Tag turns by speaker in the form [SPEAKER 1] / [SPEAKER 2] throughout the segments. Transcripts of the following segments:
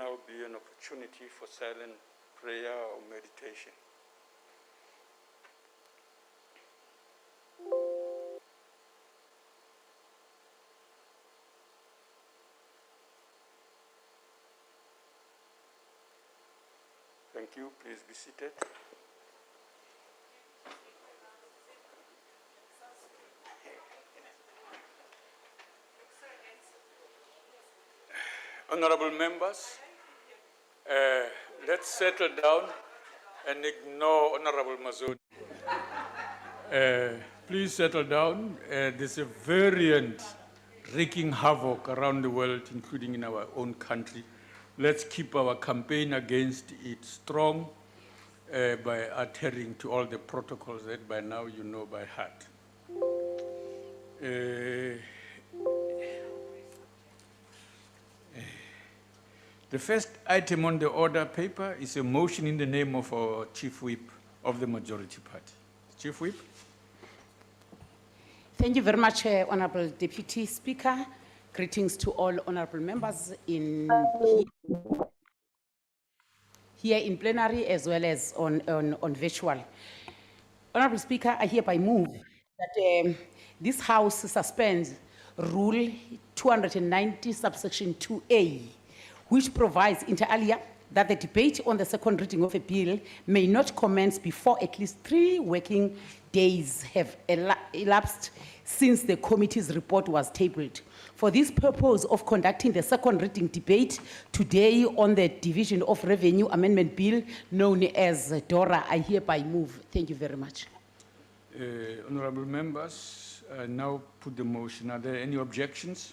[SPEAKER 1] now be an opportunity for silent prayer or meditation. Thank you. Please be seated. Honorable members, let's settle down and ignore Honorable Mazodi. Please settle down. There's a variant wreaking havoc around the world, including in our own country. Let's keep our campaign against it strong by adhering to all the protocols that by now you know by heart. The first item on the order paper is a motion in the name of our Chief Whip of the Majority Party. Chief Whip.
[SPEAKER 2] Thank you very much, Honorable Deputy Speaker. Greetings to all honorable members here in plenary as well as on virtual. Honorable Speaker, I hereby move that this House suspends Rule 290, subsection 2A, which provides inter alia that the debate on the second reading of a bill may not commence before at least 3 working days have elapsed since the committee's report was tabled. For this purpose of conducting the second reading debate today on the Division of Revenue Amendment Bill known as DORA, I hereby move. Thank you very much.
[SPEAKER 1] Honorable members, I now put the motion. Are there any objections?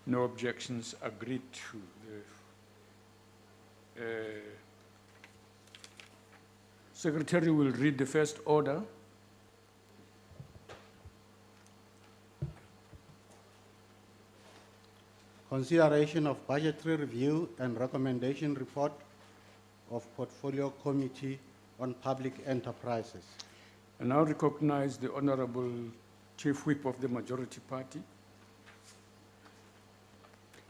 [SPEAKER 1] No objections. Agreed to. Secretary will read the first order.
[SPEAKER 3] Consideration of budgetary review and recommendation report of Portfolio Committee on Public Enterprises.
[SPEAKER 1] I now recognize the Honorable Chief Whip of the Majority Party.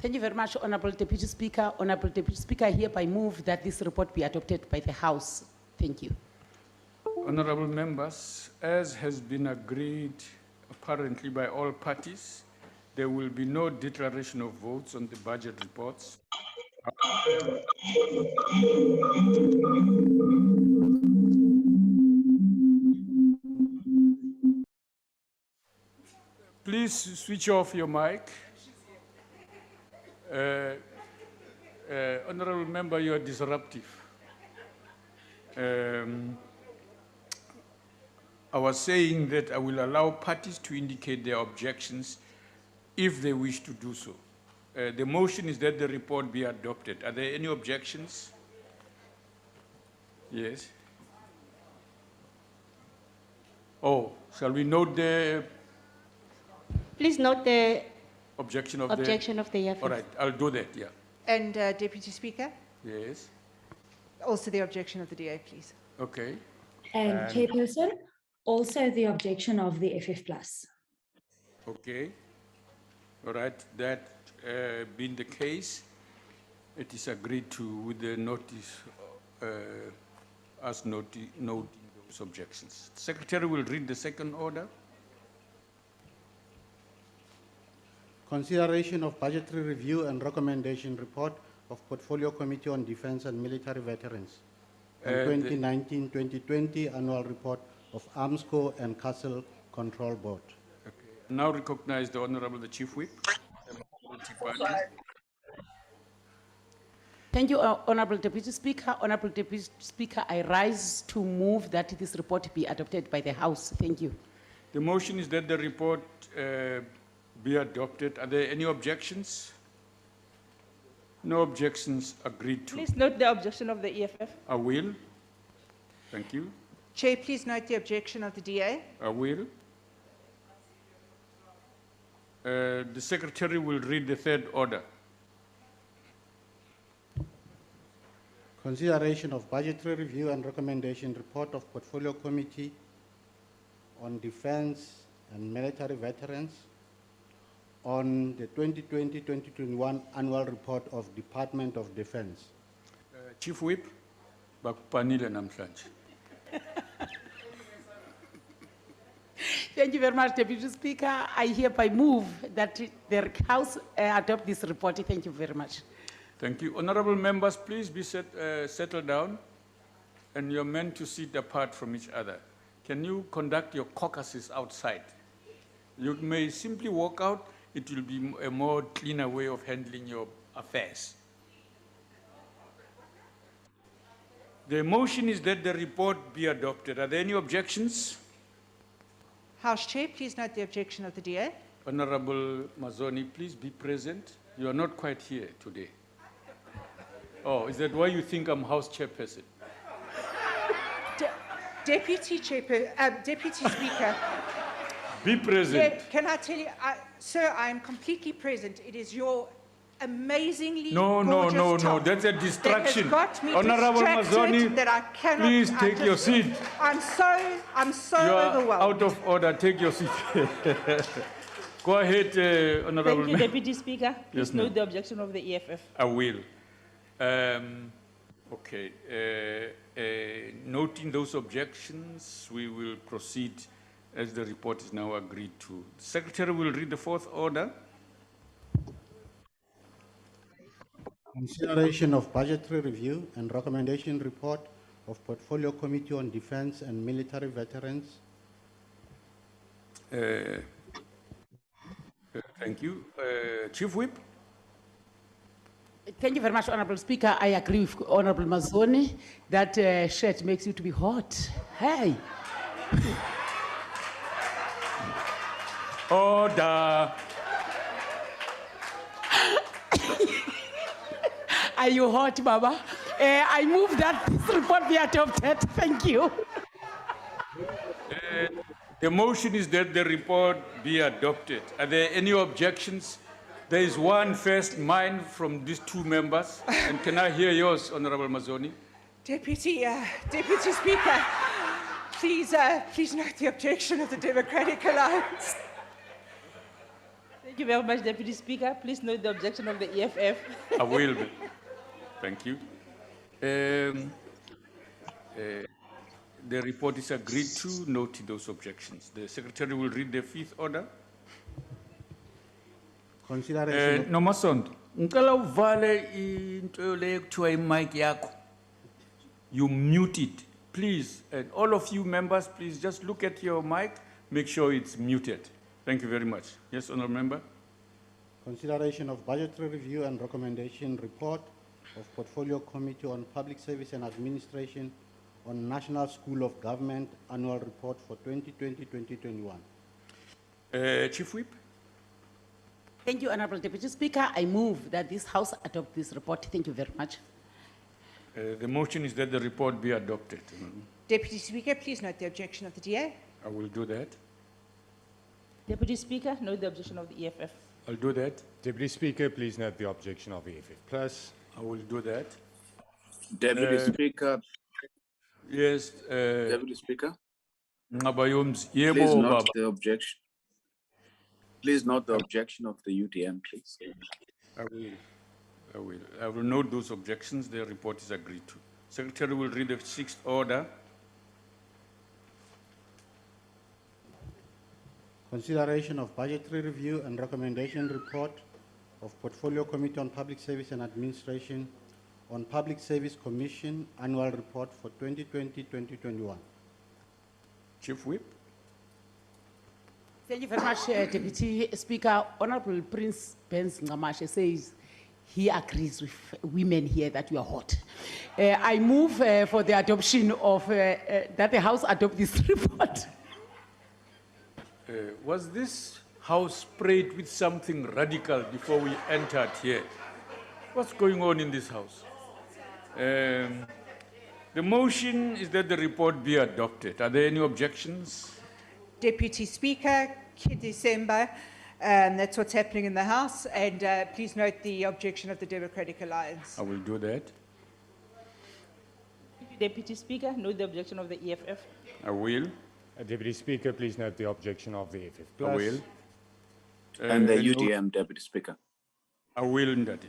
[SPEAKER 2] Thank you very much, Honorable Deputy Speaker. Honorable Deputy Speaker, I hereby move that this report be adopted by the House. Thank you.
[SPEAKER 1] Honorable members, as has been agreed apparently by all parties, there will be no declaration of votes on the budget reports. Please switch off your mic. Honorable member, you are disruptive. I was saying that I will allow parties to indicate their objections if they wish to do so. The motion is that the report be adopted. Are there any objections? Yes. Oh, shall we note the...
[SPEAKER 4] Please note the
[SPEAKER 1] objection of
[SPEAKER 4] the EFF.
[SPEAKER 1] All right, I'll do that, yeah.
[SPEAKER 5] And Deputy Speaker,
[SPEAKER 1] Yes,
[SPEAKER 5] also the objection of the DA, please.
[SPEAKER 1] okay.
[SPEAKER 6] And Chairperson, also the objection of the FF Plus.
[SPEAKER 1] Okay. All right, that being the case, it is agreed to with the notice, as noting those objections. Secretary will read the second order.
[SPEAKER 3] Consideration of budgetary review and recommendation report of Portfolio Committee on Defense and Military Veterans. 2019-2020 annual report of Armscor and Castle Control Board.
[SPEAKER 1] Okay. Now recognize the Honorable the Chief Whip.
[SPEAKER 2] Thank you, Honorable Deputy Speaker. Honorable Deputy Speaker, I rise to move that this report be adopted by the House. Thank you.
[SPEAKER 1] The motion is that the report be adopted. Are there any objections? No objections. Agreed to.
[SPEAKER 5] Please note the objection of the EFF.
[SPEAKER 1] I will. Thank you.
[SPEAKER 5] Chair, please note the objection of the DA.
[SPEAKER 1] I will. The Secretary will read the third order.
[SPEAKER 3] Consideration of budgetary review and recommendation report of Portfolio Committee on Defense and Military Veterans on the 2020-2021 annual report of Department of Defense.
[SPEAKER 1] Chief Whip, bakupanile namhlanje.
[SPEAKER 2] Thank you very much, Deputy Speaker. I hereby move that the House adopt this report. Thank you very much.
[SPEAKER 1] Thank you. Honorable members, please be settled down, and you're meant to sit apart from each other. Can you conduct your caucuses outside? You may simply walk out. It will be a more cleaner way of handling your affairs. The motion is that the report be adopted. Are there any objections?
[SPEAKER 5] House Chair, please note the objection of the DA.
[SPEAKER 1] Honorable Mazzoni, please be present. You are not quite here today. Oh, is that why you think I'm House Chairperson?
[SPEAKER 5] Deputy Speaker,
[SPEAKER 1] Be present.
[SPEAKER 5] yeah, can I tell you, sir, I am completely present. It is your amazingly
[SPEAKER 1] No,
[SPEAKER 5] gorgeous top
[SPEAKER 1] that's a distraction.
[SPEAKER 5] That has got me
[SPEAKER 1] Honorable
[SPEAKER 5] distracted
[SPEAKER 1] Mazzoni,
[SPEAKER 5] that I cannot.
[SPEAKER 1] please
[SPEAKER 5] I
[SPEAKER 1] take your
[SPEAKER 5] just-
[SPEAKER 1] seat.
[SPEAKER 5] I'm so
[SPEAKER 1] You are
[SPEAKER 5] overwhelmed.
[SPEAKER 1] out of order. Take your seat. Go ahead, Honorable
[SPEAKER 7] Thank you,
[SPEAKER 1] Member.
[SPEAKER 7] Deputy Speaker.
[SPEAKER 1] Yes,
[SPEAKER 7] Please
[SPEAKER 1] ma'am.
[SPEAKER 7] note the objection of the EFF.
[SPEAKER 1] I will. Okay. Noting those objections, we will proceed as the report is now agreed to. The Secretary will read the fourth order.
[SPEAKER 3] Consideration of budgetary review and recommendation report of Portfolio Committee on Defense and Military Veterans.
[SPEAKER 1] Thank you. Chief Whip.
[SPEAKER 2] Thank you very much, Honorable Speaker. I agree with Honorable Mazzoni that shirt makes you to be hot. Hey.
[SPEAKER 1] Order.
[SPEAKER 2] Are you hot, Baba? I move that this report be adopted. Thank you.
[SPEAKER 1] The motion is that the report be adopted. Are there any objections? There is one first, mine from these two members. And can I hear yours, Honorable Mazzoni?
[SPEAKER 5] Deputy Speaker, please note the objection of the Democratic Alliance.
[SPEAKER 7] Thank you very much, Deputy Speaker. Please note the objection of the EFF.
[SPEAKER 1] I will be. Thank you. The report is agreed to, noting those objections. The Secretary will read the fifth order.
[SPEAKER 3] Consideration
[SPEAKER 1] No, Masondo, ngicela uvale into le kuthiwa imic yakho. You mute it, please. And all of you members, please just look at your mic, make sure it's muted. Thank you very much. Yes, Honourable Member.
[SPEAKER 3] Consideration of budgetary review and recommendation report of Portfolio Committee on Public Service and Administration on National School of Government Annual Report for 2020-2021.
[SPEAKER 1] Chief Whip.
[SPEAKER 2] Thank you, Honorable Deputy Speaker. I move that this House adopt this report. Thank you very much.
[SPEAKER 1] The motion is that the report be adopted.
[SPEAKER 5] Deputy Speaker, please note the objection of the DA.
[SPEAKER 1] I will do that.
[SPEAKER 7] Deputy Speaker, note the objection of the EFF.
[SPEAKER 1] I'll do that.
[SPEAKER 8] Deputy Speaker, please note the objection of EFF Plus.
[SPEAKER 1] I will do that.
[SPEAKER 9] Deputy Speaker,
[SPEAKER 1] Yes.
[SPEAKER 9] Deputy Speaker,
[SPEAKER 1] Ngabayoms,
[SPEAKER 9] please
[SPEAKER 1] yebo
[SPEAKER 9] note
[SPEAKER 1] baba.
[SPEAKER 9] the objection. Please note the objection of the UTM, please.
[SPEAKER 1] I will note those objections. The report is agreed to. Secretary will read the sixth order.
[SPEAKER 3] Consideration of budgetary review and recommendation report of Portfolio Committee on Public Service and Administration on Public Service Commission Annual Report for 2020-2021.
[SPEAKER 1] Chief Whip.
[SPEAKER 2] Thank you very much, Deputy Speaker. Honorable Prince Benz Ngamashe says he agrees with women here that we are hot. I move for the adoption of, that the House adopt this report.
[SPEAKER 1] Was this house sprayed with something radical before we entered here? What's going on in this house? The motion is that the report be adopted. Are there any objections?
[SPEAKER 5] Deputy Speaker, December, that's what's happening in the House, and please note the objection of the Democratic Alliance.
[SPEAKER 1] I will do that.
[SPEAKER 7] Thank you, Deputy Speaker, note the objection of the EFF.
[SPEAKER 1] I will.
[SPEAKER 8] Deputy Speaker, please note the objection of the EFF Plus.
[SPEAKER 1] I will.
[SPEAKER 9] And the
[SPEAKER 1] no-
[SPEAKER 9] UTM, Deputy Speaker.
[SPEAKER 1] I will, Ndati.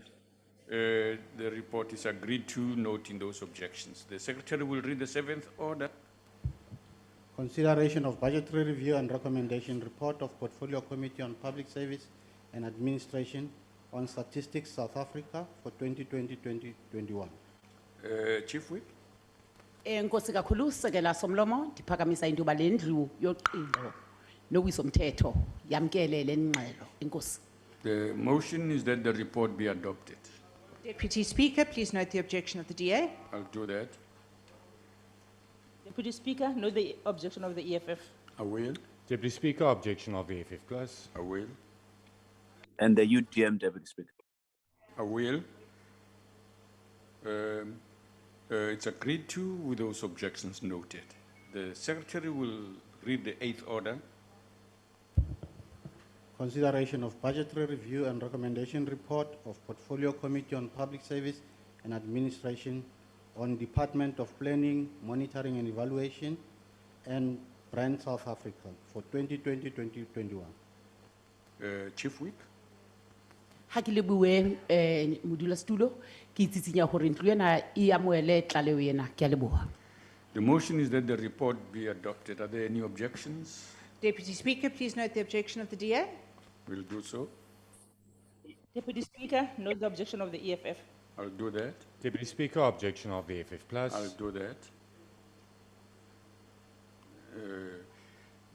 [SPEAKER 1] The report is agreed to, noting those objections. The Secretary will read the seventh order.
[SPEAKER 3] Consideration of budgetary review and recommendation report of Portfolio Committee on Public Service and Administration on Statistics South Africa for 2020-2021.
[SPEAKER 1] Chief Whip.
[SPEAKER 2] Enkosi kakhulu sekela somlomo ndiphakamisa into balendlu yoxilo nowisomthetho yamkele lenqelo inkosi.
[SPEAKER 1] The motion is that the report be adopted.
[SPEAKER 5] Deputy Speaker, please note the objection of the DA.
[SPEAKER 1] I'll do that.
[SPEAKER 7] Deputy Speaker, note the objection of the EFF.
[SPEAKER 1] I will.
[SPEAKER 8] Deputy Speaker, objection of the FF plus.
[SPEAKER 1] I will.
[SPEAKER 9] And the UTM, Deputy Speaker.
[SPEAKER 1] I will. It's agreed to with those objections noted. The Secretary will read the eighth order.
[SPEAKER 3] Consideration of budgetary review and recommendation report of Portfolio Committee on Public Service and Administration on Department of Planning, Monitoring and Evaluation and Brand South Africa for 2020-2021.
[SPEAKER 1] Chief Whip.
[SPEAKER 2] Ha ke leboe modulasetulo ke itsisinya hore ntlo ena e amohele tlaleho ena ke a leboha.
[SPEAKER 1] The motion is that the report be adopted. Are there any objections?
[SPEAKER 5] Deputy Speaker, please note the objection of the DA.
[SPEAKER 1] We'll do so.
[SPEAKER 7] Deputy Speaker, note the objection of the EFF.
[SPEAKER 1] I'll do that.
[SPEAKER 8] Deputy Speaker, objection of the FF plus.
[SPEAKER 1] I'll do that.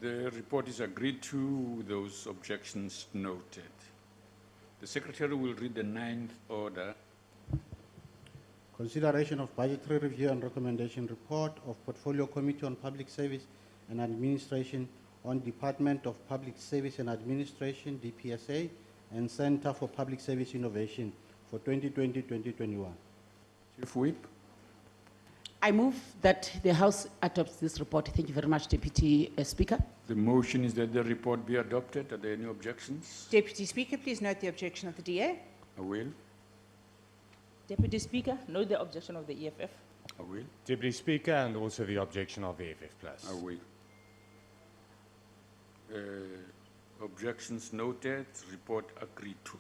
[SPEAKER 1] The report is agreed to with those objections noted. The Secretary will read the ninth order.
[SPEAKER 3] Consideration of budgetary review and recommendation report of Portfolio Committee on Public Service and Administration on Department of Public Service and Administration, DPSA, and Center for Public Service Innovation for 2020-2021.
[SPEAKER 1] Chief Whip.
[SPEAKER 2] I move that the House adopts this report. Thank you very much, Deputy Speaker.
[SPEAKER 1] The motion is that the report be adopted. Are there any objections?
[SPEAKER 5] Deputy Speaker, please note the objection of the DA.
[SPEAKER 1] I will.
[SPEAKER 7] Deputy Speaker, note the objection of the EFF.
[SPEAKER 1] I will.
[SPEAKER 8] Deputy Speaker, and also the objection of the FF plus.
[SPEAKER 1] I will. Objections noted, report agreed to.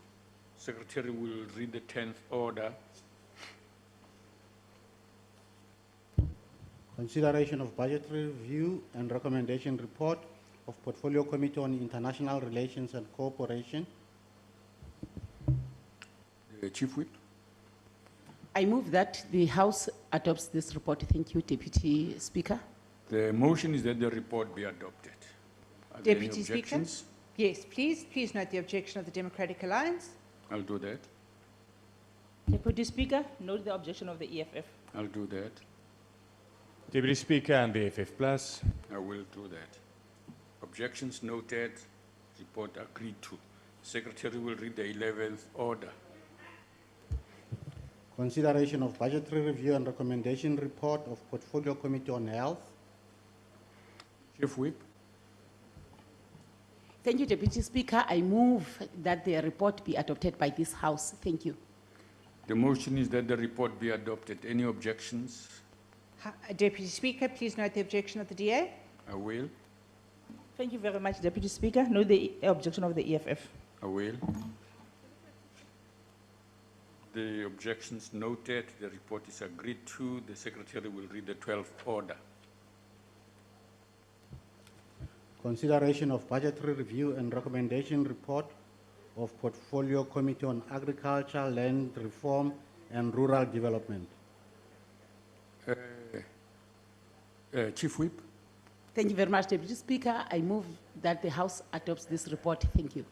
[SPEAKER 1] Secretary will read the 10th order.
[SPEAKER 3] Consideration of budgetary review and recommendation report of Portfolio Committee on International Relations and Cooperation.
[SPEAKER 1] Chief Whip.
[SPEAKER 2] I move that the House adopts this report. Thank you, Deputy Speaker.
[SPEAKER 1] The motion is that the report be adopted. Are there any
[SPEAKER 5] Deputy Speaker?
[SPEAKER 1] objections?
[SPEAKER 5] Yes, please. Please note the objection of the Democratic Alliance.
[SPEAKER 1] I'll do that.
[SPEAKER 7] Deputy Speaker, note the objection of the EFF.
[SPEAKER 1] I'll do that.
[SPEAKER 8] Deputy Speaker, and the FF plus.
[SPEAKER 1] I will do that. Objections noted, report agreed to. Secretary will read the 11th order.
[SPEAKER 3] Consideration of budgetary review and recommendation report of Portfolio Committee on Health.
[SPEAKER 1] Chief Whip.
[SPEAKER 2] Thank you, Deputy Speaker. I move that the report be adopted by this House. Thank you.
[SPEAKER 1] The motion is that the report be adopted. Any objections?
[SPEAKER 5] Deputy Speaker, please note the objection of the DA.
[SPEAKER 1] I will.
[SPEAKER 7] Thank you very much, Deputy Speaker. Note the objection of the EFF.
[SPEAKER 1] I will. The objections noted, the report is agreed to. The Secretary will read the 12th order.
[SPEAKER 3] Consideration of budgetary review and recommendation report of Portfolio Committee on Agriculture, Land Reform and Rural Development.
[SPEAKER 1] Chief Whip.
[SPEAKER 2] Thank you very much, Deputy Speaker. I move that the House adopts this report. Thank you.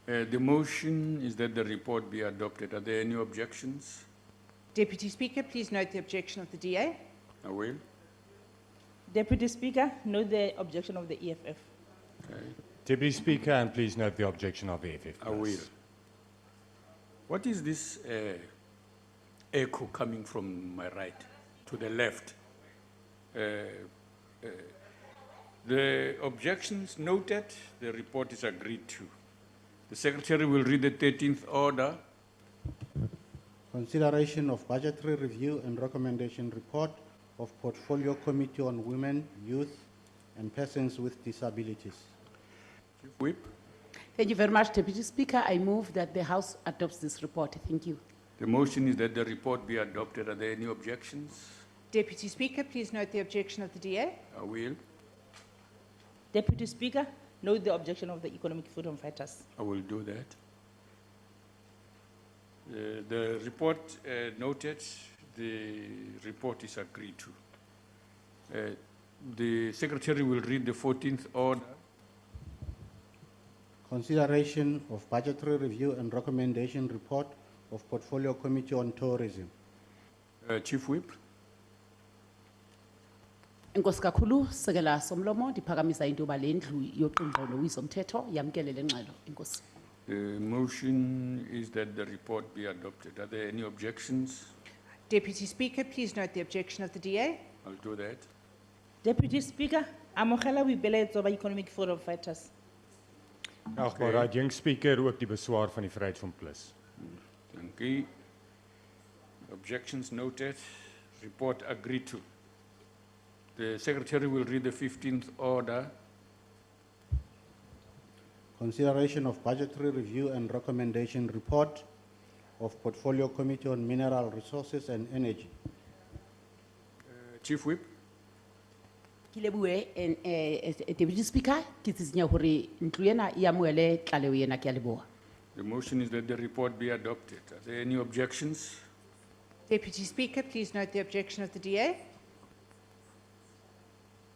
[SPEAKER 1] The motion is that the report be adopted. Are there any objections?
[SPEAKER 5] Deputy Speaker, please note the objection of the DA.
[SPEAKER 1] I will.
[SPEAKER 7] Deputy Speaker, note the objection of the EFF.
[SPEAKER 1] Okay.
[SPEAKER 8] Deputy Speaker, and please note the objection of the FF plus.
[SPEAKER 1] I will. What is this echo coming from my right to the left? The objections noted, the report is agreed to. The Secretary will read the 13th order.
[SPEAKER 3] Consideration of budgetary review and recommendation report of Portfolio Committee on Women, Youth and Persons with Disabilities.
[SPEAKER 1] Chief Whip.
[SPEAKER 2] Thank you very much, Deputy Speaker. I move that the House adopts this report. Thank you.
[SPEAKER 1] The motion is that the report be adopted. Are there any objections?
[SPEAKER 5] Deputy Speaker, please note the objection of the DA.
[SPEAKER 1] I will.
[SPEAKER 7] Deputy Speaker, note the objection of the economic freedom fighters.
[SPEAKER 1] I will do that. The report noted, the report is agreed to. The Secretary will read the 14th order.
[SPEAKER 3] Consideration of budgetary review and recommendation report of Portfolio Committee on Tourism.
[SPEAKER 1] Chief Whip.
[SPEAKER 2] Enkosi kakhulu, Sekela Somlomo, ndiphakamisa into yoba le ndlu yoqingqo nowiso-mthetho yamkele le ngxelo. Enkosi.
[SPEAKER 1] The motion is that the report be adopted. Are there any objections?
[SPEAKER 5] Deputy Speaker, please note the objection of the DA.
[SPEAKER 1] I'll do that.
[SPEAKER 7] Deputy Speaker, amogela boipiletso ba economic freedom fighters.
[SPEAKER 8] Agbaar, raad jong speaker ook die beswaar van die Vryheidsfront Plus.
[SPEAKER 1] Thank you. Objections noted. Report agreed to. The Secretary will read the 15th order.
[SPEAKER 3] Consideration of budgetary review and recommendation report of Portfolio Committee on Mineral Resources and Energy.
[SPEAKER 1] Chief Whip.
[SPEAKER 2] Ke lebohe, Deputy Speaker, ke tsitsinya hore ntlo ena e amohele tlaleho ena, ke a leboha.
[SPEAKER 1] The motion is that the report be adopted. Are there any objections?
[SPEAKER 5] Deputy Speaker, please note the objection of the DA.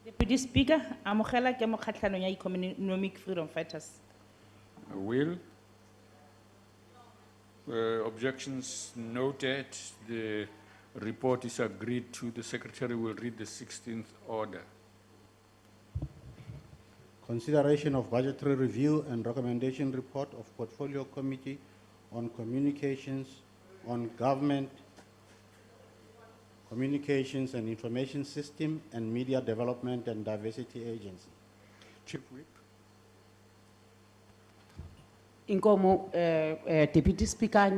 [SPEAKER 7] Deputy Speaker, amogela ke mokgatlhanong ya economic freedom fighters.
[SPEAKER 1] I will. Objections noted. The report is agreed to. The Secretary will read the 16th order.
[SPEAKER 3] Consideration of budgetary review and recommendation report of Portfolio Committee on Communications, on Government, Communications and Information System and Media Development and Diversity Agency.
[SPEAKER 1] Chief Whip.
[SPEAKER 2] Inkomo, Deputy Speaker,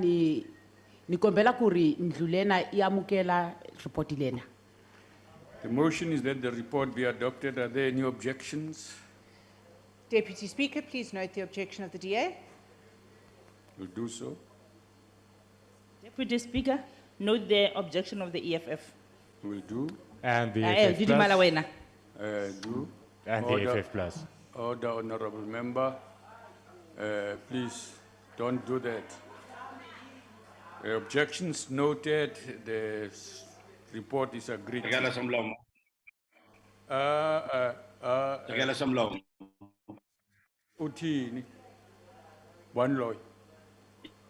[SPEAKER 2] nikombela kuri ndlu lena iamukela report lena.
[SPEAKER 1] The motion is that the report be adopted. Are there any objections?
[SPEAKER 5] Deputy Speaker, please note the objection of the DA.
[SPEAKER 1] Will do so.
[SPEAKER 7] Deputy Speaker, note the objection of the EFF.
[SPEAKER 1] Will do.
[SPEAKER 8] And the
[SPEAKER 7] Didimala
[SPEAKER 8] FF Plus.
[SPEAKER 7] wena.
[SPEAKER 1] Do.
[SPEAKER 8] And
[SPEAKER 1] Order.
[SPEAKER 8] the FF Plus.
[SPEAKER 1] Order, Honorable Member. Please don't do that. Objections noted. The report is agreed.
[SPEAKER 10] Sekela Somlomo. Sekela Somlomo.
[SPEAKER 1] Uthini? One lawyer.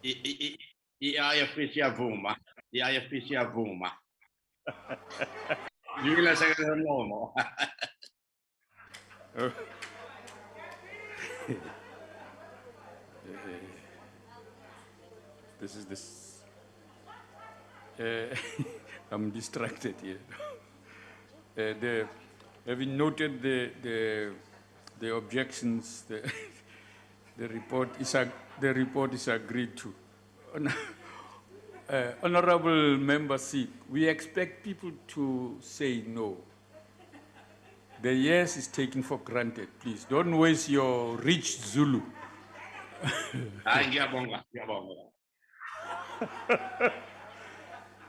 [SPEAKER 10] I-IFP siyavuma. I-IFP siyavuma. Yila Sekela Somlomo.
[SPEAKER 1] This is this. I'm distracted here. Having noted the objections, the report is agreed to. Honorable Member Seek, we expect people to say no. The yes is taken for granted. Please don't waste your rich Zulu.
[SPEAKER 10] Hayi ngiyabonga, ngiyabonga.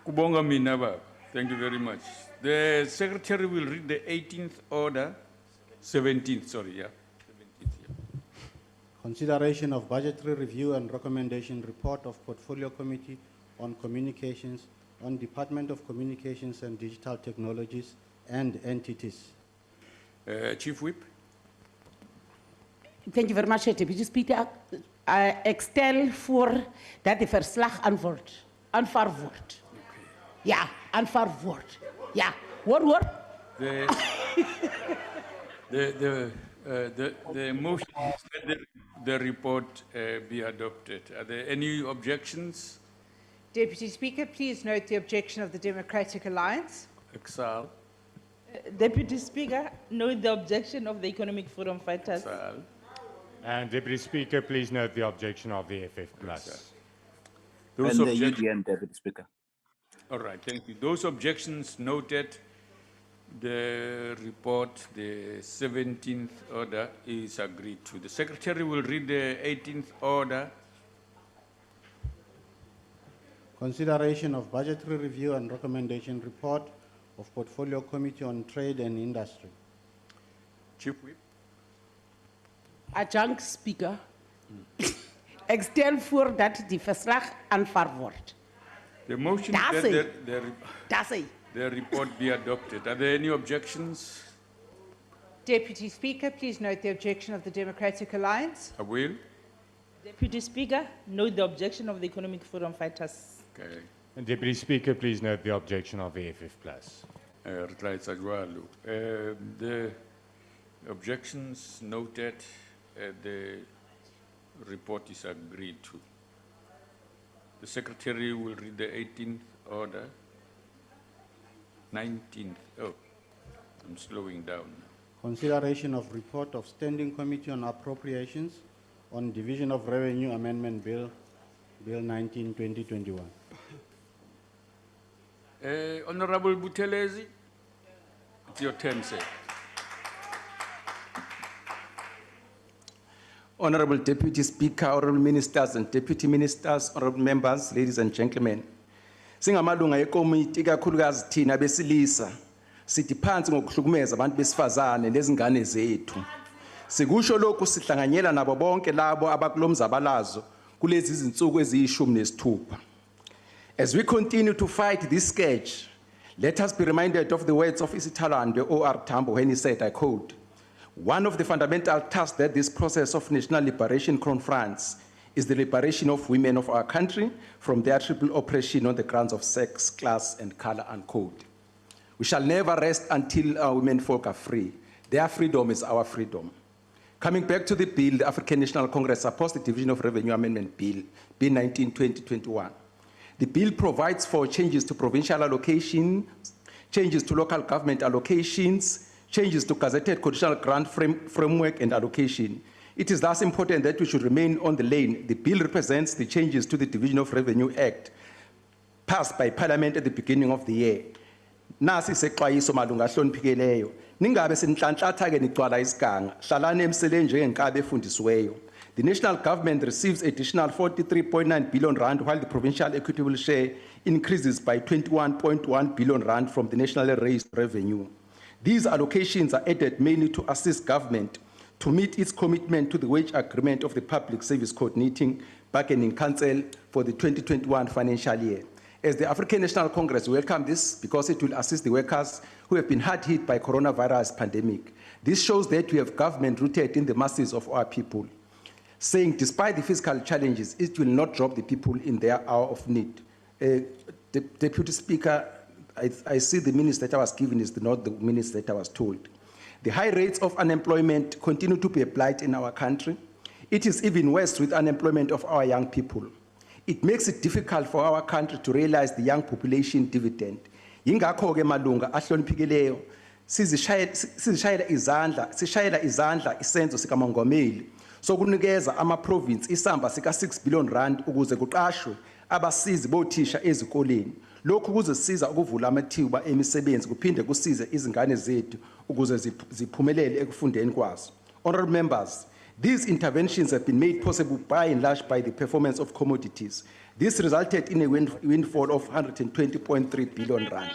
[SPEAKER 1] Kubonga mina baba. Thank you very much. The Secretary will read the 18th order, 17th, sorry, yeah. 17th, yeah.
[SPEAKER 3] Consideration of budgetary review and recommendation report of Portfolio Committee on Communications, on Department of Communications and Digital Technologies and entities.
[SPEAKER 1] Chief Whip.
[SPEAKER 2] Thank you very much, Deputy Speaker. Ik stel voor dat de verslag aanvaard wordt. Ja, aanvaard wordt. Ja, hoor.
[SPEAKER 1] The motion is that the report be adopted. Are there any objections?
[SPEAKER 5] Deputy Speaker, please note the objection of the Democratic Alliance.
[SPEAKER 1] Exile.
[SPEAKER 7] Deputy Speaker, note the objection of the economic freedom fighters.
[SPEAKER 1] Exile.
[SPEAKER 8] And Deputy Speaker, please note the objection of the FF Plus.
[SPEAKER 1] Those
[SPEAKER 9] And the
[SPEAKER 1] objections.
[SPEAKER 9] UDM, Deputy Speaker.
[SPEAKER 1] All right, thank you. Those objections noted. The report, the 17th order is agreed to. The Secretary will read the 18th order.
[SPEAKER 3] Consideration of budgetary review and recommendation report of Portfolio Committee on Trade and Industry.
[SPEAKER 1] Chief Whip.
[SPEAKER 2] Adjunct Speaker, ek stel voor dat die verslag aanvaar word.
[SPEAKER 1] The motion
[SPEAKER 2] That's
[SPEAKER 1] that
[SPEAKER 2] it. That's it.
[SPEAKER 1] the report be adopted. Are there any objections?
[SPEAKER 5] Deputy Speaker, please note the objection of the Democratic Alliance.
[SPEAKER 1] I will.
[SPEAKER 7] Deputy Speaker, note the objection of the Economic Forum fighters.
[SPEAKER 1] Okay.
[SPEAKER 8] And Deputy Speaker, please note the objection of the FF+.
[SPEAKER 1] Right, as well. The objections noted, the report is agreed to. The Secretary will read the 18th order. 19th, oh, I'm slowing down.
[SPEAKER 3] Consideration of report of Standing Committee on Appropriations on Division of Revenue Amendment Bill 19/2021.
[SPEAKER 1] Honorable Buthelezi, it's your turn, sir.
[SPEAKER 11] Honorable Deputy Speaker, Honorable Ministers and Deputy Ministers, Honorable Members, ladies and gentlemen. Singamalunga ekomiti ikakhulukazi thina besilisa sithi phansi ngokuhlukumeza abantu besifazane lezingane zethu. Sikusho lokhu sihlanganyela nabo bonke labo abakulomzabalazo kulezi izinsuku eziyishumi. As we continue to fight this scourge, let us be reminded of the words of Isithalande O.R. Tambo when he said, I quote, "One of the fundamental tasks that this process of national liberation confronts is the liberation of women of our country from their triple oppression on the grounds of sex, class, and color," unquote. We shall never rest until our women folk are free. Their freedom is our freedom. Coming back to the bill, the African National Congress supports the Division of Revenue Amendment Bill, Bill 19/2021. The bill provides for changes to provincial allocation, changes to local government allocations, changes to gazetted conditional grant framework and allocation. It is thus important that we should remain on the lane. The bill represents the changes to the Division of Revenue Act passed by Parliament at the beginning of the year. Nasi sexwayiso malunga hloniphekeleyo. Ningabe senhlanhlatha ke nigcwala isiganga. Hlalani emseleni njengenkabi efundisiweyo. The national government receives additional 43.9 billion rand while the provincial equitable share increases by 21.1 billion rand from the nationally raised revenue. These allocations are added mainly to assist government to meet its commitment to the wage agreement of the Public Service Coordinating Bargaining Council for the 2021 financial year. As the African National Congress, we welcome this because it will assist the workers who have been hard hit by coronavirus pandemic. This shows that we have government rooted in the masses of our people, saying despite the fiscal challenges, it will not drop the people in their hour of need. Deputy Speaker, I see the minutes that I was given is not the minutes that I was told. The high rates of unemployment continue to be a blight in our country. It is even worse with unemployment of our young people. It makes it difficult for our country to realize the young population dividend. Yingakho ke malunga ahloniphikileyo sishayela izandla isenzo sikamongameli sokunikeza ama-province isamba sika-6 billion rand ukuze kuqashwe abasizi bothisha ezikoleni. Lokhu kuzosiza ukuvula amathuba emisebenzi kuphinde kusize izingane zethu ukuze ziphumelele ekufundeni kwazo. Honorable members, these interventions have been made possible by and large by the performance of commodities. This resulted in a windfall of 120.3 billion rand.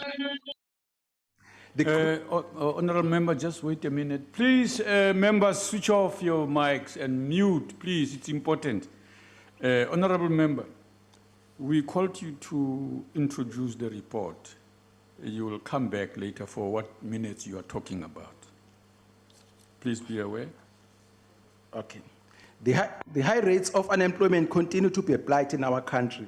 [SPEAKER 1] Honorable member, just wait a minute. Please, members, switch off your mics and mute, please. It's important. Honorable member, we called you to introduce the report. You will come back later for what minutes you are talking about. Please be aware.
[SPEAKER 11] Okay. The high rates of unemployment continue to be a blight in our country.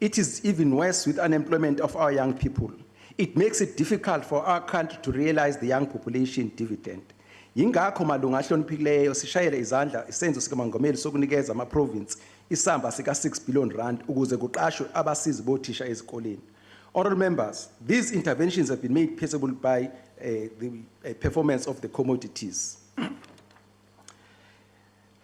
[SPEAKER 11] It is even worse with unemployment of our young people. It makes it difficult for our country to realize the young population dividend. Yingakho malunga ahloniphikileyo sishayela izandla isenzo sikamongameli sokunikeza ama-province isamba sika-6 billion rand ukuze kuqashwe abasizi bothisha ezikoleni. Honorable members, these interventions have been made possible by the performance of the commodities.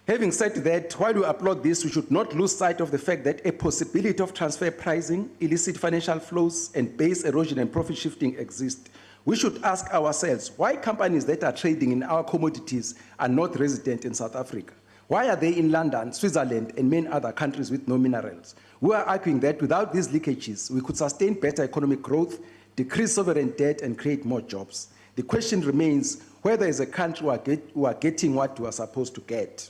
[SPEAKER 11] Having said that, while we applaud this, we should not lose sight of the fact that a possibility of transfer pricing, illicit financial flows, and base erosion and profit shifting exist, We should ask ourselves why companies that are trading in our commodities are not resident in South Africa. Why are they in London, Switzerland, and many other countries with no minerals? We are arguing that without these leakages, we could sustain better economic growth, decrease sovereign debt, and create more jobs. The question remains whether as a country we are getting what we are supposed to get.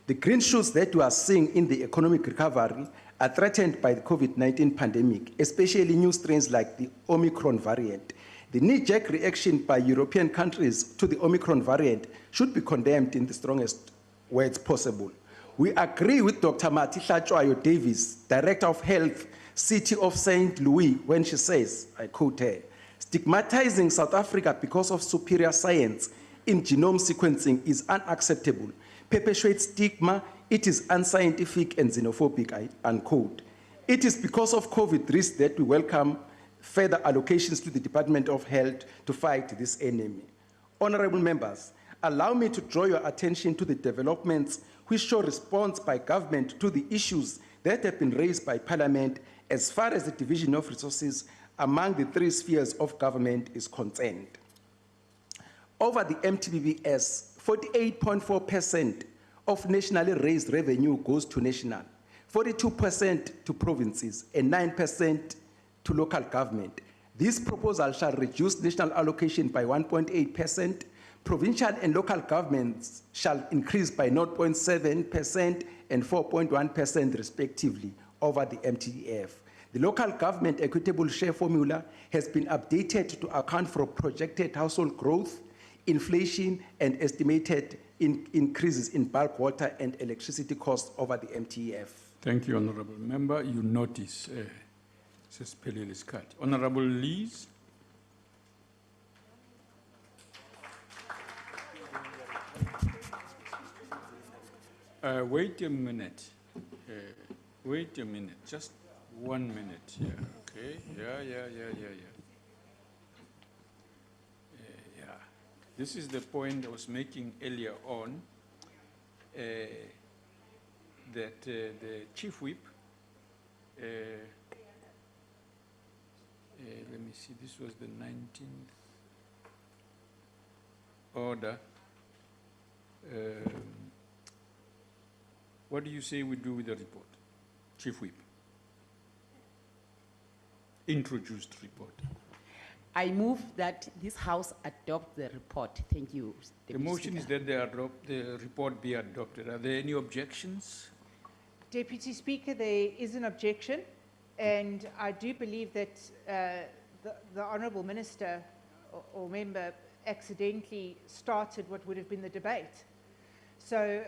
[SPEAKER 11] The green shoots that we are seeing in the economic recovery are threatened by the COVID-19 pandemic, especially new strains like the Omicron variant. The knee-jerk reaction by European countries to the Omicron variant should be condemned in the strongest words possible. We agree with Dr. Matisha Chwayo Davis, Director of Health, City of St. Louis, when she says, I quote her, "Stigmatizing South Africa because of superior science in genome sequencing is unacceptable. Perpetuates stigma, it is unscientific and xenophobic," I unquote. It is because of COVID risk that we welcome further allocations to the Department of Health to fight this enemy. Honorable members, allow me to draw your attention to the developments which show response by government to the issues that have been raised by Parliament as far as the division of resources among the three spheres of government is concerned. Over the MTBBS, 48.4% of nationally raised revenue goes to national, 42% to provinces, and 9% to local government. This proposal shall reduce national allocation by 1.8%, provincial and local governments shall increase by 0.7% and 4.1% respectively over the MTDF. The local government equitable share formula has been updated to account for projected household growth, inflation, and estimated increases in bulk water and electricity costs over the MTEF.
[SPEAKER 1] Thank you, Honorable Member. You notice, Honorable Lees. Wait a minute. Wait a minute. Just 1 minute. Yeah. Okay. Yeah. This is the point I was making earlier on. That the Chief Whip. Let me see. This was the 19th order. What do you say we do with the report, Chief Whip? Introduced report.
[SPEAKER 2] I move that this House adopt the report. Thank you.
[SPEAKER 1] The
[SPEAKER 2] Deputy
[SPEAKER 1] motion is
[SPEAKER 2] Speaker.
[SPEAKER 1] that the report be adopted. Are there any objections?
[SPEAKER 5] Deputy Speaker, there is an objection, and I do believe that the Honourable Minister or member accidentally started what would have been the debate. So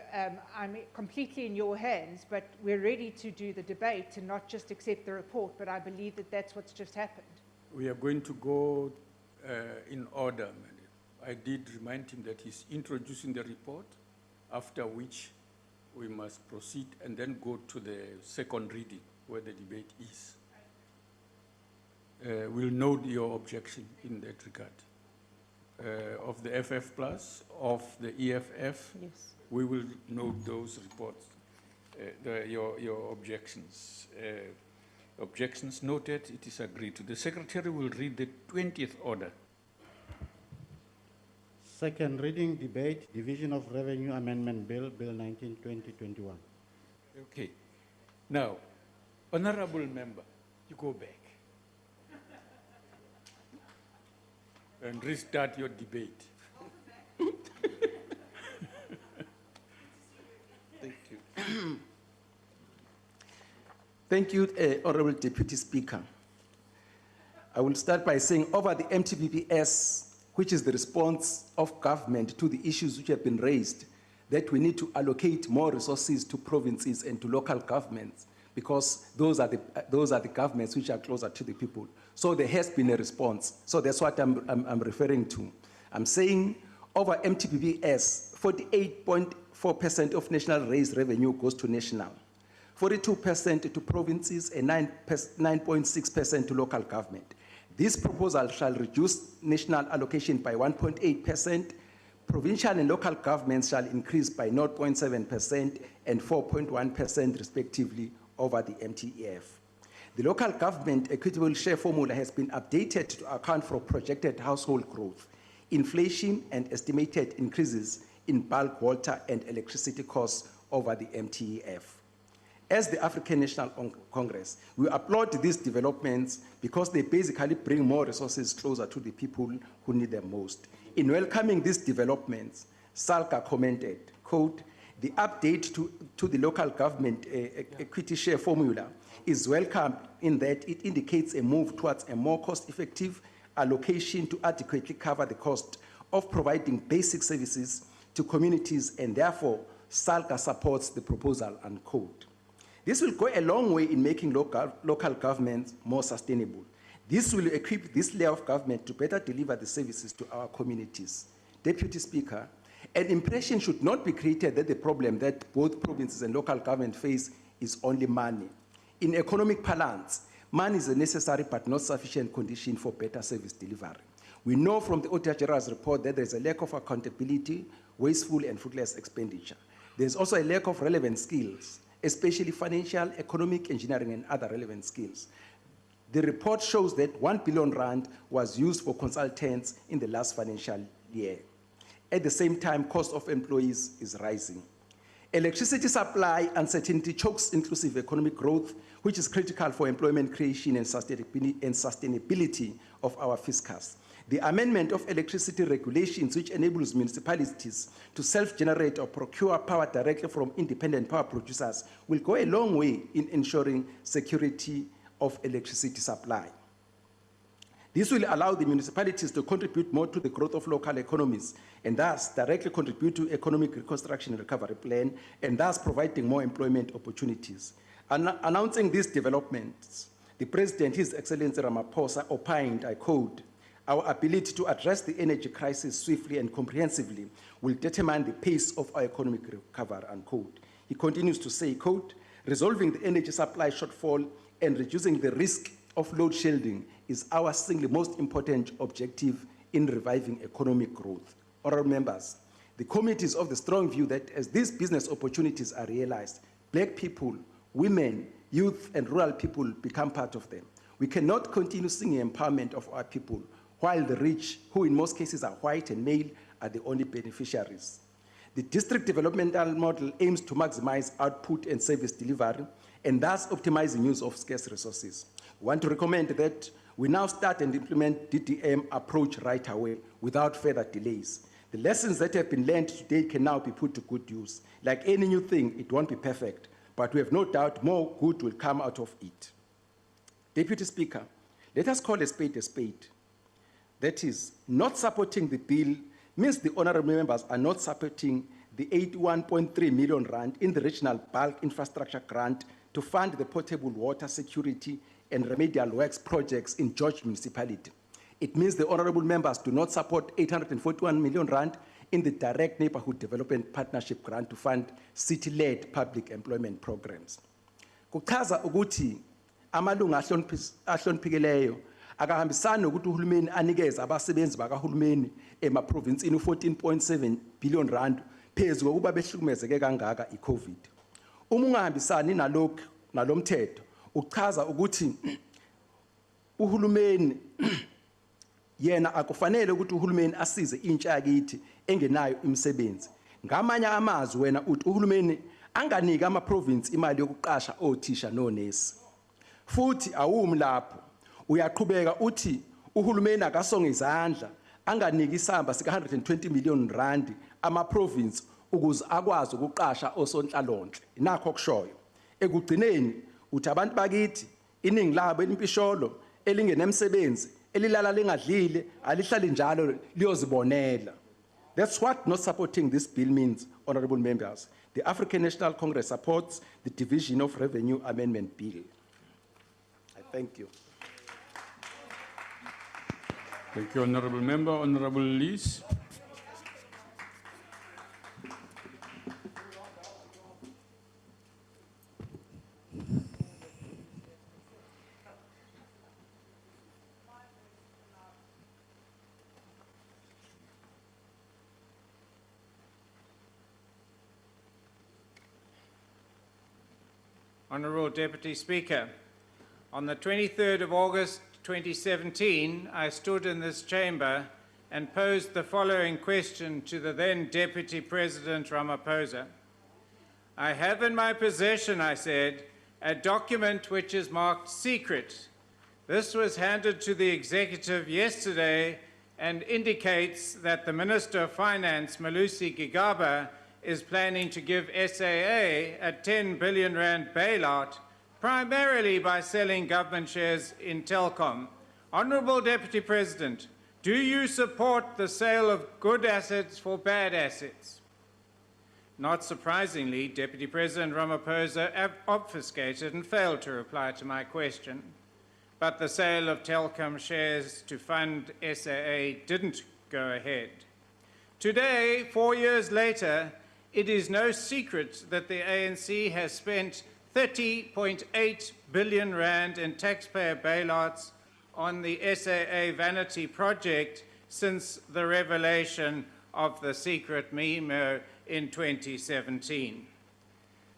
[SPEAKER 5] I'm completely in your hands, but we're ready to do the debate and not just accept the report, but I believe that that's what's just happened.
[SPEAKER 1] We are going to go in order. I did remind him that he's introducing the report, after which we must proceed and then go to the second reading where the debate is. We'll note your objection in that regard. Of the FF plus, of the EFF,
[SPEAKER 2] Yes.
[SPEAKER 1] we will note those reports, your objections. Objections noted, it is agreed to. The Secretary will read the 20th order.
[SPEAKER 3] Second reading, debate, Division of Revenue Amendment Bill, Bill 19/2021.
[SPEAKER 1] Okay. Now, Honorable Member, you go back and restart your debate.
[SPEAKER 11] Thank you. Thank you, Honorable Deputy Speaker. I will start by saying over the MTBBS, which is the response of government to the issues which have been raised, that we need to allocate more resources to provinces and to local governments because those are the governments which are closer to the people. So there has been a response. So that's what I'm referring to. I'm saying over MTBBS, 48.4% of national raised revenue goes to national, 42% to provinces, and 9.6% to local government. This proposal shall reduce national allocation by 1.8%, provincial and local governments shall increase by 0.7% and 4.1% respectively over the MTEF. The local government equitable share formula has been updated to account for projected household growth, inflation, and estimated increases in bulk water and electricity costs over the MTEF. As the African National Congress, we applaud these developments because they basically bring more resources closer to the people who need them most. In welcoming these developments, SALCA commented, quote, "The update to the local government equity share formula is welcome in that it indicates a move towards a more cost-effective allocation to adequately cover the cost of providing basic services to communities, and therefore SALCA supports the proposal," unquote. This will go a long way in making local governments more sustainable. This will equip this layer of government to better deliver the services to our communities. Deputy Speaker, an impression should not be created that the problem that both provinces and local government face is only money. In economic parlance, money is a necessary but not sufficient condition for better service delivery. We know from the Auditor General's report that there is a lack of accountability, wasteful and fruitless expenditure. There is also a lack of relevant skills, especially financial, economic, engineering, and other relevant skills. The report shows that 1 billion rand was used for consultants in the last financial year. At the same time, cost of employees is rising. Electricity supply uncertainty chokes inclusive economic growth, which is critical for employment creation and sustainability of our fiscus. The amendment of electricity regulations, which enables municipalities to self-generate or procure power directly from independent power producers, will go a long way in ensuring security of electricity supply. This will allow the municipalities to contribute more to the growth of local economies and thus directly contribute to economic reconstruction and recovery plan, and thus providing more employment opportunities. Announcing these developments, the President, His Excellency Ramaphosa, opined, I quote, "Our ability to address the energy crisis swiftly and comprehensively will determine the pace of our economic recovery," unquote. He continues to say, quote, "Resolving the energy supply shortfall and reducing the risk of load shedding is our single most important objective in reviving economic growth." Honourable members, the committee is of the strong view that as these business opportunities are realized, black people, women, youth, and rural people become part of them. We cannot continue seeing empowerment of our people while the rich, who in most cases are white and male, are the only beneficiaries. The district developmental model aims to maximize output and service delivery, and thus optimizing use of scarce resources. We want to recommend that we now start and implement DDM approach right away without further delays. The lessons that have been learned today can now be put to good use. Like any new thing, it won't be perfect, but we have no doubt more good will come out of it. Deputy Speaker, let us call a spade a spade. That is, not supporting the bill means the honourable members are not supporting the 81.3 million rand in the regional bulk infrastructure grant to fund the potable water security and remedial works projects in George Municipality. It means the honourable members do not support 841 million rand in the direct neighbourhood development partnership grant to fund city-led public employment programs. Kuchaza ukuthi amalunga ahloniphekeleyo akahambisani nokuthi uhulumeni anikeze abasebenzi bakahulumeni emaprovinsini 14.7 billion rand phezu kokuba behlukumezeke kangaka i-COVID. Uma ungahambisani nalomthetho uchaza ukuthi uhulumeni yena akufanele ukuthi uhulumeni asize intsha yakithi engenayo imisebenzi. Ngamanye amazwi wena uthi uhulumeni anganiki ama-province imali yokuqasha othisha nonesi. Futhi awumi lapho uyaqhubeka uthi uhulumeni akasonge izandla anganiki isamba sika 120 million rand ama-province ukuze akwazi ukuqasha osonhlalonhle. Nakho okushoyo. Ekugcineni uthi abantu bakithi iningi labo elimpisholo elingenemsebenzi elilala lingadlile alihlali njalo liyozibonela. That's what not supporting this bill means, honourable members. The African National Congress supports the Division of Revenue Amendment Bill. I thank you.
[SPEAKER 1] Thank you, Honourable Member. Honourable Lees.
[SPEAKER 12] Honourable Deputy Speaker, On the 23rd of August 2017, I stood in this chamber and posed the following question to the then Deputy President Ramaphosa. I have in my possession, I said, a document which is marked secret. This was handed to the executive yesterday and indicates that the Minister of Finance, Malusi Gigaba, is planning to give SAA a 10 billion rand bailout, primarily by selling government shares in Telkom. Honourable Deputy President, do you support the sale of good assets for bad assets? Not surprisingly, Deputy President Ramaphosa obfuscated and failed to reply to my question. But the sale of Telkom shares to fund SAA didn't go ahead. Today, 4 years later, it is no secret that the ANC has spent 30.8 billion rand in taxpayer bailouts on the SAA vanity project since the revelation of the secret memo in 2017.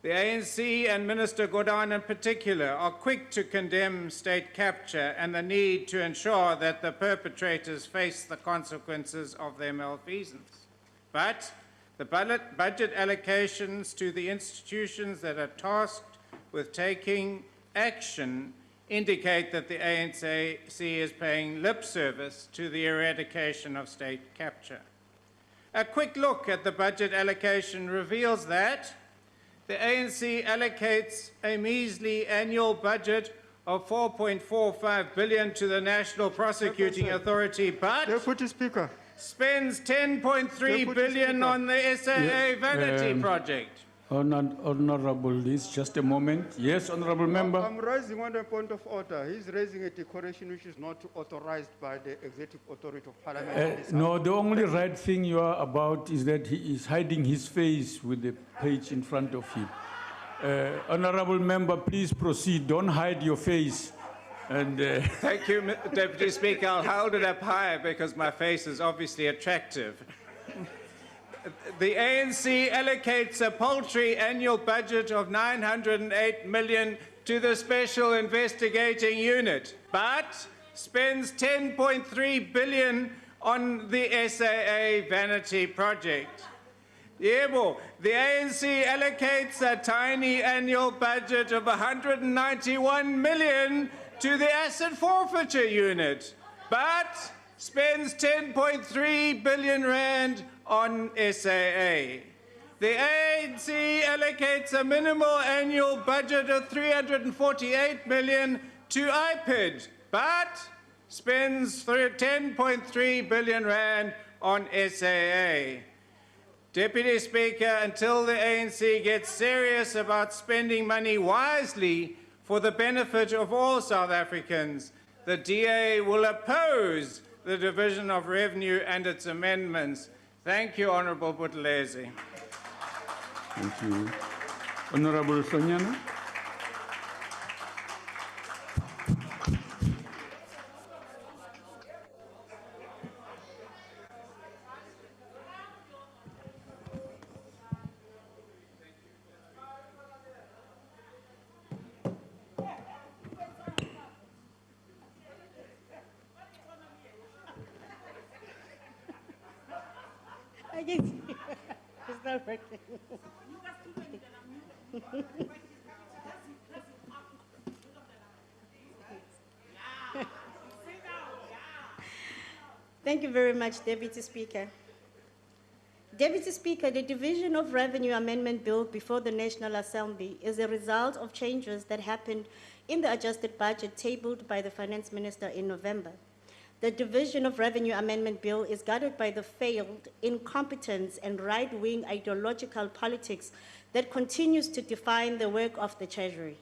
[SPEAKER 12] The ANC and Minister Gordhan in particular are quick to condemn state capture and the need to ensure that the perpetrators face the consequences of their malfeasance. But the budget allocations to the institutions that are tasked with taking action indicate that the ANC is paying lip service to the eradication of state capture. A quick look at the budget allocation reveals that the ANC allocates a measly annual budget of 4.45 billion to the National Prosecuting Authority, but
[SPEAKER 8] Deputy Speaker.
[SPEAKER 12] spends 10.3 billion on the SAA vanity project.
[SPEAKER 1] Honourable, this just a moment. Yes, Honourable Member.
[SPEAKER 13] I'm raising on a point of order. He's raising a declaration which is not authorized by the Executive Authority of Parliament.
[SPEAKER 1] No, the only right thing you are about is that he is hiding his face with the page in front of him. Honourable Member, please proceed. Don't hide your face. And
[SPEAKER 12] Thank you, Deputy Speaker. I'll hold it up higher because my face is obviously attractive. The ANC allocates a paltry annual budget of 908 million to the Special Investigating Unit, but spends 10.3 billion on the SAA vanity project. Yebo, the ANC allocates a tiny annual budget of 191 million to the Asset Forfeiture Unit, but spends 10.3 billion rand on SAA. The ANC allocates a minimal annual budget of 348 million to IPID, but spends 10.3 billion rand on SAA. Deputy Speaker, until the ANC gets serious about spending money wisely for the benefit of all South Africans, the DA will oppose the Division of Revenue and its amendments. Thank you, Honourable Buthelezi.
[SPEAKER 1] thank you. Honourable Sonyana.
[SPEAKER 4] I guess it's not working. Thank you very much, Deputy Speaker. Deputy Speaker, the Division of Revenue Amendment Bill before the National Assembly is a result of changes that happened in the adjusted budget tabled by the Finance Minister in November. The Division of Revenue Amendment Bill is guided by the failed, incompetence, and right-wing ideological politics that continues to define the work of the Treasury.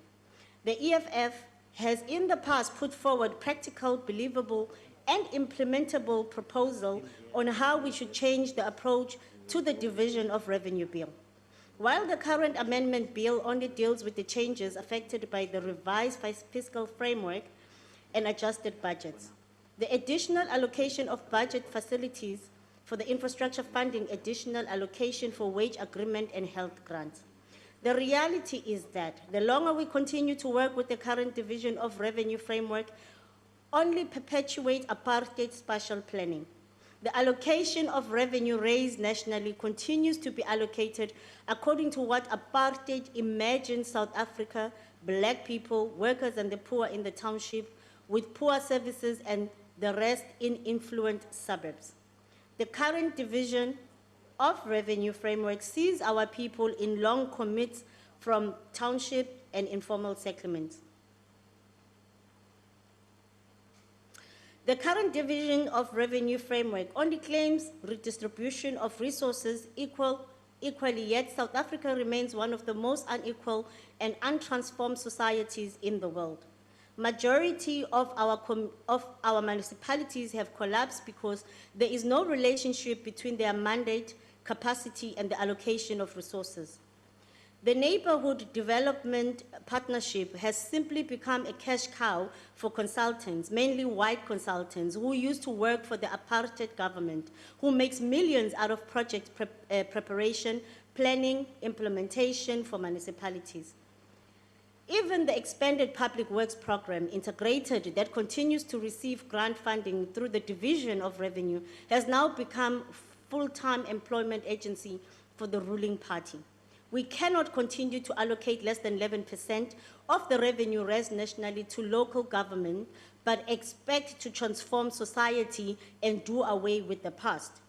[SPEAKER 4] The EFF has in the past put forward practical, believable, and implementable proposal on how we should change the approach to the Division of Revenue Bill. While the current amendment bill only deals with the changes affected by the revised fiscal framework and adjusted budgets, the additional allocation of budget facilities for the infrastructure funding, additional allocation for wage agreement and health grants. The reality is that the longer we continue to work with the current division of revenue framework, only perpetuate apartheid spatial planning. The allocation of revenue raised nationally continues to be allocated according to what apartheid imagined South Africa, black people, workers and the poor in the township, with poor services and the rest in influent suburbs. The current division of revenue framework sees our people in long commutes from township and informal settlements. The current division of revenue framework only claims redistribution of resources equally, yet South Africa remains one of the most unequal and untransformed societies in the world. Majority of our municipalities have collapsed because there is no relationship between their mandate, capacity, and the allocation of resources. The Neighborhood Development Partnership has simply become a cash cow for consultants, mainly white consultants, who used to work for the apartheid government, who makes millions out of project preparation, planning, implementation for municipalities. Even the expanded public works program, integrated, that continues to receive grant funding through the division of revenue, has now become full-time employment agency for the ruling party. We cannot continue to allocate less than 11% of the revenue raised nationally to local government, but expect to transform society and do away with the past.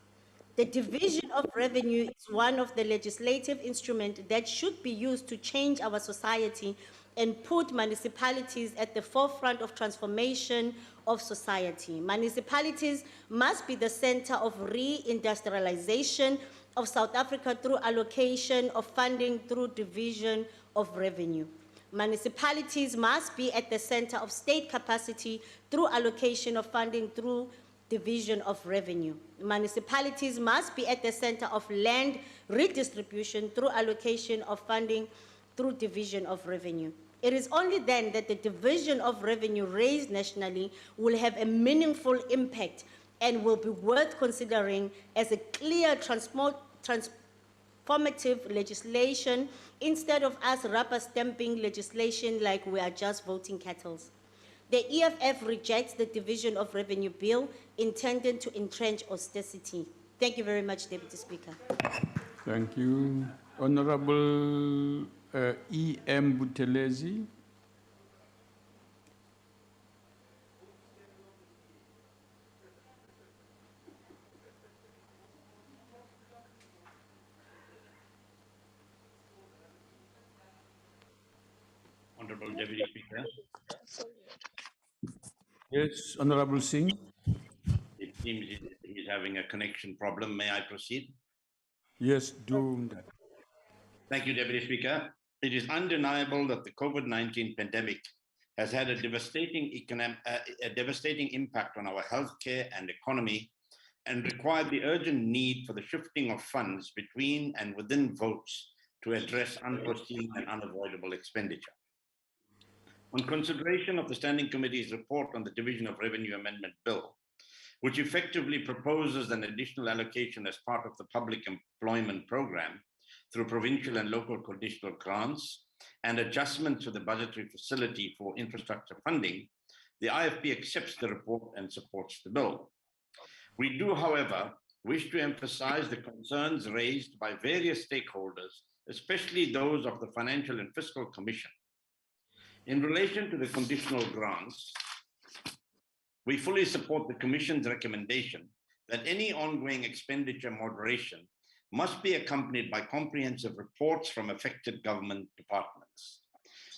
[SPEAKER 4] The division of revenue is one of the legislative instruments that should be used to change our society and put municipalities at the forefront of transformation of society. Municipalities must be the center of re-industrialization of South Africa through allocation of funding through division of revenue. Municipalities must be at the center of state capacity through allocation of funding through division of revenue. Municipalities must be at the center of land redistribution through allocation of funding through division of revenue. It is only then that the division of revenue raised nationally will have a meaningful impact and will be worth considering as a clear transformative legislation instead of us rubber stamping legislation like we are just voting cattle. The EFF rejects the division of revenue bill intended to entrench austerity. Thank you very much, Deputy Speaker.
[SPEAKER 1] Thank you. Honorable E.M. Buthelezi.
[SPEAKER 10] Honorable Deputy Speaker.
[SPEAKER 1] Yes, Honorable Singh.
[SPEAKER 10] It seems he's having a connection problem. May I proceed?
[SPEAKER 1] Yes, do that.
[SPEAKER 10] Thank you, Deputy Speaker. It is undeniable that the COVID-19 pandemic has had a devastating impact on our healthcare and economy and required the urgent need for the shifting of funds between and within votes to address unforeseen and unavoidable expenditure. On consideration of the Standing Committee's report on the Division of Revenue Amendment Bill, which effectively proposes an additional allocation as part of the Public Employment Program through provincial and local conditional grants and adjustment to the budgetary facility for infrastructure funding, the IFP accepts the report and supports the bill. We do, however, wish to emphasize the concerns raised by various stakeholders, especially those of the Financial and Fiscal Commission. In relation to the conditional grants, we fully support the Commission's recommendation that any ongoing expenditure moderation must be accompanied by comprehensive reports from affected government departments.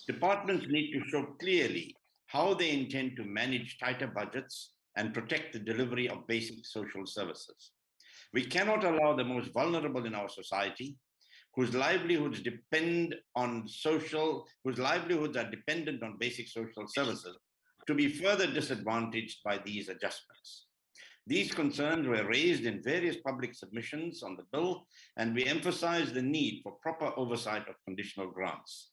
[SPEAKER 10] Departments need to show clearly how they intend to manage tighter budgets and protect the delivery of basic social services. We cannot allow the most vulnerable in our society, whose livelihoods are dependent on basic social services, to be further disadvantaged by these adjustments. These concerns were raised in various public submissions on the bill, and we emphasize the need for proper oversight of conditional grants.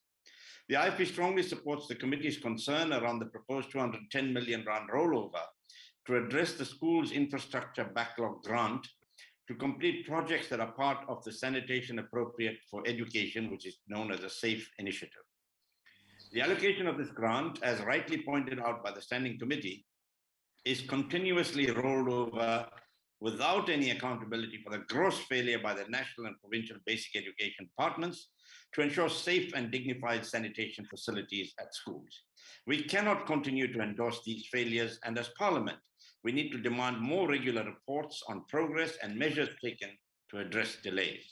[SPEAKER 10] The IFP strongly supports the committee's concern around the proposed 210 million rand rollover to address the school's infrastructure backlog grant, to complete projects that are part of the Sanitation Appropriate for Education, which is known as a SAFE initiative. The allocation of this grant, as rightly pointed out by the Standing Committee, is continuously rolled over without any accountability for the gross failure by the national and provincial basic education departments to ensure safe and dignified sanitation facilities at schools. We cannot continue to endorse these failures, and as Parliament, we need to demand more regular reports on progress and measures taken to address delays.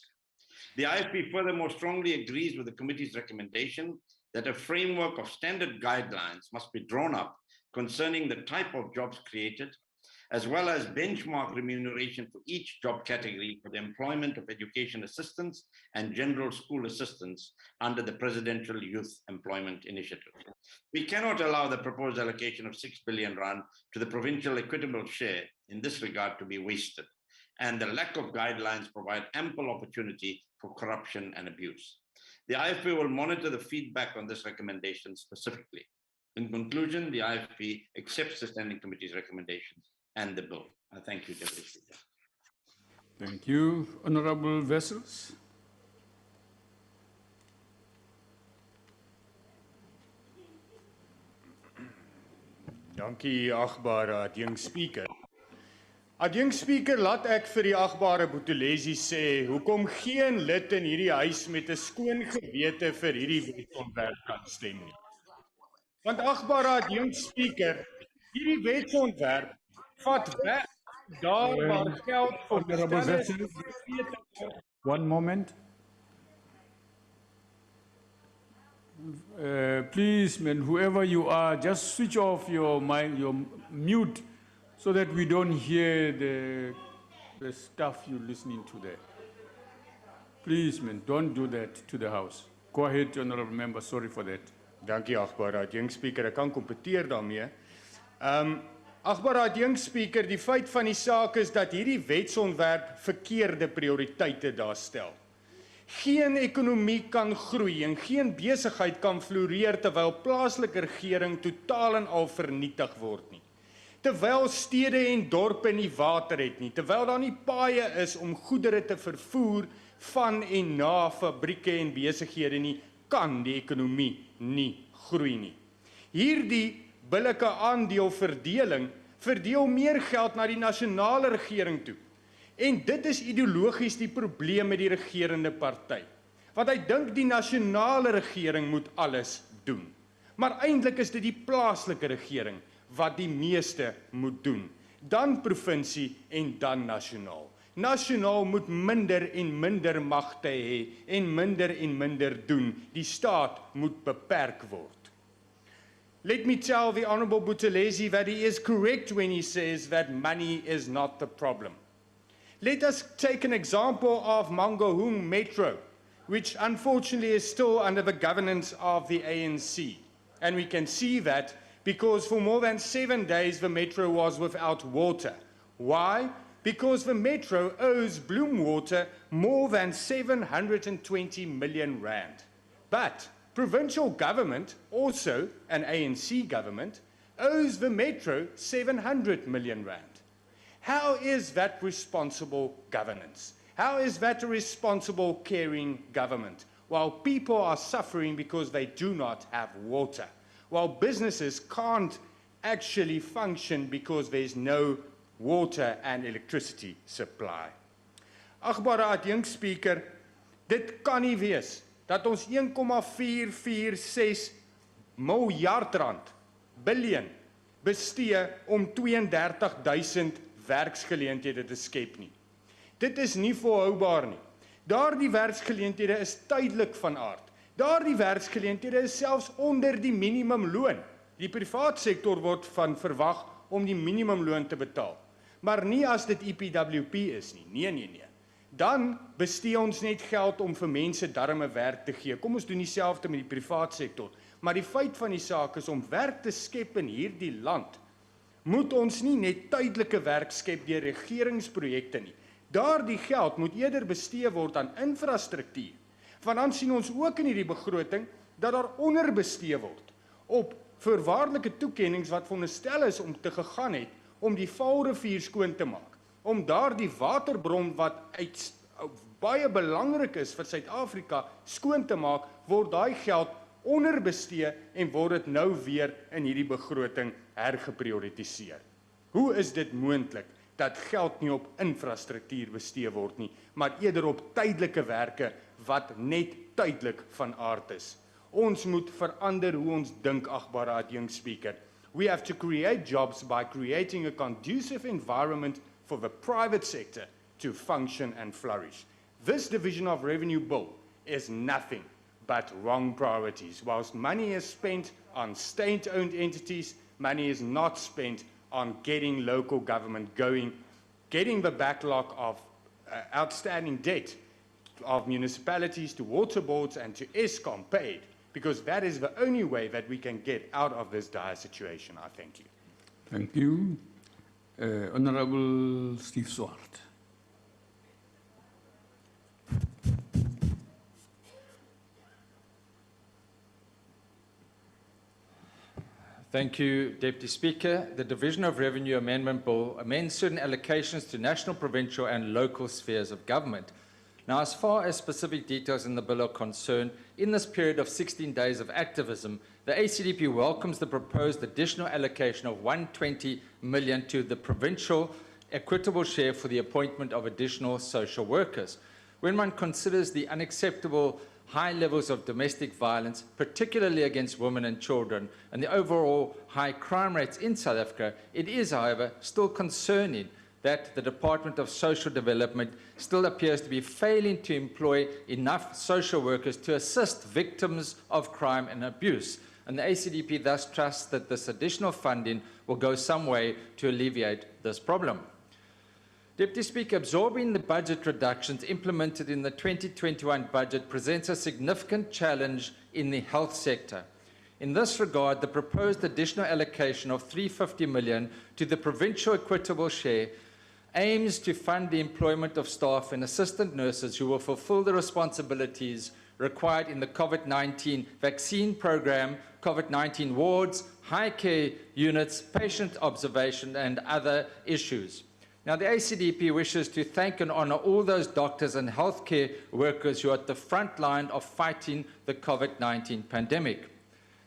[SPEAKER 10] The IFP furthermore strongly agrees with the committee's recommendation that a framework of standard guidelines must be drawn up concerning the type of jobs created, as well as benchmark remuneration for each job category for the employment of education assistants and general school assistants under the Presidential Youth Employment Initiative. We cannot allow the proposed allocation of 6 billion rand to the provincial equitable share in this regard to be wasted, and the lack of guidelines provide ample opportunity for corruption and abuse. The IFP will monitor the feedback on this recommendation specifically. In conclusion, the IFP accepts the Standing Committee's recommendations and the bill. I thank you, Deputy Speaker.
[SPEAKER 1] Thank you. Honorable Wessels.
[SPEAKER 8] Dankie, agbare adjunk speaker. Adjunk speaker, laat ek vir die agbare Buthelezi sê, hoekom geen lid in hierdie huis met 'n skoon gewete vir hierdie wetsontwerp kan stem nie. Want agbare adjunk speaker, hierdie wetsontwerp vat weg daar waar geld vir
[SPEAKER 1] One moment. Please, man, whoever you are, just switch off your mic, your mute, so that we don't hear the stuff you're listening to there. Please, man, don't do that to the House. Go ahead, Honourable Member, sorry for that.
[SPEAKER 8] Dankie, agbare adjunk speaker, ek kan kompeteer daarmee. Agbare adjunk speaker, die feit van die saak is dat hierdie wetsontwerp verkeerde prioriteite daar stel. Geen ekonomie kan groei en geen besigheid kan floreer terwyl plaaslike regering totaal en al vernietig word nie. Terwyl stede en dorpe nie water het nie, terwyl daar nie paaie is om goedere te vervoer van en na fabrieke en besighede nie, kan die ekonomie nie groei nie. Hierdie billike aandeelverdeling verdeel meer geld na die nasionale regering toe. En dit is ideologies die probleem met die regerende party. Want hy dink die nasionale regering moet alles doen. Maar eintlik is dit die plaaslike regering wat die meeste moet doen. Dan provinsie en dan nasionaal. Nasionaal moet minder en minder magte hê en minder doen. Die staat moet beperk word. Let me tell the Honourable Buthelezi that he is correct when he says that money is not the problem. Let us take an example of Mangaung Metro, which unfortunately is still under the governance of the ANC. And we can see that because for more than 7 days the Metro was without water. Why? Because the Metro owes Bloemwater more than 720 million rand. But provincial government, also an ANC government, owes the Metro 700 million rand. How is that responsible governance? How is that a responsible, caring government? While people are suffering because they do not have water. While businesses can't actually function because there's no water and electricity supply. Agbare adjunk speaker, dit kan nie wees dat ons 1,446 miljard rand, biljoen, bestee om 32,000 werksgeleenthede te skep nie. Dit is nie volhoubaar nie. Daardie werksgeleenthede is tydelik van aard. Daardie werksgeleenthede is selfs onder die minimumloon. Die privaat sektor word van verwag om die minimumloon te betaal. Maar nie as dit EPWP is nie. Nee. Dan bestee ons net geld om vir mense darme werk te gee. Kom ons doen dieselfde met die privaat sektor. Maar die feit van die saak is om werk te skep in hierdie land, moet ons nie net tydelike werk skep deur regeringsprojekte nie. Daardie geld moet eerder bestee word aan infrastruktuur. Want dan sien ons ook in hierdie begroting dat daar onderbestee word op voorwaardelike toekennings wat veronderstel is om te gegaan het om die Vaalrivier skoon te maak. om daardie waterbron wat baie belangrik is vir Suid-Afrika skoon te maak, word daai geld onderbestee en word dit nou weer in hierdie begroting hergeprioritiseer. Hoe is dit moontlik dat geld nie op infrastruktuur bestee word nie, maar eerder op tydelike werke wat net tydelik van aard is? Ons moet verander hoe ons dink, agbare adjunkspreker. We have to create jobs by creating a conducive environment for the private sector to function and flourish. This division of revenue bill is nothing but wrong priorities. Whilst money is spent on state-owned entities, money is not spent on getting local government going, getting the backlog of outstanding debt of municipalities to water boards and to Eskom paid, because that is the only way that we can get out of this dire situation. I thank you.
[SPEAKER 1] Thank you. Honorable Steve Swart.
[SPEAKER 14] Thank you, Deputy Speaker. The Division of Revenue Amendment Bill amends certain allocations to national, provincial and local spheres of government. Now, as far as specific details in the bill are concerned, in this period of 16 days of activism, the ACDP welcomes the proposed additional allocation of 120 million to the provincial equitable share for the appointment of additional social workers. When one considers the unacceptable high levels of domestic violence, particularly against women and children, and the overall high crime rates in South Africa, it is, however, still concerning that the Department of Social Development still appears to be failing to employ enough social workers to assist victims of crime and abuse. And the ACDP thus trusts that this additional funding will go some way to alleviate this problem. Deputy Speaker, absorbing the budget reductions implemented in the 2021 budget presents a significant challenge in the health sector. In this regard, the proposed additional allocation of 350 million to the provincial equitable share aims to fund the employment of staff and assistant nurses who will fulfill the responsibilities required in the COVID-19 vaccine program, COVID-19 wards, high care units, patient observation, and other issues. Now, the ACDP wishes to thank and honour all those doctors and healthcare workers who are at the front line of fighting the COVID-19 pandemic.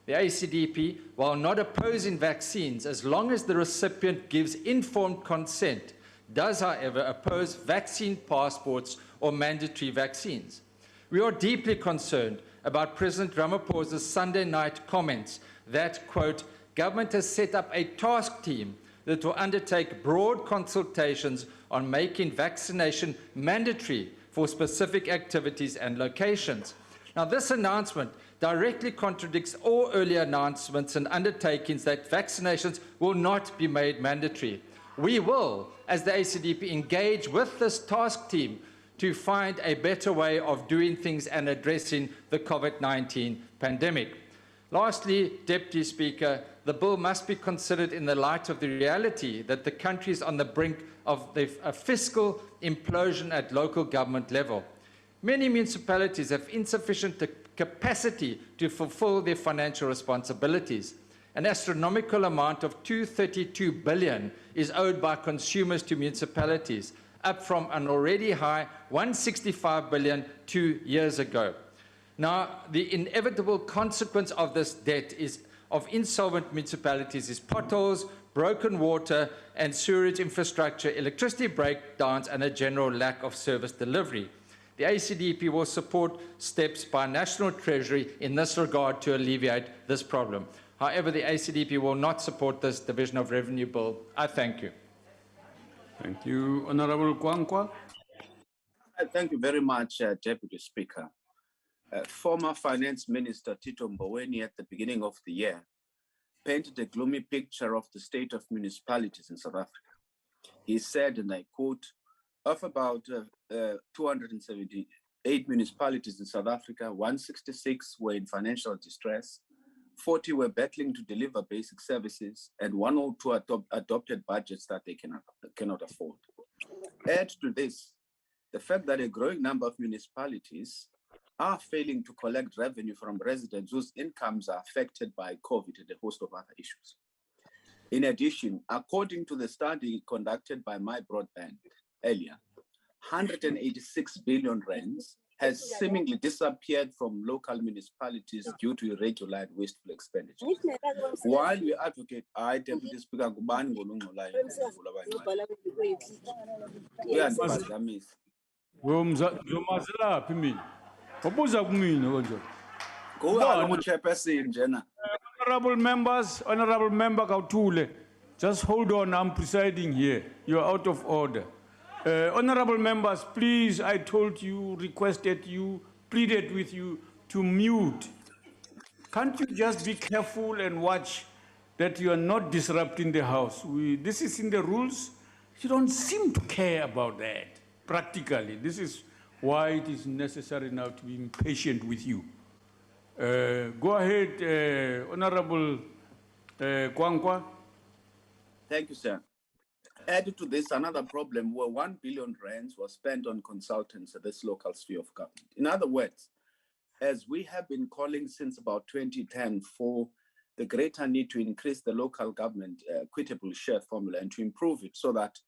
[SPEAKER 14] The ACDP, while not opposing vaccines, as long as the recipient gives informed consent, does, however, oppose vaccine passports or mandatory vaccines. We are deeply concerned about President Ramaphosa's Sunday night comments that, quote, government has set up a task team that will undertake broad consultations on making vaccination mandatory for specific activities and locations. Now, this announcement directly contradicts all earlier announcements and undertakings that vaccinations will not be made mandatory. We will, as the ACDP, engage with this task team to find a better way of doing things and addressing the COVID-19 pandemic. Lastly, Deputy Speaker, the bill must be considered in the light of the reality that the country is on the brink of a fiscal implosion at local government level. Many municipalities have insufficient capacity to fulfill their financial responsibilities. An astronomical amount of 232 billion is owed by consumers to municipalities, up from an already high 165 billion 2 years ago. Now, the inevitable consequence of this debt of insolvent municipalities is potholes, broken water and sewerage infrastructure, electricity breakdowns, and a general lack of service delivery. The ACDP will support steps by National Treasury in this regard to alleviate this problem. However, the ACDP will not support this Division of Revenue Bill. I thank you.
[SPEAKER 1] Thank you. Honorable Kwankwa.
[SPEAKER 9] Thank you very much, Deputy Speaker. Former Finance Minister Tito Mboweni at the beginning of the year painted a gloomy picture of the state of municipalities in South Africa. He said, and I quote, of about 278 municipalities in South Africa, 166 were in financial distress, 40 were battling to deliver basic services, and 102 adopted budgets that they cannot afford. Add to this the fact that a growing number of municipalities are failing to collect revenue from residents whose incomes are affected by COVID and a host of other issues. In addition, according to the study conducted by My Broadband earlier, 186 billion rands has seemingly disappeared from local municipalities due to irregular and wasteful expenditure. While we advocate, I, Deputy Speaker, ngubani ngolungcolayo ngokuvula abanye? Uyandiphazamisa.
[SPEAKER 1] Ngizomazelaphi mina? Wabuza kumina konje.
[SPEAKER 9] Nguwe kaloku chairperson njena.
[SPEAKER 1] Honorable member Kautule, just hold on, I'm presiding here. You're out of order. Honorable members, please, I told you, requested you, pleaded with you to mute. Can't you just be careful and watch that you are not disrupting the House? This is in the rules. You don't seem to care about that, practically. This is why it is necessary now to be patient with you. Go ahead, Honorable Kwankwa.
[SPEAKER 9] Thank you, sir. Added to this, another problem where 1 billion rands was spent on consultants at this local sphere of government. In other words, as we have been calling since about 2010 for the greater need to increase the local government equitable share formula and to improve it so that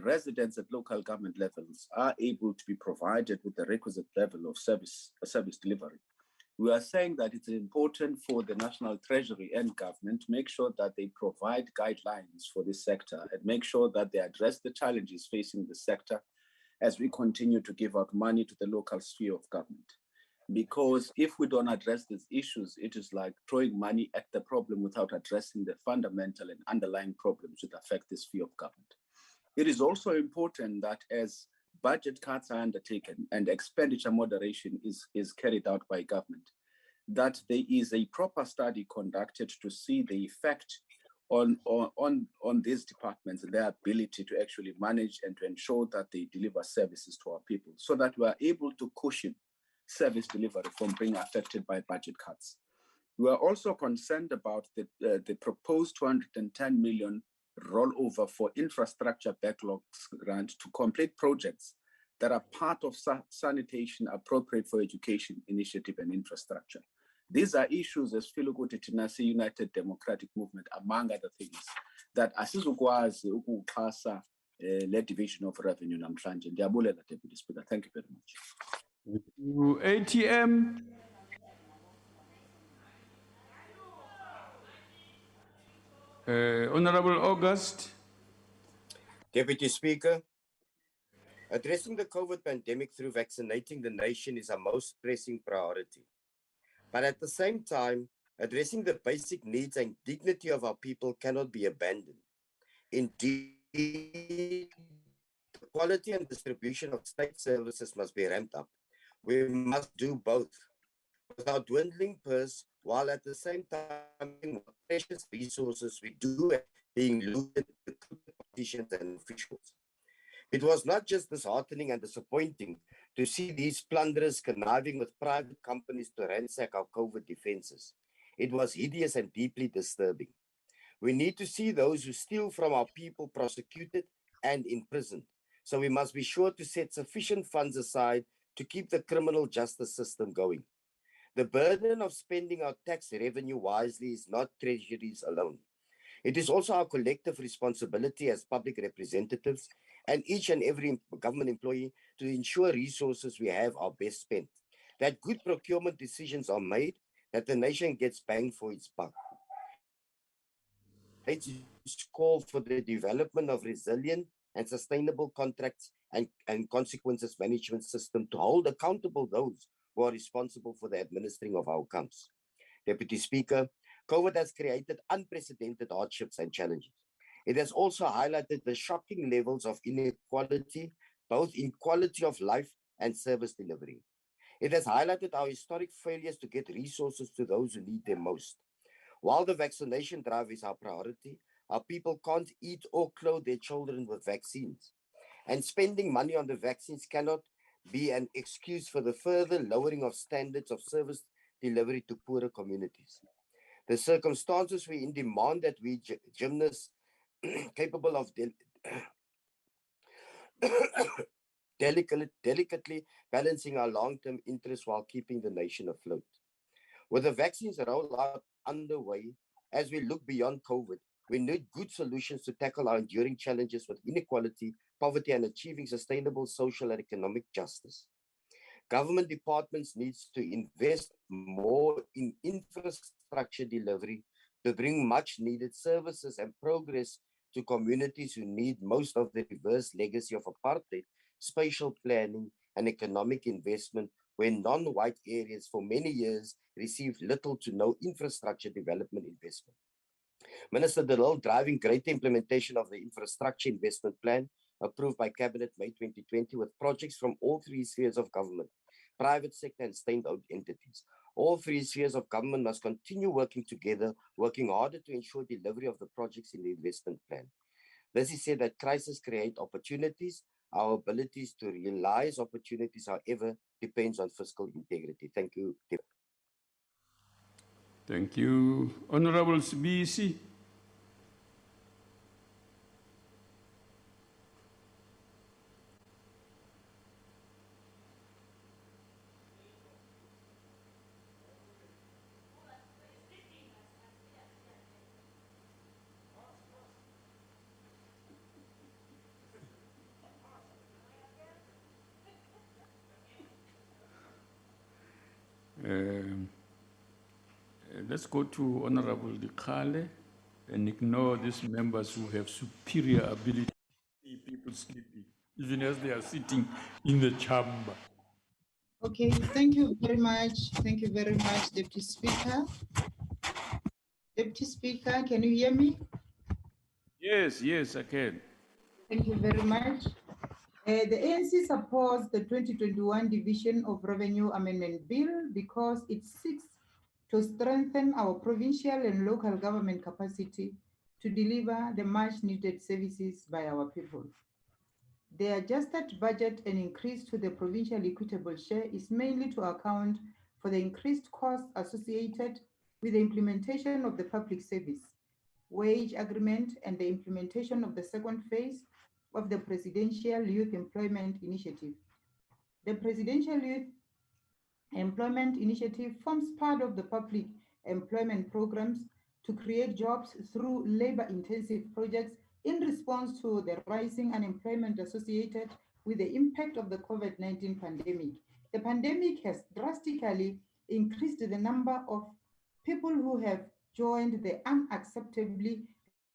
[SPEAKER 9] residents at local government levels are able to be provided with the requisite level of service delivery. We are saying that it's important for the National Treasury and government to make sure that they provide guidelines for this sector and make sure that they address the challenges facing the sector as we continue to give out money to the local sphere of government. Because if we don't address these issues, it is like throwing money at the problem without addressing the fundamental and underlying problems that affect this sphere of government. It is also important that as budget cuts are undertaken and expenditure moderation is carried out by government, that there is a proper study conducted to see the effect on these departments and their ability to actually manage and to ensure that they deliver services to our people so that we are able to cushion service delivery from being affected by budget cuts. We are also concerned about the proposed 210 million rollover for infrastructure backlogs grant to complete projects that are part of sanitation appropriate for education initiative and infrastructure. These are issues as Filoguti Tinasi United Democratic Movement, among other things, that asizukwazi ukuxhasa le division of revenue namhlanje. Ndiyabulela, Deputy Speaker. Thank you very much.
[SPEAKER 1] ATM. Honorable August.
[SPEAKER 15] Deputy Speaker, addressing the COVID pandemic through vaccinating the nation is our most pressing priority. But at the same time, addressing the basic needs and dignity of our people cannot be abandoned. Indeed, the quality and distribution of state services must be ramped up. We must do both without dwindling purse, while at the same time, what precious resources we do being looted by politicians and officials. It was not just disheartening and disappointing to see these plunderers conniving with private companies to ransack our COVID defenses. It was hideous and deeply disturbing. We need to see those who steal from our people prosecuted and imprisoned. So we must be sure to set sufficient funds aside to keep the criminal justice system going. The burden of spending our tax revenue wisely is not treasuries alone. It is also our collective responsibility as public representatives and each and every government employee to ensure resources we have are best spent, that good procurement decisions are made, that the nation gets bang for its buck. It's call for the development of resilient and sustainable contracts and consequences management system to hold accountable those who are responsible for the administering of our accounts. Deputy Speaker, COVID has created unprecedented hardships and challenges. It has also highlighted the shocking levels of inequality, both in quality of life and service delivery. It has highlighted our historic failures to get resources to those who need them most. While the vaccination drive is our priority, our people can't eat or clothe their children with vaccines. And spending money on the vaccines cannot be an excuse for the further lowering of standards of service delivery to poorer communities. The circumstances we in demand that we gymnasts capable of delicately balancing our long-term interests while keeping the nation afloat. With the vaccines rollout underway, as we look beyond COVID, We need good solutions to tackle our enduring challenges with inequality, poverty, and achieving sustainable social and economic justice. Government departments need to invest more in infrastructure delivery to bring much needed services and progress to communities who need most of the reverse legacy of apartheid, spatial planning, and economic investment, where non-white areas for many years received little to no infrastructure development investment. Minister De Lille driving greater implementation of the infrastructure investment plan approved by Cabinet May 2020 with projects from all three spheres of government, private sector and state-owned entities. All three spheres of government must continue working together, working harder to ensure delivery of the projects in the investment plan. This is said that crises create opportunities. Our abilities to realize opportunities, however, depends on fiscal integrity. Thank you.
[SPEAKER 1] Thank you. Honorable Sibisi. Let's go to Honorable Dikale and ignore these members who have superior ability to see people sleeping, even as they are sitting in the chamber.
[SPEAKER 16] Okay, thank you very much. Thank you very much, Deputy Speaker. Deputy Speaker, can you hear me?
[SPEAKER 1] Yes, yes, I can.
[SPEAKER 16] Thank you very much. The ANC supports the 2021 Division of Revenue Amendment Bill because it seeks to strengthen our provincial and local government capacity to deliver the much needed services by our people. The adjusted budget and increase to the provincial equitable share is mainly to account for the increased costs associated with the implementation of the public service wage agreement and the implementation of the second phase of the Presidential Youth Employment Initiative. The Presidential Youth Employment Initiative forms part of the public employment programs to create jobs through labor-intensive projects in response to the rising unemployment associated with the impact of the COVID-19 pandemic. The pandemic has drastically increased the number of people who have joined the unacceptably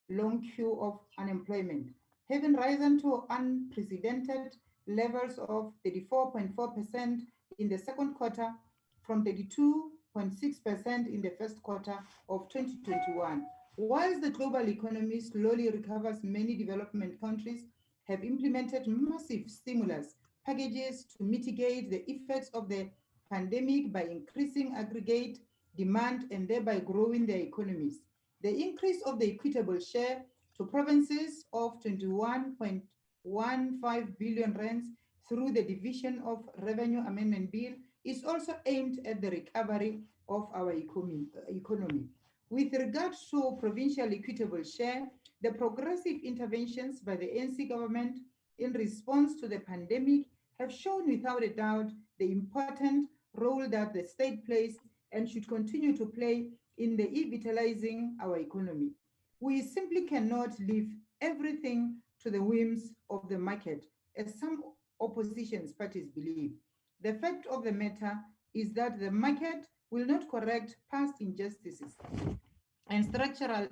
[SPEAKER 16] long queue of unemployment, having risen to unprecedented levels of 34.4% in the second quarter from 32.6% in the first quarter of 2021. Whilst the global economy slowly recovers, many development countries have implemented massive stimulus packages to mitigate the effects of the pandemic by increasing aggregate demand and thereby growing their economies. The increase of the equitable share to provinces of 21.15 billion rands through the Division of Revenue Amendment Bill is also aimed at the recovery of our economy. With regard to provincial equitable share, the progressive interventions by the ANC government in response to the pandemic have shown without a doubt the important role that the state plays and should continue to play in the revitalizing our economy. We simply cannot leave everything to the whims of the market, as some opposition parties believe. The fact of the matter is that the market will not correct past injustices and structural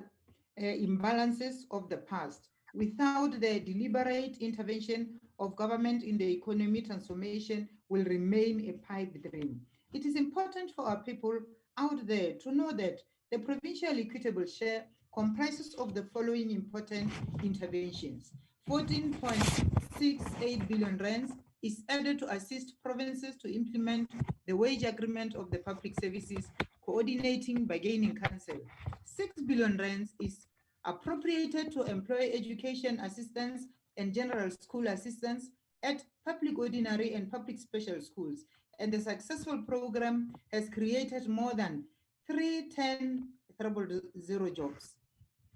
[SPEAKER 16] imbalances of the past without the deliberate intervention of government in the economy. Transformation will remain a pipe dream. It is important for our people out there to know that the provincial equitable share comprises of the following important interventions. 14.68 billion rands is added to assist provinces to implement the wage agreement of the public services coordinating bargaining council. 6 billion rands is appropriated to employ education assistance and general school assistance at public ordinary and public special schools. And the successful program has created more than 310,000 jobs.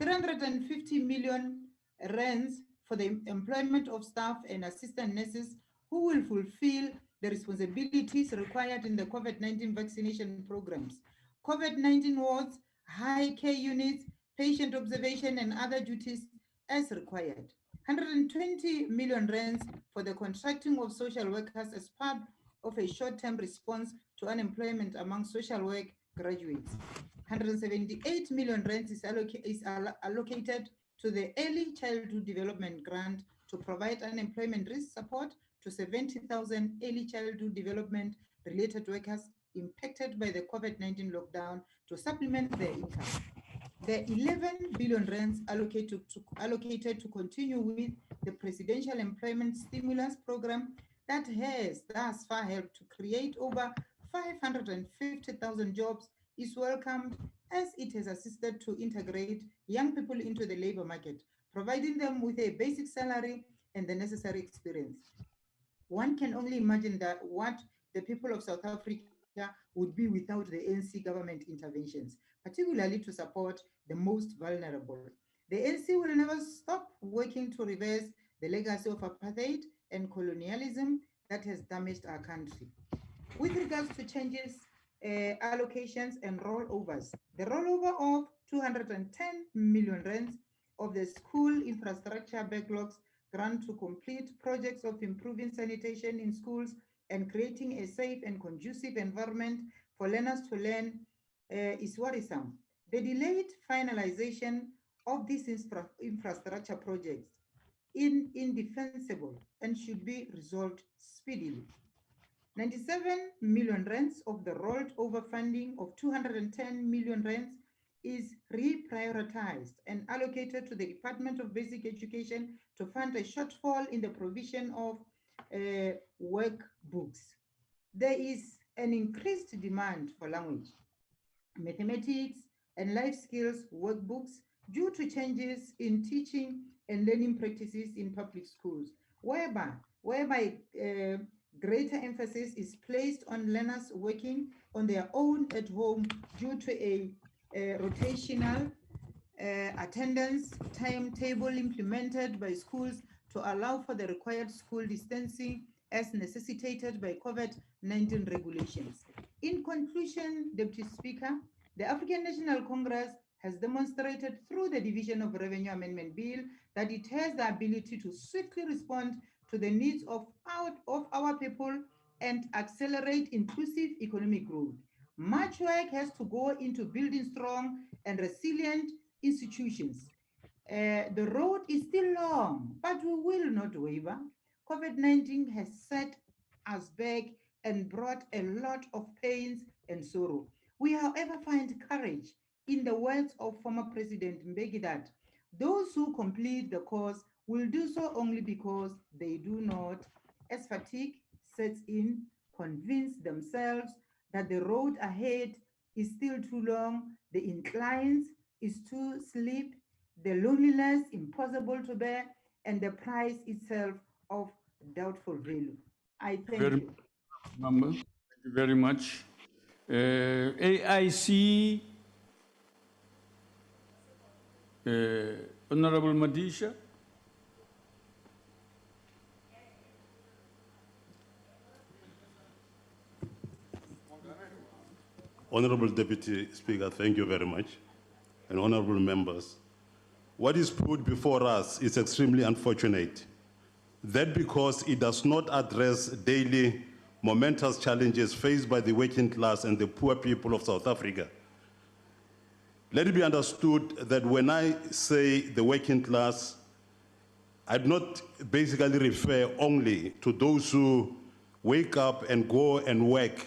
[SPEAKER 16] 350 million rands for the employment of staff and assistant nurses who will fulfill the responsibilities required in the COVID-19 vaccination programs. COVID-19 wards, high care units, patient observation, and other duties as required. 120 million rands for the contracting of social workers as part of a short-term response to unemployment among social work graduates. 178 million rands is allocated to the Early Childhood Development Grant to provide unemployment risk support to 70,000 early childhood development related workers impacted by the COVID-19 lockdown to supplement their income. The 11 billion rands allocated to continue with the Presidential Employment Stimulus Program that has thus far helped to create over 550,000 jobs is welcomed, as it has assisted to integrate young people into the labor market, providing them with a basic salary and the necessary experience. One can only imagine that what the people of South Africa would be without the ANC government interventions, particularly to support the most vulnerable. The ANC will never stop working to reverse the legacy of apartheid and colonialism that has damaged our country. With regards to changes, allocations and rollovers, the rollover of 210 million rands of the school infrastructure backlogs grant to complete projects of improving sanitation in schools and creating a safe and conducive environment for learners to learn is worrisome. The delayed finalization of these infrastructure projects is indefensible and should be resolved speedily. 97 million rands of the rolled over funding of 210 million rands is reprioritized and allocated to the Department of Basic Education to fund a shortfall in the provision of workbooks. There is an increased demand for language, mathematics, and life skills workbooks due to changes in teaching and learning practices in public schools, whereby greater emphasis is placed on learners working on their own at home due to a rotational attendance timetable implemented by schools to allow for the required school distancing as necessitated by COVID-19 regulations. In conclusion, Deputy Speaker, the African National Congress has demonstrated through the Division of Revenue Amendment Bill that it has the ability to swiftly respond to the needs of our people and accelerate inclusive economic growth. Much work has to go into building strong and resilient institutions. The road is still long, but we will not waver. COVID-19 has set us back and brought a lot of pains and sorrow. We, however, find courage in the words of former President Mbeki that those who complete the course will do so only because they do not, as fatigue sets in, convince themselves that the road ahead is still too long, the inclines is too steep, the loneliness impossible to bear, and the price itself of doubtful value. I thank you.
[SPEAKER 1] Thank you very much. AIC, Honorable Madisha.
[SPEAKER 17] Honorable Deputy Speaker, thank you very much. And honorable members, what is put before us is extremely unfortunate. That because it does not address daily momentous challenges faced by the working class and the poor people of South Africa. Let it be understood that when I say the working class, I do not basically refer only to those who wake up and go and work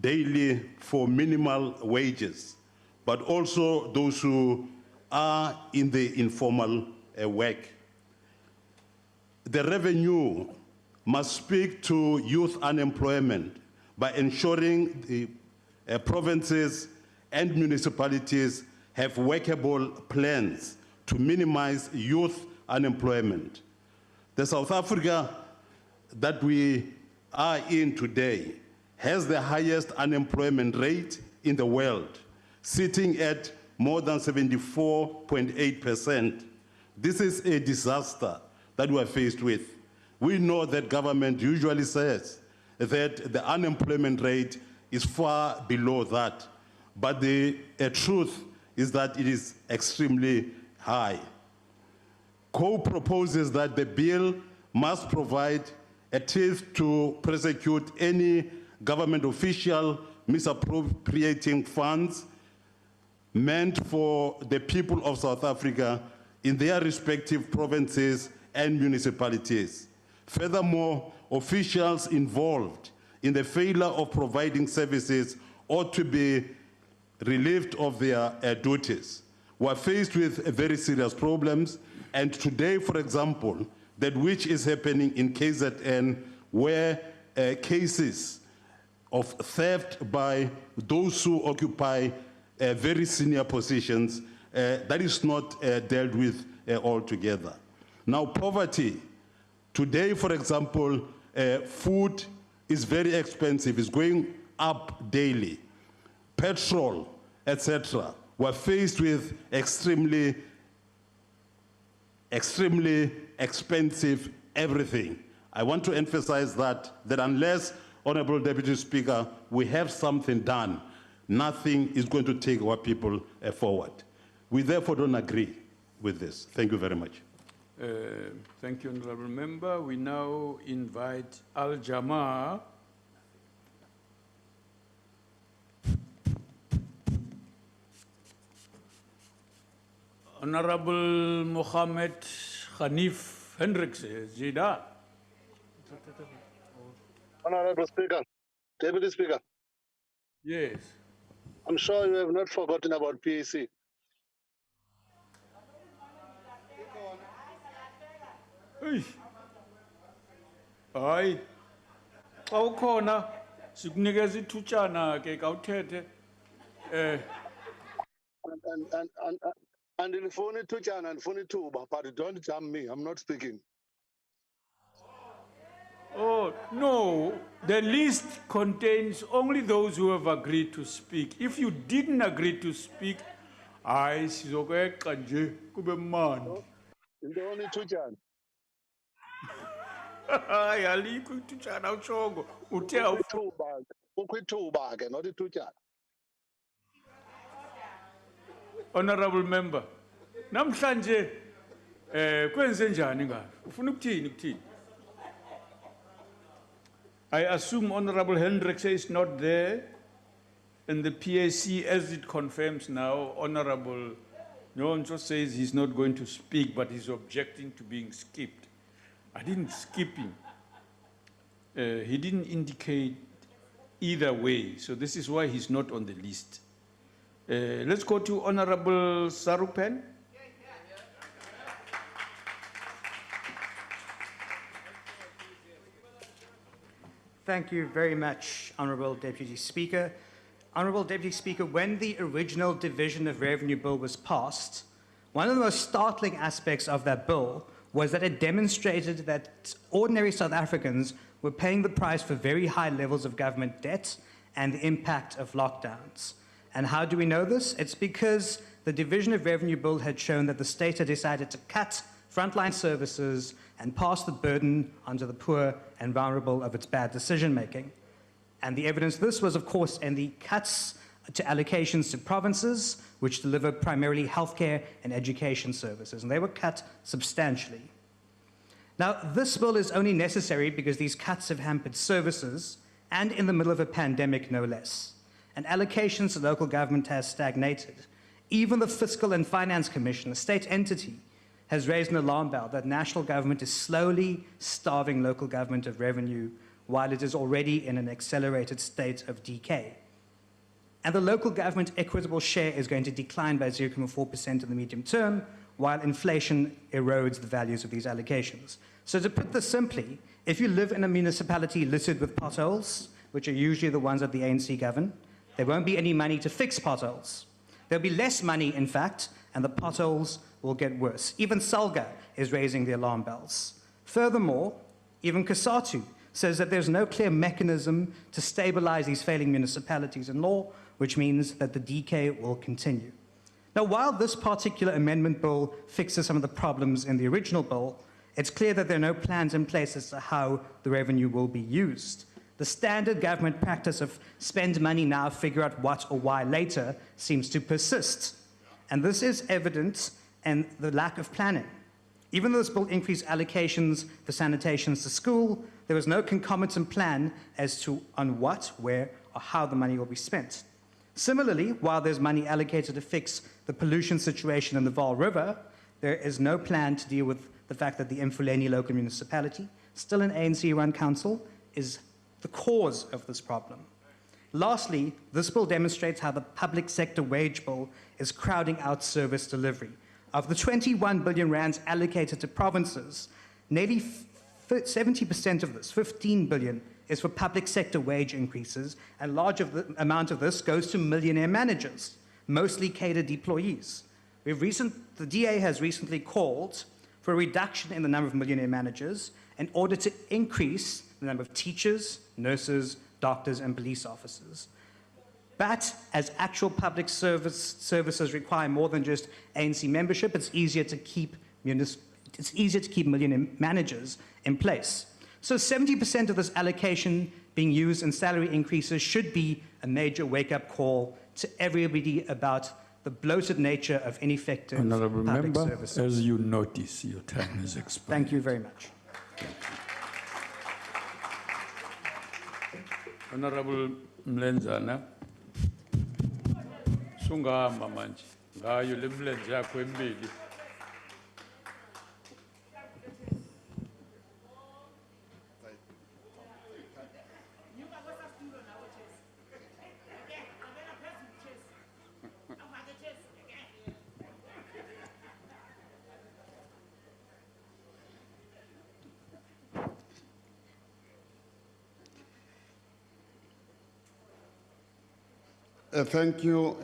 [SPEAKER 17] daily for minimal wages, but also those who are in the informal work. The revenue must speak to youth unemployment by ensuring the provinces and municipalities have workable plans to minimize youth unemployment. The South Africa that we are in today has the highest unemployment rate in the world, sitting at more than 74.8%. This is a disaster that we are faced with. We know that government usually says that the unemployment rate is far below that, but the truth is that it is extremely high. Co-proposes that the bill must provide a teeth to prosecute any government official misappropriating funds meant for the people of South Africa in their respective provinces and municipalities. Furthermore, officials involved in the failure of providing services ought to be relieved of their duties. We are faced with very serious problems, and today, for example, that which is happening in KZN, where cases of theft by those who occupy very senior positions, that is not dealt with altogether. Now, poverty. Today, for example, food is very expensive. It's going up daily. Petrol, etc. We're faced with extremely expensive everything. I want to emphasize that unless, Honorable Deputy Speaker, we have something done, nothing is going to take our people forward. We therefore don't agree with this. Thank you very much.
[SPEAKER 1] Thank you, Honorable Member. We now invite Al Jamaa. Honorable Mohammed Hanif Hendricks, is he there?
[SPEAKER 18] Honorable Speaker, Deputy Speaker.
[SPEAKER 1] Yes.
[SPEAKER 18] I'm sure you have not forgotten about PAC.
[SPEAKER 1] Hayi. Xa ukhona sikunikeza ithutshana ke kawuthethe.
[SPEAKER 18] And in phone Tuchan and phone Tuba, but don't jam me, I'm not speaking.
[SPEAKER 1] Oh, no. The list contains only those who have agreed to speak. If you didn't agree to speak, I sizokweqa nje kube mandi.
[SPEAKER 18] Into Tuchan.
[SPEAKER 1] Hayi alikho ithutshana utshongo. Uthe
[SPEAKER 18] ukwithuba ke not ithutshana.
[SPEAKER 1] Honorable Member, namhlanje kwenze njani ngayo? Ufuna ukuthini? I assume Honorable Hendricks is not there, and the PAC, as it confirms now, Honorable Nyonso says he's not going to speak, but he's objecting to being skipped. I didn't skip him. He didn't indicate either way, so this is why he's not on the list. Let's go to Honorable Sarupen.
[SPEAKER 19] Thank you very much, Honourable Deputy Speaker. Honourable Deputy Speaker, when the original Division of Revenue Bill was passed, one of the most startling aspects of that bill was that it demonstrated that ordinary South Africans were paying the price for very high levels of government debt and the impact of lockdowns. And how do we know this? It's because the Division of Revenue Bill had shown that the state had decided to cut frontline services and pass the burden onto the poor and vulnerable of its bad decision-making. And the evidence of this was, of course, in the cuts to allocations to provinces, which deliver primarily healthcare and education services, and they were cut substantially. Now, this bill is only necessary because these cuts have hampered services, and in the middle of a pandemic, no less. And allocations to local government has stagnated. Even the Fiscal and Finance Commission, a state entity, has raised an alarm bell that national government is slowly starving local government of revenue while it is already in an accelerated state of decay. And the local government equitable share is going to decline by 0.4% in the medium term, while inflation erodes the values of these allocations. So to put this simply, if you live in a municipality littered with potholes, which are usually the ones that the ANC govern, there won't be any money to fix potholes. There'll be less money, in fact, and the potholes will get worse. Even Salga is raising the alarm bells. Furthermore, even Kasatu says that there's no clear mechanism to stabilize these failing municipalities in law, which means that the decay will continue. Now, while this particular amendment bill fixes some of the problems in the original bill, it's clear that there are no plans in place as to how the revenue will be used. The standard government practice of spend money now, figure out what or why later seems to persist. and this is evident in the lack of planning. Even though this bill increased allocations for sanitations to school, there was no concomitant plan as to on what, where, or how the money will be spent. Similarly, while there's money allocated to fix the pollution situation in the Vaal River, there is no plan to deal with the fact that the Mfuleni local municipality, still an ANC-run council, is the cause of this problem. Lastly, this bill demonstrates how the public sector wage bill is crowding out service delivery. Of the 21 billion rands allocated to provinces, nearly 70% of this, 15 billion, is for public sector wage increases, and large amount of this goes to millionaire managers, mostly catered employees. The DA has recently called for a reduction in the number of millionaire managers in order to increase the number of teachers, nurses, doctors, and police officers. But as actual public services require more than just ANC membership, it's easier to keep millionaire managers in place. So 70% of this allocation being used in salary increases should be a major wake-up call to everybody about the bloated nature of ineffective
[SPEAKER 1] Honourable
[SPEAKER 19] public
[SPEAKER 1] Member,
[SPEAKER 19] services.
[SPEAKER 1] as you notice, your time is expired.
[SPEAKER 19] Thank you very much.
[SPEAKER 1] Honourable Mlenzana, sungahamba manje ngayo le mlenze yakho emibili.
[SPEAKER 18] Thank you,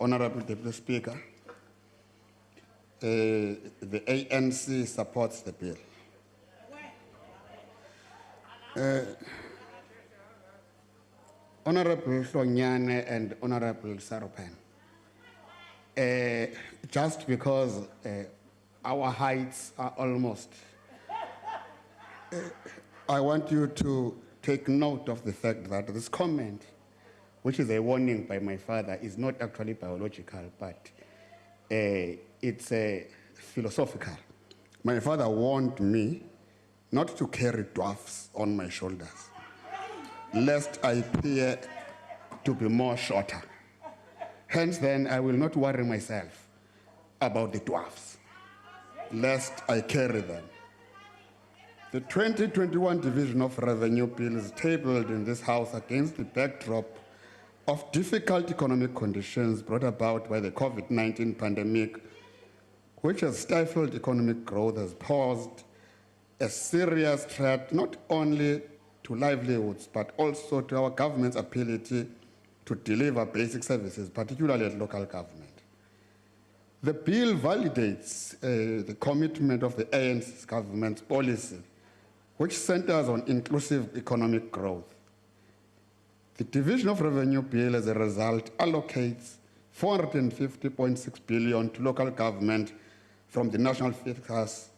[SPEAKER 18] Honorable Deputy Speaker. The ANC supports the bill. Honorable Hlonyane and Honorable Saropan, just because our heights are almost, I want you to take note of the fact that this comment, which is a warning by my father, is not actually biological, but it's philosophical. My father warned me not to carry dwarfs on my shoulders, lest I appear to be more shorter. Hence then, I will not worry myself about the dwarfs, lest I carry them. The 2021 Division of Revenue Bill is tabled in this House against the backdrop of difficult economic conditions brought about by the COVID-19 pandemic, which has stifled economic growth, has posed a serious threat not only to livelihoods, but also to our government's ability to deliver basic services, particularly at local government. The bill validates the commitment of the ANC government's policy, which centers on inclusive economic growth. The Division of Revenue Bill, as a result, allocates 450.6 billion to local government from the national fiscus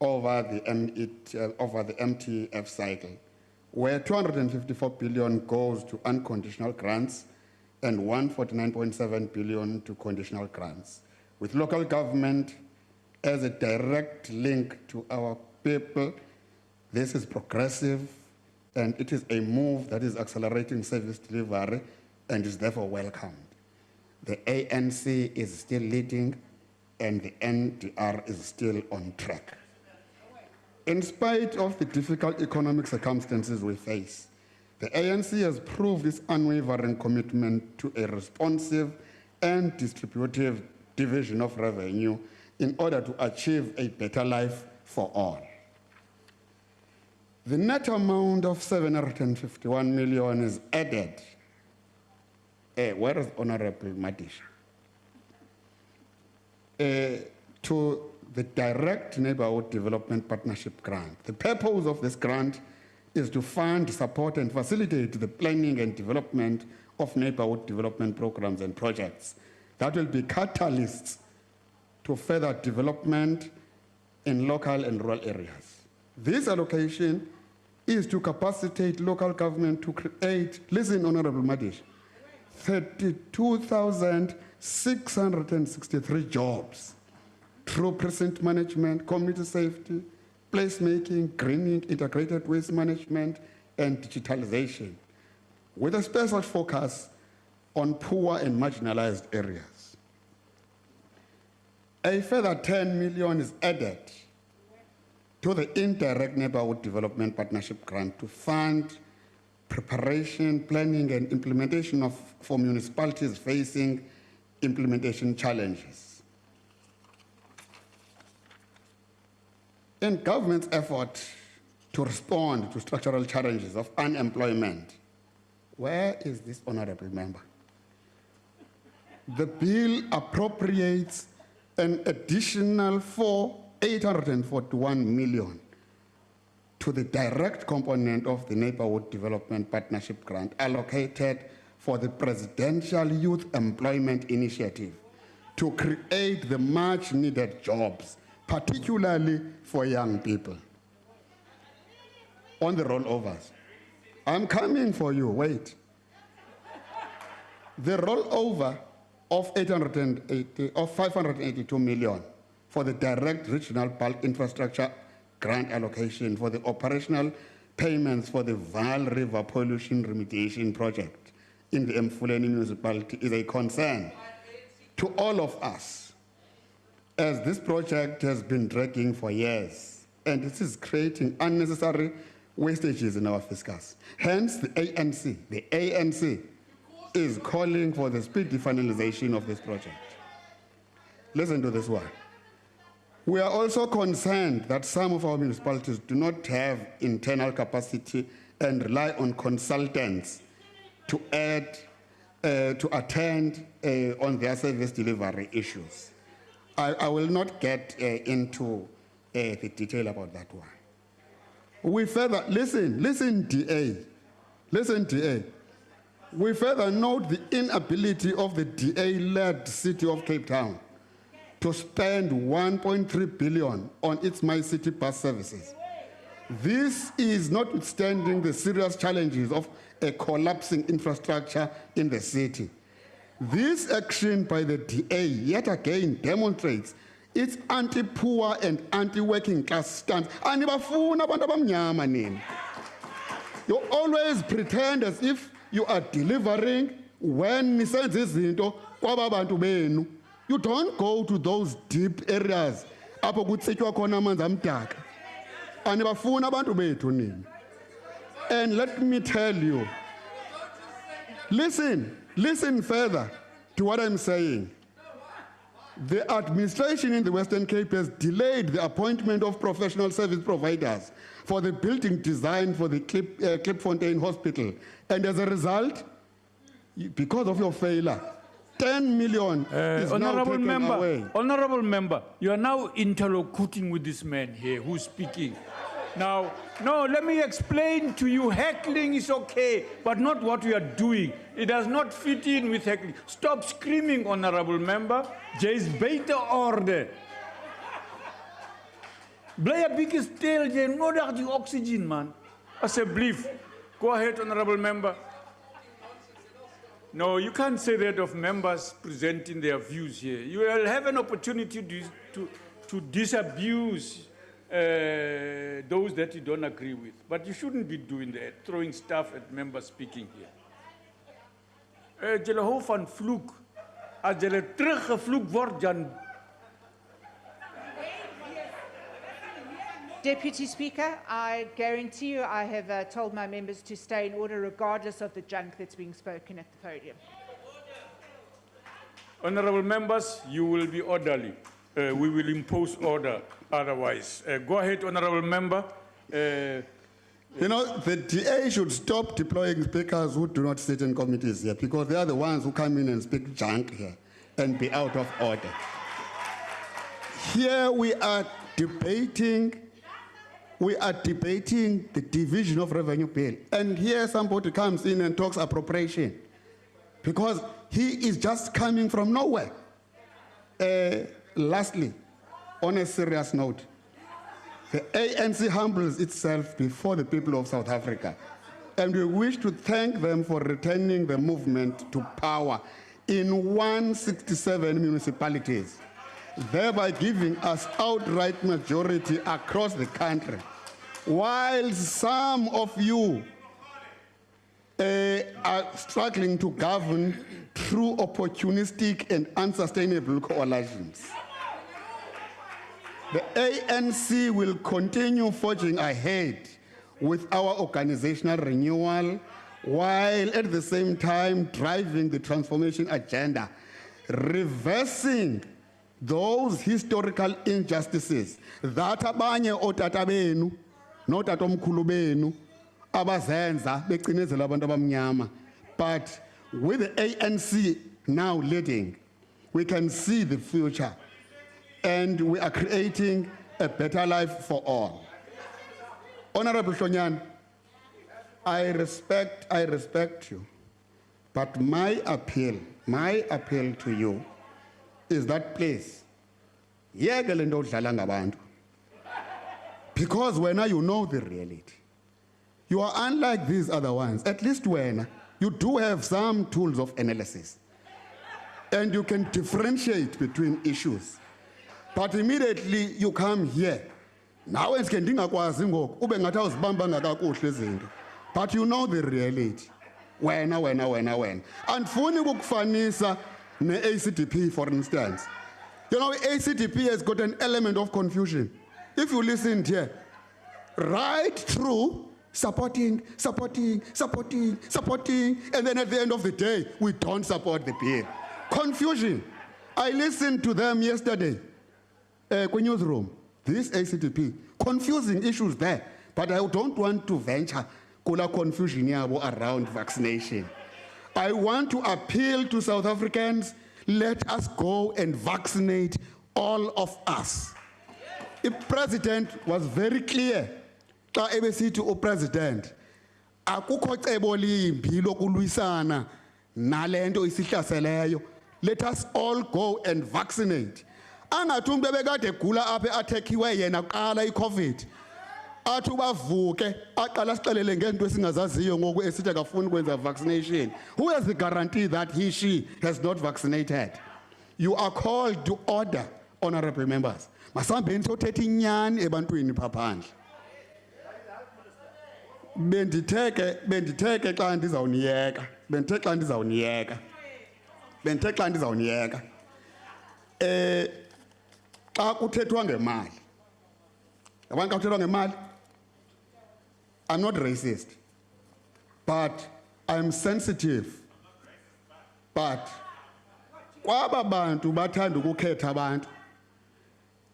[SPEAKER 18] over the MTF cycle, where 254 billion goes to unconditional grants and 149.7 billion to conditional grants, with local government as a direct link to our people. This is progressive, and it is a move that is accelerating service delivery and is therefore welcomed. The ANC is still leading, and the NDR is still on track. In spite of the difficult economic circumstances we face, the ANC has proved its unwavering commitment to a responsive and distributive division of revenue in order to achieve a better life for all. The net amount of 751 million is added. Where is Honorable Madisha? To the Direct Neighborhood Development Partnership Grant. The purpose of this grant is to fund, support, and facilitate the planning and development of neighborhood development programs and projects that will be catalysts to further development in local and rural areas. This allocation is to capacitate local government to create, listen, Honorable Madish, 32,000 663 jobs through precinct management, community safety, placemaking, greening, integrated waste management, and digitalization, with a special focus on poor and marginalized areas. A further 10 million is added to the Indirect Neighborhood Development Partnership Grant to fund preparation, planning, and implementation for municipalities facing implementation challenges. In government's effort to respond to structural challenges of unemployment, where is this honorable member? The bill appropriates an additional 841 million to the direct component of the Neighborhood Development Partnership Grant allocated for the Presidential Youth Employment Initiative to create the much needed jobs, particularly for young people. On the rollovers, I'm coming for you, wait. The rollover of 582 million for the direct regional bulk infrastructure grant allocation for the operational payments for the Vaal River pollution remediation project in the Mfuleni municipality is a concern to all of us, as this project has been dragging for years and this is creating unnecessary wastages in our fiscus. Hence, the ANC is calling for the speedy finalization of this project. Listen to this one. We are also concerned that some of our municipalities do not have internal capacity and rely on consultants to attend on their service delivery issues. I will not get into the detail about that one. We further, listen DA. We further note the inability of the DA-led City of Cape Town to spend 1.3 billion on its My City bus services. This is notwithstanding the serious challenges of a collapsing infrastructure in the city. This action by the DA yet again demonstrates its anti-poor and anti-working class stance. You always pretend as if you are delivering when nisenza izinto kwababantu benu. You don't go to those deep areas apho kutsitywa khona amanzi amdaka. Anibafuna abantu bethu nini. And let me tell you, listen further to what I'm saying. The administration in the Western Cape has delayed the appointment of professional service providers for the building design for the Klipfontein Hospital. And as a result, because of your failure, 10 million is now taken away.
[SPEAKER 1] Honorable member, you are now interlocuting with this man here who's speaking. Now, no, let me explain to you, heckling is okay, but not what we are doing. It does not fit in with heckling. Stop screaming, honorable member. Jay's beter order. Blij een beetje stil, jy nodig die oxygen, man. Alsjeblieft. Go ahead, honorable member. No, you can't say that of members presenting their views here. You will have an opportunity to disabuse those that you don't agree with. But you shouldn't be doing that, throwing stuff at members speaking here. Julle hou van vloek. As julle teruggevloek word, dan...
[SPEAKER 5] Deputy Speaker, I guarantee you I have told my members to stay in order regardless of the junk that's being spoken at the podium.
[SPEAKER 1] Honorable members, you will be orderly. We will impose order otherwise. Go ahead, honorable member.
[SPEAKER 18] You know, the DA should stop deploying speakers who do not sit in committees here, because they are the ones who come in and speak junk here and be out of order. Here we are debating the division of revenue bill. And here somebody comes in and talks appropriation, because he is just coming from nowhere. Lastly, on a serious note, the ANC humbles itself before the people of South Africa, and we wish to thank them for returning the movement to power in 167 municipalities, thereby giving us outright majority across the country. While some of you are struggling to govern through opportunistic and unsustainable coalitions. The ANC will continue forging ahead with our organizational renewal, while at the same time driving the transformation agenda, reversing those historical injustices that abanye otata benu notatomkhulu benu abazenza becinezela abantu abamnyama. But with the ANC now leading, we can see the future, and we are creating a better life for all. Honorable Hlonyana, I respect you, but my appeal to you is that, please, yeke le nto udlala ngabantu, because when you know the reality, you are unlike these other ones. At least when you do have some tools of analysis, and you can differentiate between issues. But immediately you come here, now it's ndingakwazi ngoku ube ngathi awuzibamba ngakakuhle izinto. But you know the reality. Wena. Andifuni ukukufanisa ne-ACDP, for instance. You know, ACDP has got an element of confusion. If you listen here, right through supporting, and then at the end of the day, we don't support the bill. Confusion. I listened to them yesterday, newsroom, this ACDP, confusing issues there, but I don't want to venture kula confusion yabo around vaccination. I want to appeal to South Africans, let us go and vaccinate all of us. The president was very clear. Xa ebesithi upresident akukho cebo limbi lokulwisana nalento isihlaseleyo. Let us all go and vaccinate. Angathi umuntu bebekade egula apha athekiwe yena qala iCovid. Athi bavuke aqala sixelele ngento esingazaziyo ngoku esithi akafuni ukwenza vaccination. Who has the guarantee that she has not vaccinated? You are called to order, honorable members. Masambeni sothetha inyani ebantwini phaphandle. Benditheke xa ndizawuniyeka. Xa kuthethwa ngemali. Abantu xa kuthethwa ngemali, I'm not racist, but I'm sensitive. But kwaba bantu bathanda ukukhetha abantu,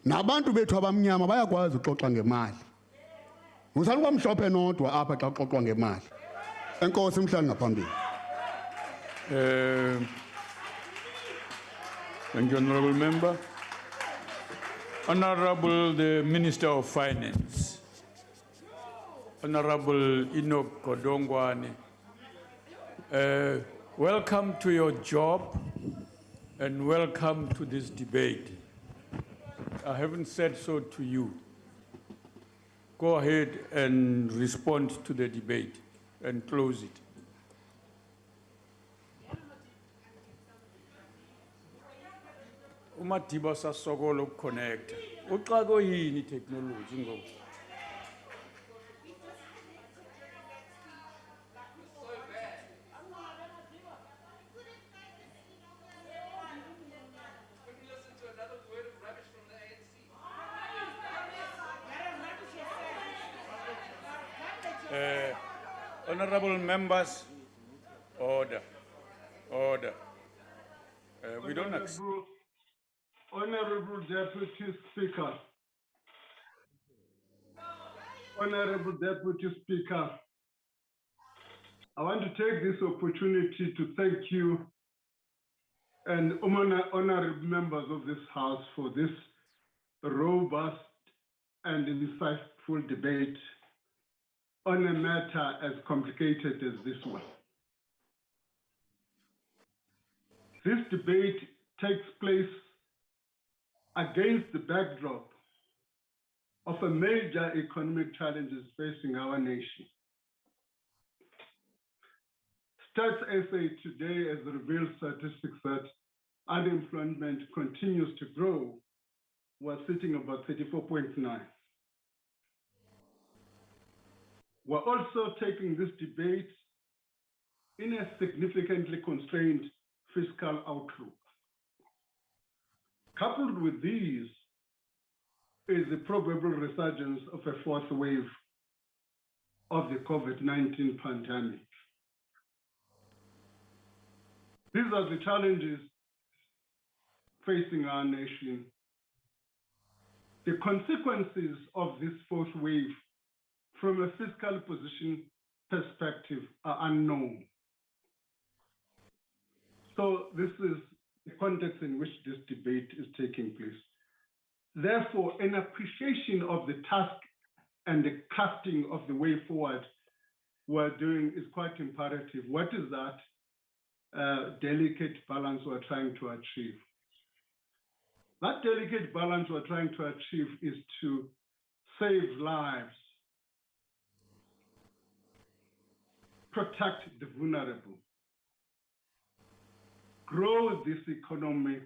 [SPEAKER 18] nabantu bethu abamnyama bayakwazi uxoxa ngemali. Ngizala kwamhlophe nodwa apha xa kuxoxwa ngemali. Enkosi mhlali ngaphambili.
[SPEAKER 1] Thank you, Honorable Member. Honorable the Minister of Finance, Honorable Enoch Godongwane, welcome to your job and welcome to this debate. I haven't said so to you. Go ahead and respond to the debate and close it. Umadiba sasokola ukuconnect. Uxako yini technology ngoku? Honorable members, order. We don't accept.
[SPEAKER 20] Honorable Deputy Speaker. Honorable Deputy Speaker, I want to take this opportunity to thank you and honorable members of this House for this robust and insightful debate on a matter as complicated as this one. This debate takes place against the backdrop of a major economic challenges facing our nation. Stats SA today has revealed statistics that unemployment continues to grow. We're sitting about 34.9. We're also taking this debate in a significantly constrained fiscal outlook. Coupled with these is the probable resurgence of a fourth wave of the COVID-19 pandemic. These are the challenges facing our nation. The consequences of this fourth wave from a fiscal position perspective are unknown. So this is the context in which this debate is taking place. Therefore, an appreciation of the task and the casting of the way forward we're doing is quite imperative. What is that delicate balance we're trying to achieve? That delicate balance we're trying to achieve is to save lives, protect the vulnerable, grow this economy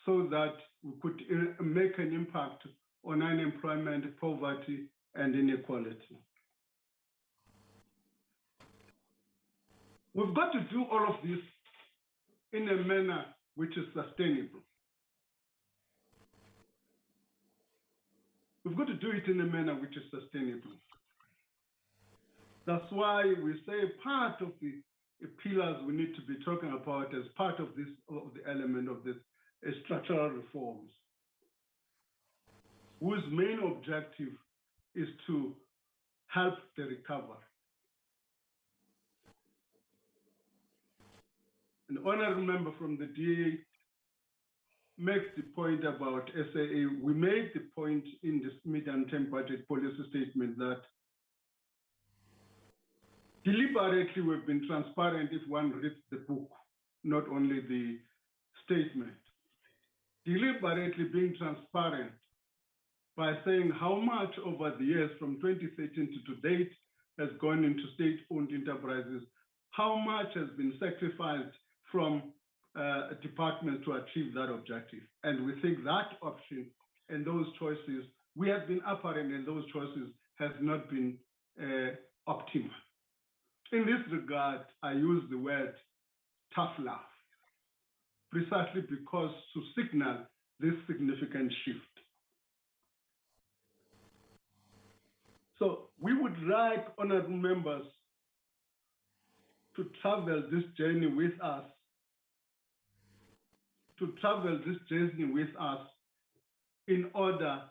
[SPEAKER 20] so that we could make an impact on unemployment, poverty, and inequality. We've got to do all of this in a manner which is sustainable. We've got to do it in a manner which is sustainable. That's why we say part of the pillars we need to be talking about as part of this, of the element of this, structural reforms, whose main objective is to help the recovery. An honorable member from the DA makes the point about SAA. We made the point in this medium-term budget policy statement that deliberately we've been transparent if one reads the book, not only the statement. Deliberately being transparent by saying how much over the years from 2013 to date has gone into state-owned enterprises, how much has been sacrificed from departments to achieve that objective. And we think that option and those choices, we have been apparent and those choices have not been optimal. In this regard, I use the word tough love, precisely because to signal this significant shift. So we would like honorable members to travel this journey with us, in order,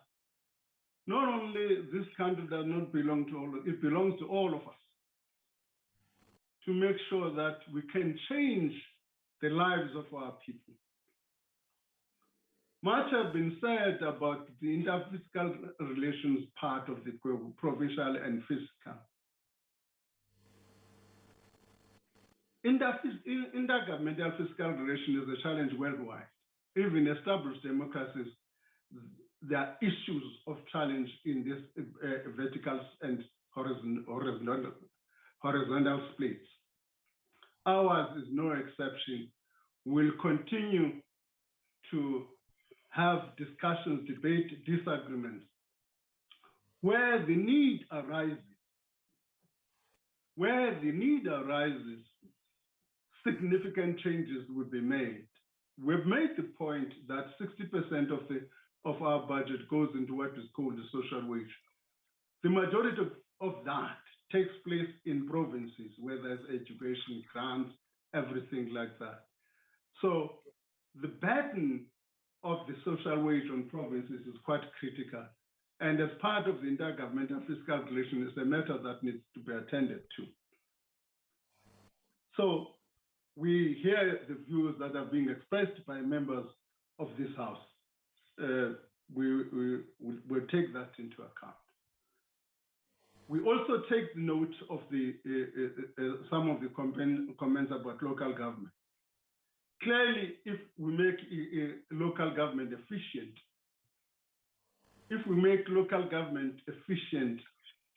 [SPEAKER 20] not only this country does not belong to all, it belongs to all of us, to make sure that we can change the lives of our people. Much has been said about the interfiscal relations part of the provincial and fiscal. Intergovernmental fiscal relation is a challenge worldwide. Even established democracies, there are issues of challenge in this vertical and horizontal splits. Ours is no exception. We'll continue to have discussions, debate, disagreements. Where the need arises, significant changes will be made. We've made the point that 60% of our budget goes into what is called the social wage. The majority of that takes place in provinces where there's education, grants, everything like that. So the burden of the social wage on provinces is quite critical. And as part of the intergovernmental fiscal relation, it's a matter that needs to be attended to. So we hear the views that are being expressed by members of this House. We'll take that into account. We also take note of the some of the comments about local government. Clearly, if we make local government efficient,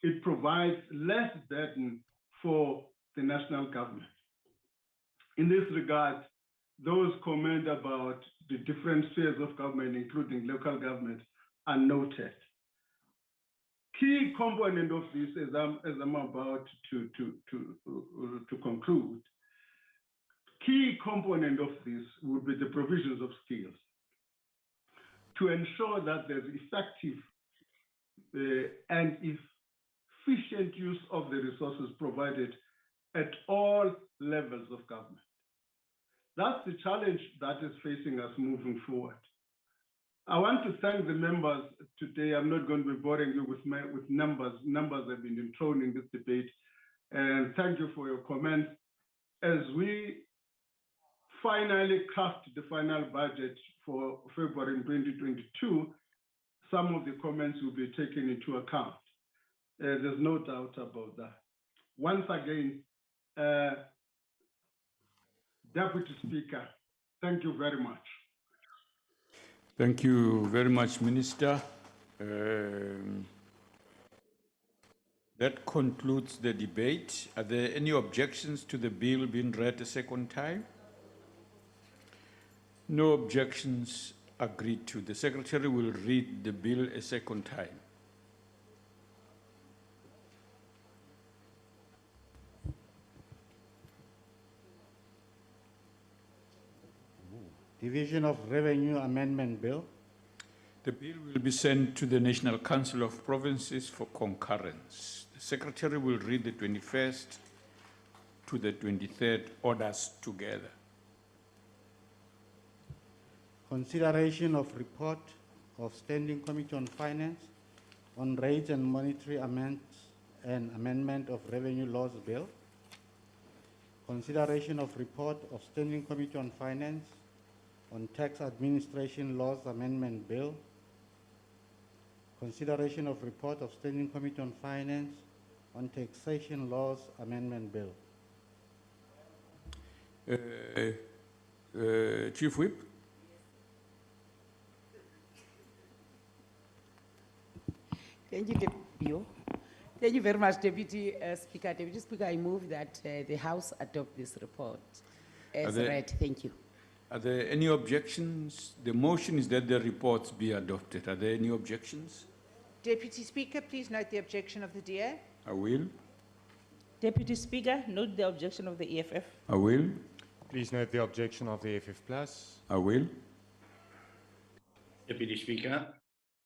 [SPEAKER 20] it provides less burden for the national government. In this regard, those comment about the different spheres of government, including local government, are noted. Key component of this, as I'm about to conclude, key component of this would be the provisions of skills to ensure that there's effective and efficient use of the resources provided at all levels of government. That's the challenge that is facing us moving forward. I want to thank the members today. I'm not going to be boring you with numbers. Numbers have been thrown in this debate. And thank you for your comments. As we finally craft the final budget for February 2022, some of the comments will be taken into account. There's no doubt about that. Once again, Deputy Speaker, thank you very much.
[SPEAKER 1] Thank you very much, Minister. That concludes the debate. Are there any objections to the bill being read a second time? No objections agreed to. The Secretary will read the bill a second time.
[SPEAKER 3] Division of Revenue Amendment Bill.
[SPEAKER 1] The bill will be sent to the National Council of Provinces for concurrence. The Secretary will read the 21st to the 23rd orders together.
[SPEAKER 3] Consideration of report of Standing Committee on Finance on Rates and Monetary Amendment of Revenue Laws Bill. Consideration of report of Standing Committee on Finance on Tax Administration Laws Amendment Bill. Consideration of report of Standing Committee on Finance on Taxation Laws Amendment Bill.
[SPEAKER 1] Chief Whip.
[SPEAKER 2] Thank you, Thank you very much, Deputy Speaker. Deputy Speaker, I move that the House adopt this report as read. Thank you.
[SPEAKER 1] Are there any objections? The motion is that the reports be adopted. Are there any objections?
[SPEAKER 5] Deputy Speaker, please note the objection of the DA.
[SPEAKER 1] I will.
[SPEAKER 7] Deputy Speaker, note the objection of the EFF.
[SPEAKER 1] I will.
[SPEAKER 21] Please note the objection of the FF+.
[SPEAKER 1] I will.
[SPEAKER 10] Deputy Speaker,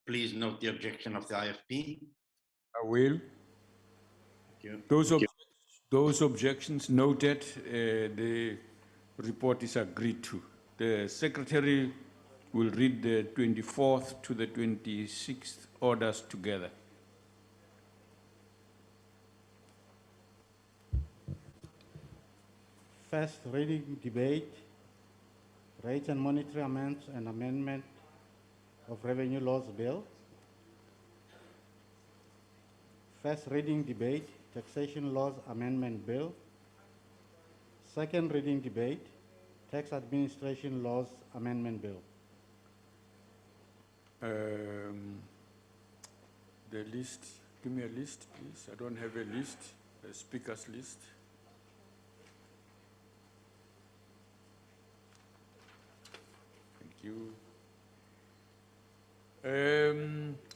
[SPEAKER 10] please note the objection of the IFP.
[SPEAKER 1] I will.
[SPEAKER 10] Thank
[SPEAKER 1] you. Those objections noted, the report is agreed to. The Secretary will read the 24th to the 26th orders together.
[SPEAKER 3] First reading debate, Rates and Monetary Amendment of Revenue Laws Bill. First reading debate, Taxation Laws Amendment Bill. Second reading debate, Tax Administration Laws Amendment Bill.
[SPEAKER 1] The list, give me a list, please. I don't have a list, a speaker's list. Thank you.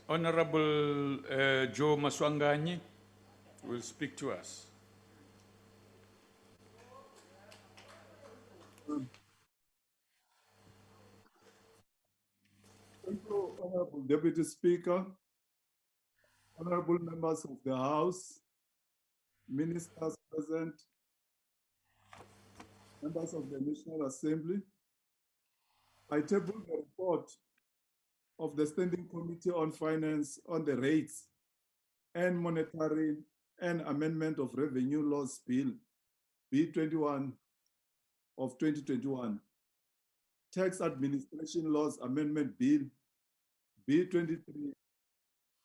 [SPEAKER 1] Honorable Joe Maswanganyi will speak to us.
[SPEAKER 22] Thank you, Honorable Deputy Speaker, honorable members of the House, ministers present, members of the National Assembly. I table the report of the Standing Committee on Finance on the Rates and Monetary and Amendment of Revenue Laws Bill, B21 of 2021, Tax Administration Laws Amendment Bill, B23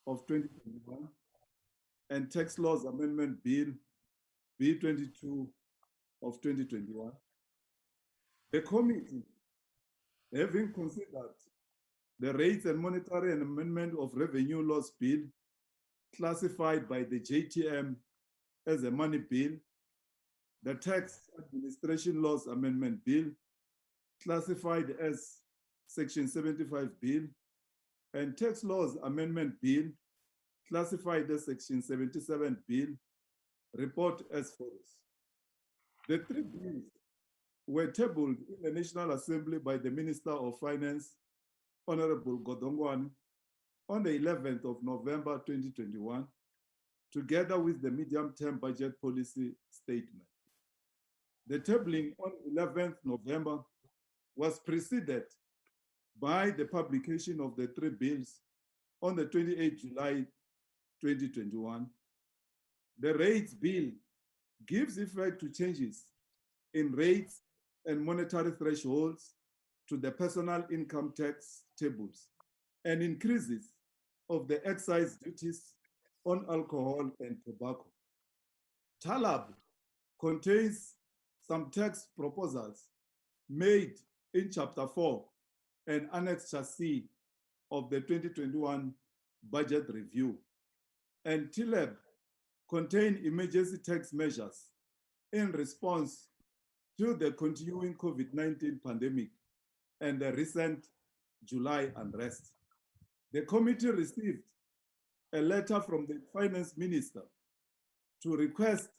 [SPEAKER 22] of 2021, and Tax Laws Amendment Bill, B22 of 2021. The committee, having considered the Rates and Monetary and Amendment of Revenue Laws Bill, classified by the JTM as a money bill, the Tax Administration Laws Amendment Bill, classified as Section 75 Bill, and Tax Laws Amendment Bill, classified as Section 77 Bill, report as follows. The three bills were tabled in the National Assembly by the Minister of Finance, Honorable Godongwana, on the 11th of November 2021, together with the medium-term budget policy statement. The tabling on 11th November was preceded by the publication of the three bills on the 28th July 2021. The Rates Bill gives effect to changes in rates and monetary thresholds to the personal income tax tables and increases of the excise duties on alcohol and tobacco. TALAB contains some tax proposals made in Chapter 4 and Annexure C of the 2021 budget review. And TLAB contain emergency tax measures in response to the continuing COVID-19 pandemic and the recent July unrest. The committee received a letter from the Finance Minister to request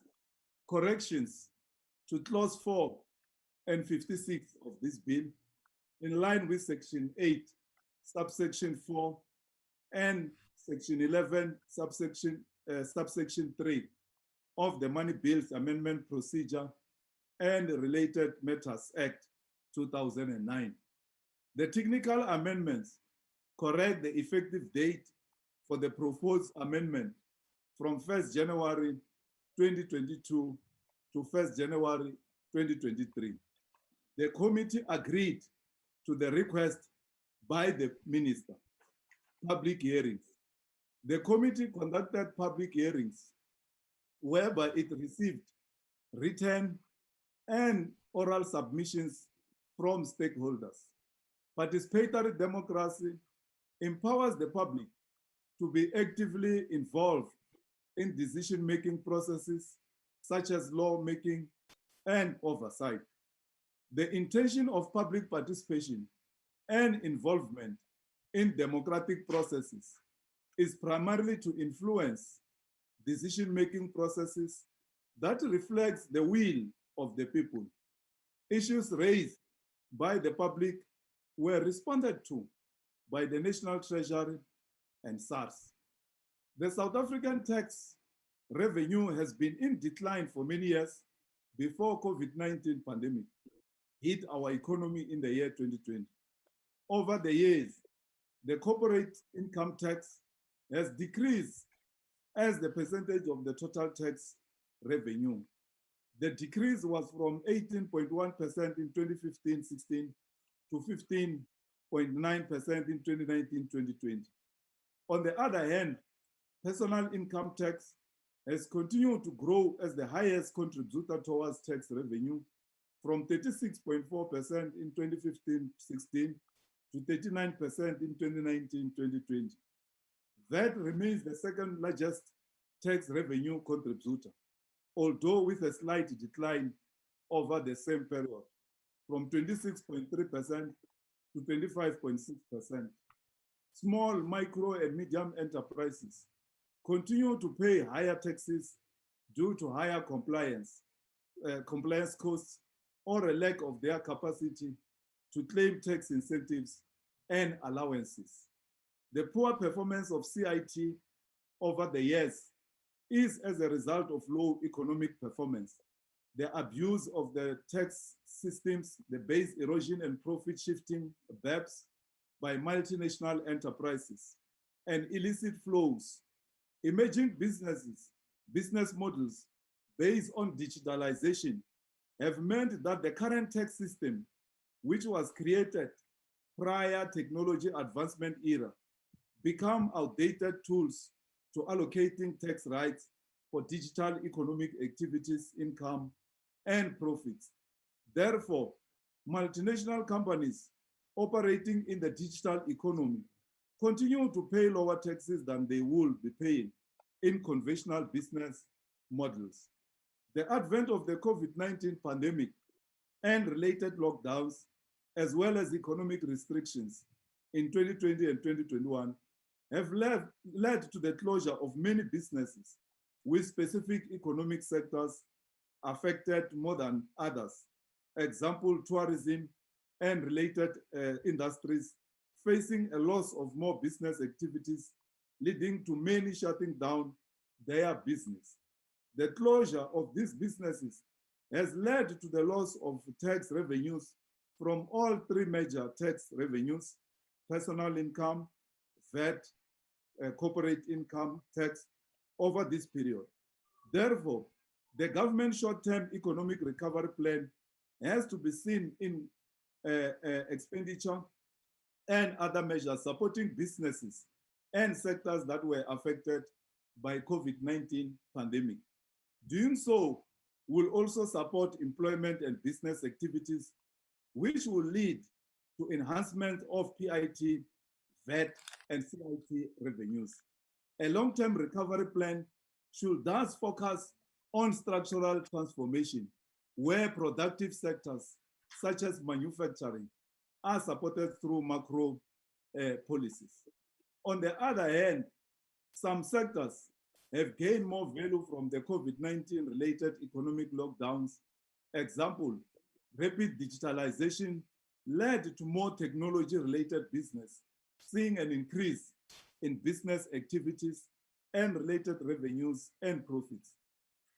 [SPEAKER 22] corrections to Clause 4 and 56 of this bill in line with Section 8, subsection 4, and Section 11, subsection 3 of the Money Bills Amendment Procedure and Related Matters Act 2009. The technical amendments correct the effective date for the proposed amendment from 1st January 2022 to 1st January 2023. The committee agreed to the request by the minister. Public hearings. The committee conducted public hearings whereby it received written and oral submissions from stakeholders. Participatory democracy empowers the public to be actively involved in decision-making processes such as lawmaking and oversight. The intention of public participation and involvement in democratic processes is primarily to influence decision-making processes that reflects the will of the people. Issues raised by the public were responded to by the National Treasury and SARS. The South African tax revenue has been in decline for many years before COVID-19 pandemic hit our economy in the year 2020. Over the years, the corporate income tax has decreased as the percentage of the total tax revenue. The decrease was from 18.1% in 2015-16 to 15.9% in 2019-2020. On the other hand, personal income tax has continued to grow as the highest contributor towards tax revenue from 36.4% in 2015-16 to 39% in 2019-2020. That remains the second largest tax revenue contributor, although with a slight decline over the same period, from 26.3% to 25.6%. Small, micro, and medium enterprises continue to pay higher taxes due to higher compliance costs, or a lack of their capacity to claim tax incentives and allowances. The poor performance of CIT over the years is as a result of low economic performance, the abuse of the tax systems, the base erosion and profit shifting BEPS by multinational enterprises, and illicit flows. Emerging business models based on digitalization have meant that the current tax system, which was created prior technology advancement era, become outdated tools to allocating tax rights for digital economic activities, income, and profits. Therefore, multinational companies operating in the digital economy continue to pay lower taxes than they would be paying in conventional business models. The advent of the COVID-19 pandemic and related lockdowns, as well as economic restrictions in 2020 and 2021, have led to the closure of many businesses, with specific economic sectors affected more than others. Example, tourism and related industries facing a loss of more business activities, leading to many shutting down their business. The closure of these businesses has led to the loss of tax revenues from all three major tax revenues: personal income, VAT, corporate income tax, over this period. Therefore, the government short-term economic recovery plan has to be seen in expenditure and other measures supporting businesses and sectors that were affected by COVID-19 pandemic. Doing so will also support employment and business activities, which will lead to enhancement of PIT, VAT, and CIT revenues. A long-term recovery plan should thus focus on structural transformation, where productive sectors such as manufacturing are supported through macro policies. On the other hand, some sectors have gained more value from the COVID-19 related economic lockdowns. Example, rapid digitalization led to more technology related business, seeing an increase in business activities and related revenues and profits.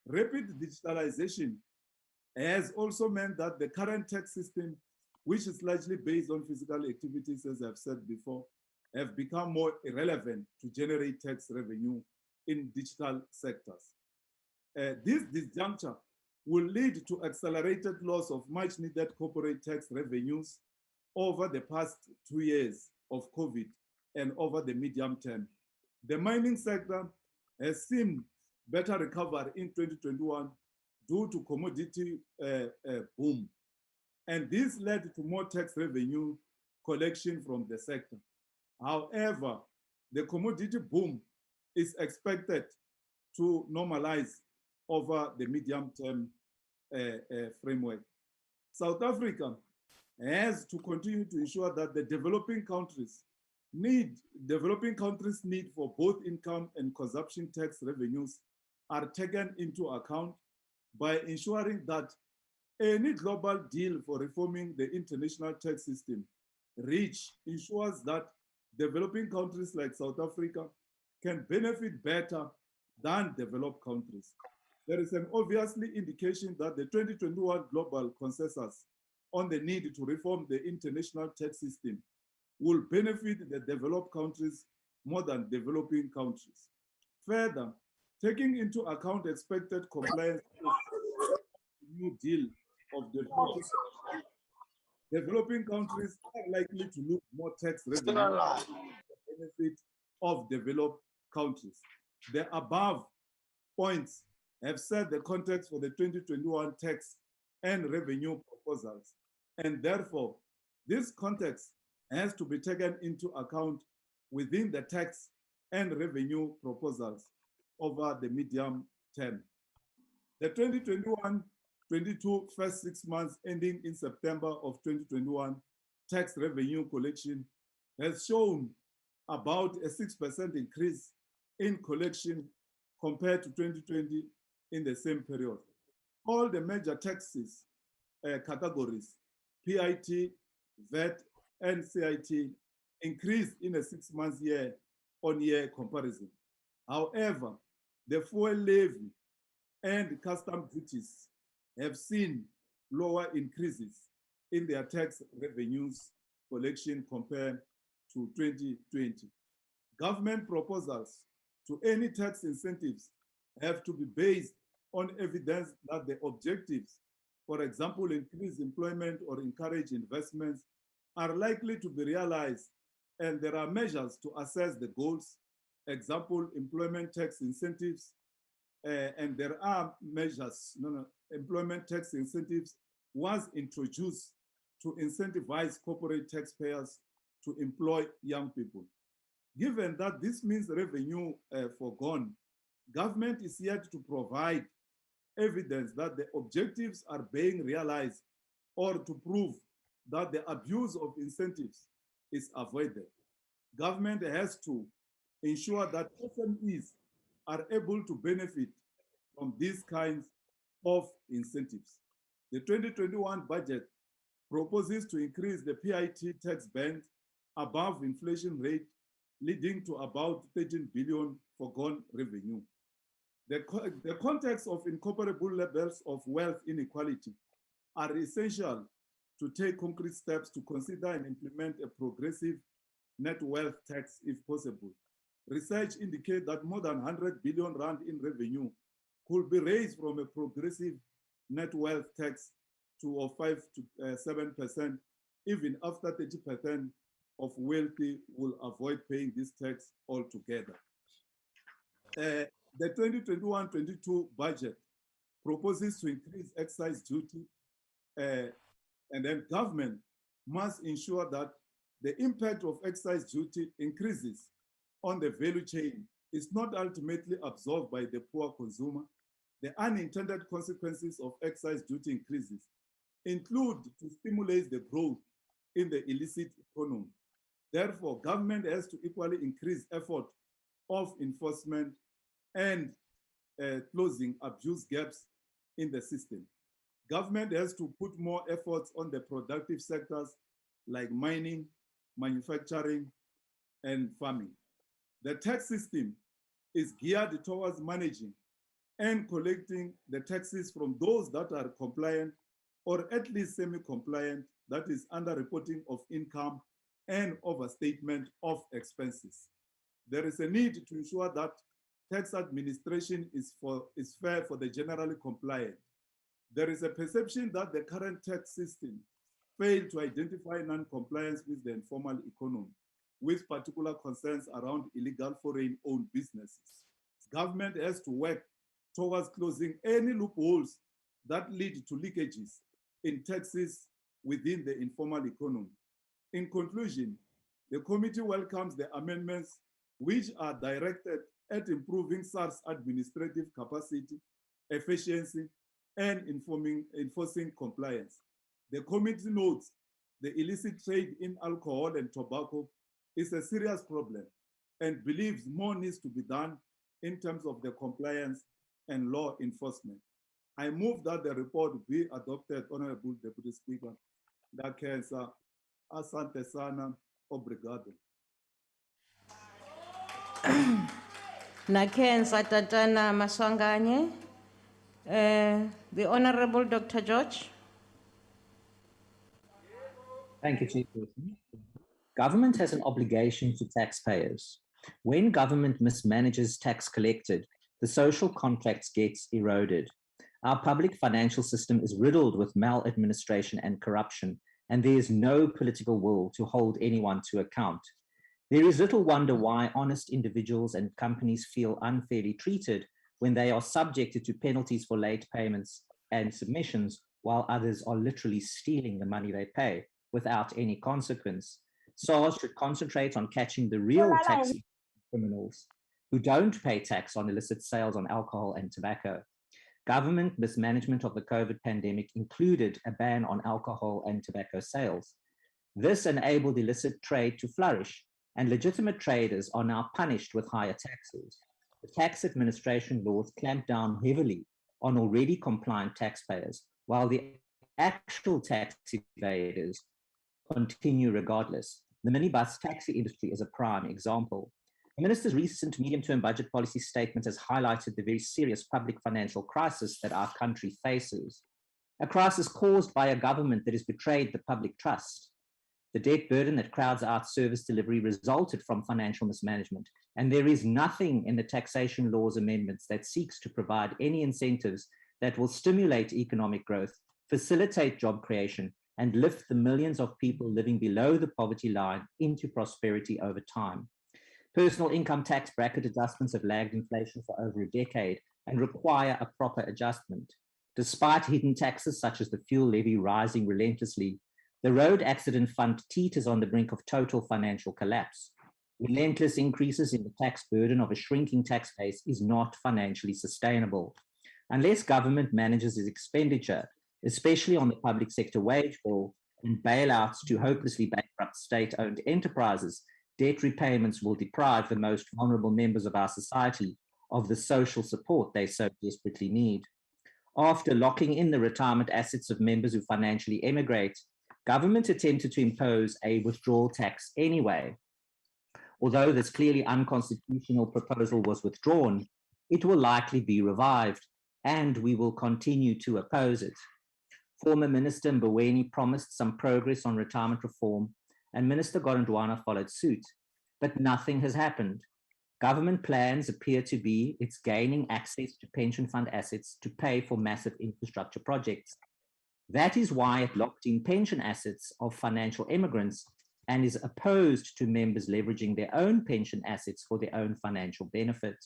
[SPEAKER 22] Rapid digitalization has also meant that the current tax system, which is largely based on physical activities, as I've said before, have become more irrelevant to generate tax revenue in digital sectors. This disjuncture will lead to accelerated loss of much needed corporate tax revenues over the past 2 years of COVID and over the medium term. The mining sector has seen better recovery in 2021 due to commodity boom. And this led to more tax revenue collection from the sector. However, the commodity boom is expected to normalize over the medium-term framework. South Africa has to continue to ensure that the developing countries' need for both income and consumption tax revenues are taken into account by ensuring that any global deal for reforming the international tax system ensures that developing countries like South Africa can benefit better than developed countries. There is an obviously indication that the 2021 global consensus on the need to reform the international tax system will benefit the developed countries more than developing countries. Further, taking into account expected compliance with the new deal of developing countries are likely to lose more tax revenue for the benefit of developed countries. The above points have set the context for the 2021 tax and revenue proposals, and therefore this context has to be taken into account within the tax and revenue proposals over the medium term. The 2021-22 first 6 months ending in September of 2021 tax revenue collection has shown about a 6% increase in collection compared to 2020 in the same period. All the major taxes categories, PIT, VAT, and CIT, increased in a 6 month year-on-year comparison. However, the fuel levy and custom duties have seen lower increases in their tax revenues collection compared to 2020. Government proposals to any tax incentives have to be based on evidence that the objectives, for example, increase employment or encourage investments, are likely to be realized, and there are measures to assess the goals, example, employment tax incentives, and there are measures, employment tax incentives was introduced to incentivize corporate taxpayers to employ young people. Given that this means revenue forgone, government is yet to provide evidence that the objectives are being realized or to prove that the abuse of incentives is avoided. Government has to ensure that SMEs are able to benefit from these kinds of incentives. The 2021 budget proposes to increase the PIT tax band above inflation rate, leading to about 13 billion foregone revenue. The context of incomparable levels of wealth inequality are essential to take concrete steps to consider and implement a progressive net wealth tax if possible. Research indicates that more than 100 billion rand in revenue could be raised from a progressive net wealth tax to 5 to 7%, even after 30% of wealthy will avoid paying this tax altogether. The 2021-22 budget proposes to increase excise duty, and then government must ensure that the impact of excise duty increases on the value chain is not ultimately absorbed by the poor consumer. The unintended consequences of excise duty increases include to stimulate the growth in the illicit economy. Therefore, government has to equally increase effort of enforcement and closing abuse gaps in the system. Government has to put more efforts on the productive sectors like mining, manufacturing, and farming. The tax system is geared towards managing and collecting the taxes from those that are compliant or at least semi-compliant, that is underreporting of income and overstatement of expenses. There is a need to ensure that tax administration is fair for the generally compliant. There is a perception that the current tax system failed to identify non-compliance with the informal economy, with particular concerns around illegal foreign-owned businesses. Government has to work towards closing any loopholes that lead to leakages in taxes within the informal economy. In conclusion, the committee welcomes the amendments which are directed at improving SARS administrative capacity, efficiency, and enforcing compliance. The committee notes the illicit trade in alcohol and tobacco is a serious problem and believes more needs to be done in terms of the compliance and law enforcement. I move that the report be adopted, Honorable Deputy Speaker. Ndakenza, asante sana, obrigado.
[SPEAKER 6] Nakenza Tatana Maswanganye. The Honorable Dr. George.
[SPEAKER 11] Thank you, Chairperson. Government has an obligation to taxpayers. When government mismanages tax collected, the social contracts gets eroded. Our public financial system is riddled with maladministration and corruption, and there is no political will to hold anyone to account. There is little wonder why honest individuals and companies feel unfairly treated when they are subjected to penalties for late payments and submissions, while others are literally stealing the money they pay without any consequence. SARS should concentrate on catching the real tax criminals who don't pay tax on illicit sales on alcohol and tobacco. Government mismanagement of the COVID pandemic included a ban on alcohol and tobacco sales. This enabled illicit trade to flourish, and legitimate traders are now punished with higher taxes. The tax administration laws clamp down heavily on already compliant taxpayers, while the actual tax evaders continue regardless. The minibus taxi industry is a prime example. The minister's recent medium-term budget policy statement has highlighted the very serious public financial crisis that our country faces, a crisis caused by a government that has betrayed the public trust. The debt burden that crowds out service delivery resulted from financial mismanagement, and there is nothing in the taxation laws amendments that seeks to provide any incentives that will stimulate economic growth, facilitate job creation, and lift the millions of people living below the poverty line into prosperity over time. Personal income tax bracket adjustments have lagged inflation for over a decade and require a proper adjustment. Despite hidden taxes such as the fuel levy rising relentlessly, the road accident fund teeters on the brink of total financial collapse. Relentless increases in the tax burden of a shrinking tax base is not financially sustainable. Unless government manages its expenditure, especially on the public sector wage bill and bailouts to hopelessly bankrupt state-owned enterprises, debt repayments will deprive the most vulnerable members of our society of the social support they so desperately need. After locking in the retirement assets of members who financially emigrate, government attempted to impose a withdrawal tax anyway. Although this clearly unconstitutional proposal was withdrawn, it will likely be revived, and we will continue to oppose it. Former Minister Mboweni promised some progress on retirement reform, and Minister Godongwana followed suit, but nothing has happened. Government plans appear to be it's gaining access to pension fund assets to pay for massive infrastructure projects. That is why it locked in pension assets of financial immigrants and is opposed to members leveraging their own pension assets for their own financial benefit.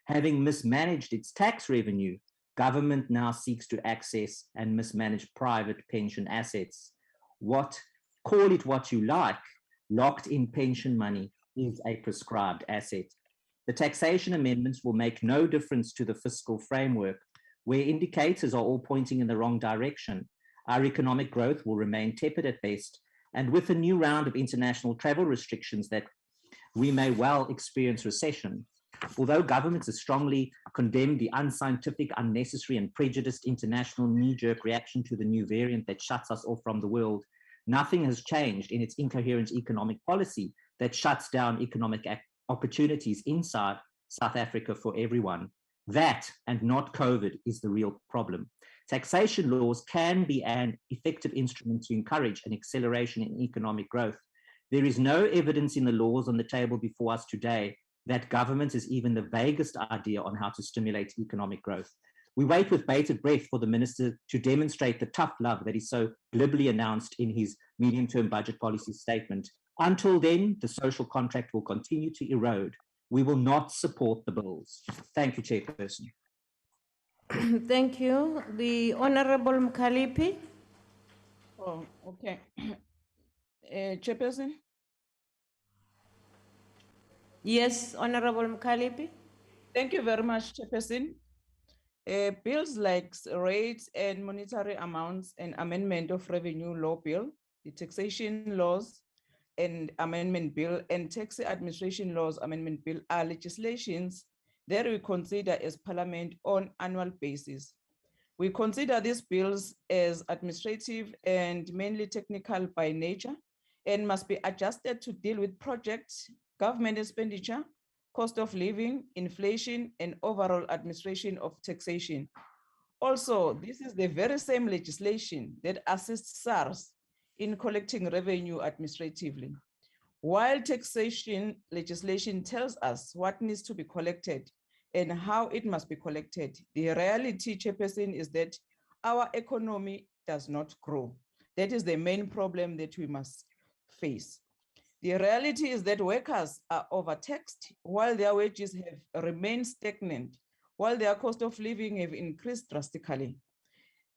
[SPEAKER 11] Having mismanaged its tax revenue, government now seeks to access and mismanage private pension assets. Call it what you like, locked in pension money is a prescribed asset. The taxation amendments will make no difference to the fiscal framework, where indicators are all pointing in the wrong direction. Our economic growth will remain tepid at best, and with a new round of international travel restrictions that we may well experience recession. Although governments have strongly condemned the unscientific, unnecessary, and prejudiced international knee-jerk reaction to the new variant that shuts us off from the world, nothing has changed in its incoherent economic policy that shuts down economic opportunities inside South Africa for everyone. That, and not COVID, is the real problem. Taxation laws can be an effective instrument to encourage an acceleration in economic growth. There is no evidence in the laws on the table before us today that government has even the vaguest idea on how to stimulate economic growth. We wait with bated breath for the minister to demonstrate the tough love that he so glibly announced in his medium-term budget policy statement. Until then, the social contract will continue to erode. We will not support the bills. Thank you, Chairperson.
[SPEAKER 6] Thank you. The Honorable Mkalipi.
[SPEAKER 7] Oh, okay. Chairperson?
[SPEAKER 6] Yes, Honorable Mkalipi.
[SPEAKER 7] Thank you very much, Chairperson. Bills like rates and monetary amounts and amendment of revenue law bill, the taxation laws and amendment bill, and tax administration laws amendment bill are legislations that we consider as Parliament on annual basis. We consider these bills as administrative and mainly technical by nature and must be adjusted to deal with projects, government expenditure, cost of living, inflation, and overall administration of taxation. Also, this is the very same legislation that assists SARS in collecting revenue administratively. While taxation legislation tells us what needs to be collected and how it must be collected, the reality, Chairperson, is that our economy does not grow. That is the main problem that we must face. The reality is that workers are overtaxed while their wages have remained stagnant, while their cost of living have increased drastically.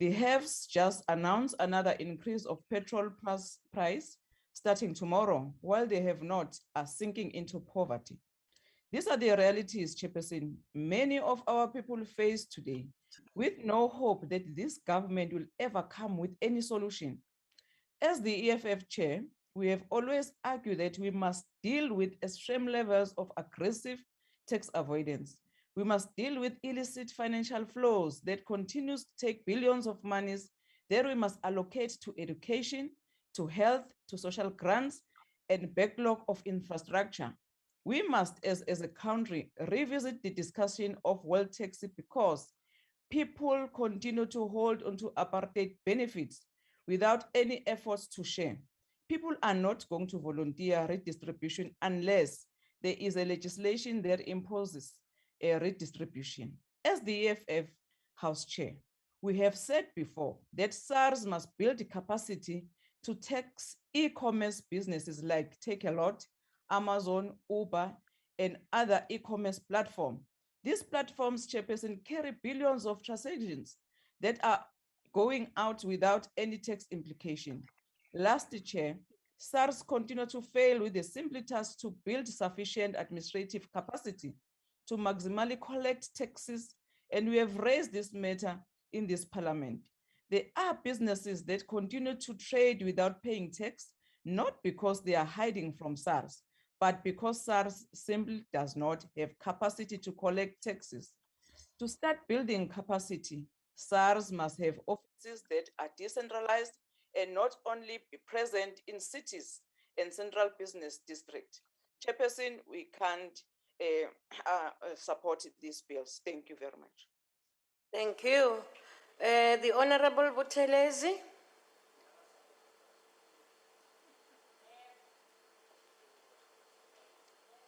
[SPEAKER 7] The HEVs just announced another increase of petrol plus price starting tomorrow, while they have not, are sinking into poverty. These are the realities, Chairperson, many of our people face today, with no hope that this government will ever come with any solution. As the EFF chair, we have always argued that we must deal with extreme levels of aggressive tax avoidance. We must deal with illicit financial flows that continues to take billions of monies that we must allocate to education, to health, to social grants, and backlog of infrastructure. We must, as a country, revisit the discussion of wealth tax because people continue to hold onto apartheid benefits without any efforts to share. People are not going to volunteer redistribution unless there is a legislation that imposes a redistribution. As the EFF House Chair, we have said before that SARS must build the capacity to tax e-commerce businesses like Take-A-Lot, Amazon, Uber, and other e-commerce platforms. These platforms, Chairperson, carry billions of transactions that are going out without any tax implication. Last Chair, SARS continue to fail with the simple task to build sufficient administrative capacity to maximally collect taxes and we have raised this matter in this parliament. There are businesses that continue to trade without paying tax, not because they are hiding from SARS, but because SARS simply does not have capacity to collect taxes. To start building capacity, SARS must have offices that are decentralized and not only be present in cities and central business districts. Chairperson, we can't support these bills. Thank you very much.
[SPEAKER 6] Thank you. The Honorable Buthelezi.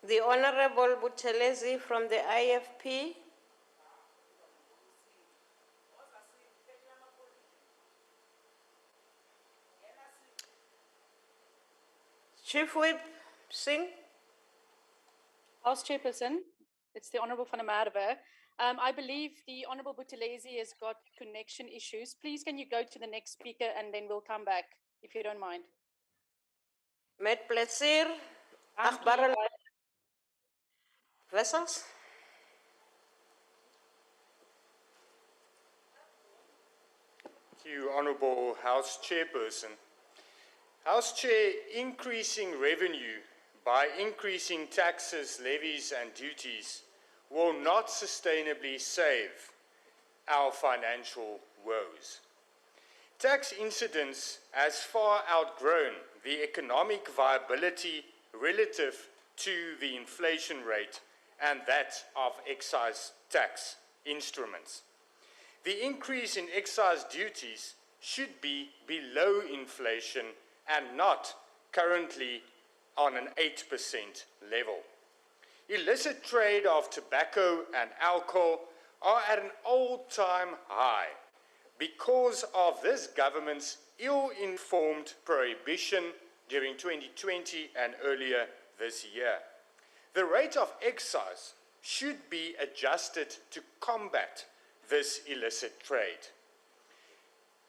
[SPEAKER 6] The Honorable Buthelezi from the IFP. Chief Whip Singh.
[SPEAKER 12] House Chairperson, it's the Honourable van der Merwe. I believe the Honourable Buthelezi has got connection issues. Please can you go to the next speaker and then we'll come back, if you don't mind.
[SPEAKER 6] Met plezier. Achtbare Wessels.
[SPEAKER 8] Thank you, Honourable House Chairperson. House Chair, increasing revenue by increasing taxes, levies and duties will not sustainably save our financial woes. Tax incidence has far outgrown the economic viability relative to the inflation rate and that of excise tax instruments. The increase in excise duties should be below inflation and not currently on an 8% level. Illicit trade of tobacco and alcohol are at an all-time high because of this government's ill-informed prohibition during 2020 and earlier this year. The rate of excise should be adjusted to combat this illicit trade.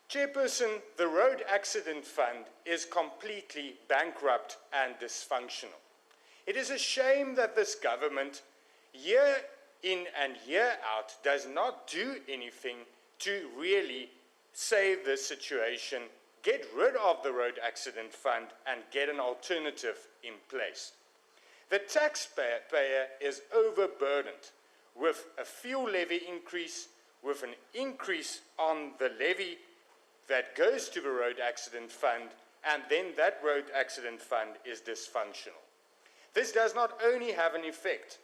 [SPEAKER 8] Chairperson, the Road Accident Fund is completely bankrupt and dysfunctional. It is a shame that this government, year in and year out, does not do anything to really save this situation, get rid of the Road Accident Fund, and get an alternative in place. The taxpayer is overburdened with a fuel levy increase, with an increase on the levy that goes to the Road Accident Fund, and then that Road Accident Fund is dysfunctional. This does not only have an effect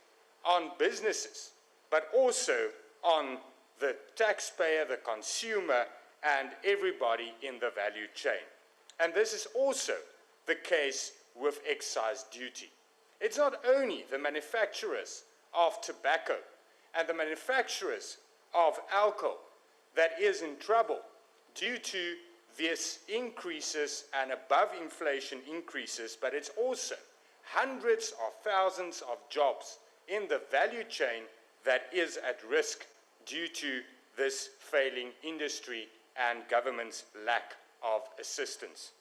[SPEAKER 8] on businesses, but also on the taxpayer, the consumer, and everybody in the value chain. And this is also the case with excise duty. It's not only the manufacturers of tobacco and the manufacturers of alcohol that is in trouble due to these increases and above inflation increases, but it's also hundreds of thousands of jobs in the value chain that is at risk due to this failing industry and government's lack of assistance.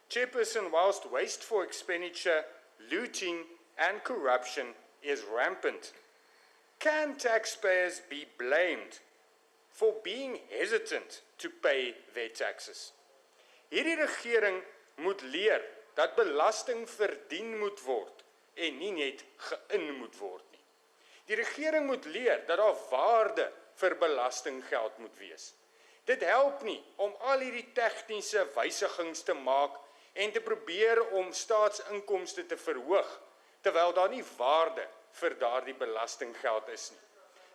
[SPEAKER 8] Chairperson, whilst wasteful expenditure, looting and corruption is rampant, can taxpayers be blamed for being hesitant to pay their taxes? Hierdie regering moet leer dat belasting verdien moet word en nie net geïn moet word nie. Die regering moet leer dat daar waarde vir belastinggeld moet wees. Dit help nie om al hierdie tegniese wysigings te maak en te probeer om staatsinkomste te verhoog, terwyl daar nie waarde vir daardie belastinggeld is nie.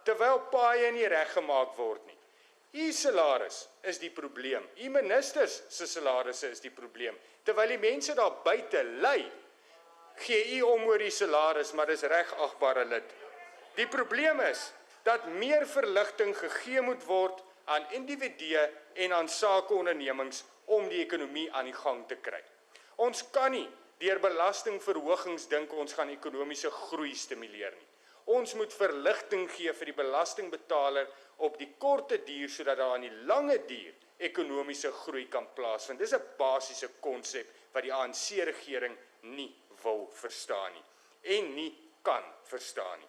[SPEAKER 8] Terwyl paaie nie reggemaak word nie. U salaris is die probleem. U ministers se salarisse is die probleem. Terwyl die mense daar buite ly, gee u om oor die salaris, maar dis reg agbare lid. Die probleem is dat meer verligting gegee moet word aan individue en aan sakeondernemings om die ekonomie aan die gang te kry. Ons kan nie deur belastingverhogings dink ons gaan ekonomiese groei stimuleer nie. Ons moet verligting gee vir die belastingbetaler op die korte duur, sodat daar aan die lange duur ekonomiese groei kan plaasvind. Dis 'n basiese konsep wat die ANC-regering nie wil verstaan nie en nie kan verstaan nie.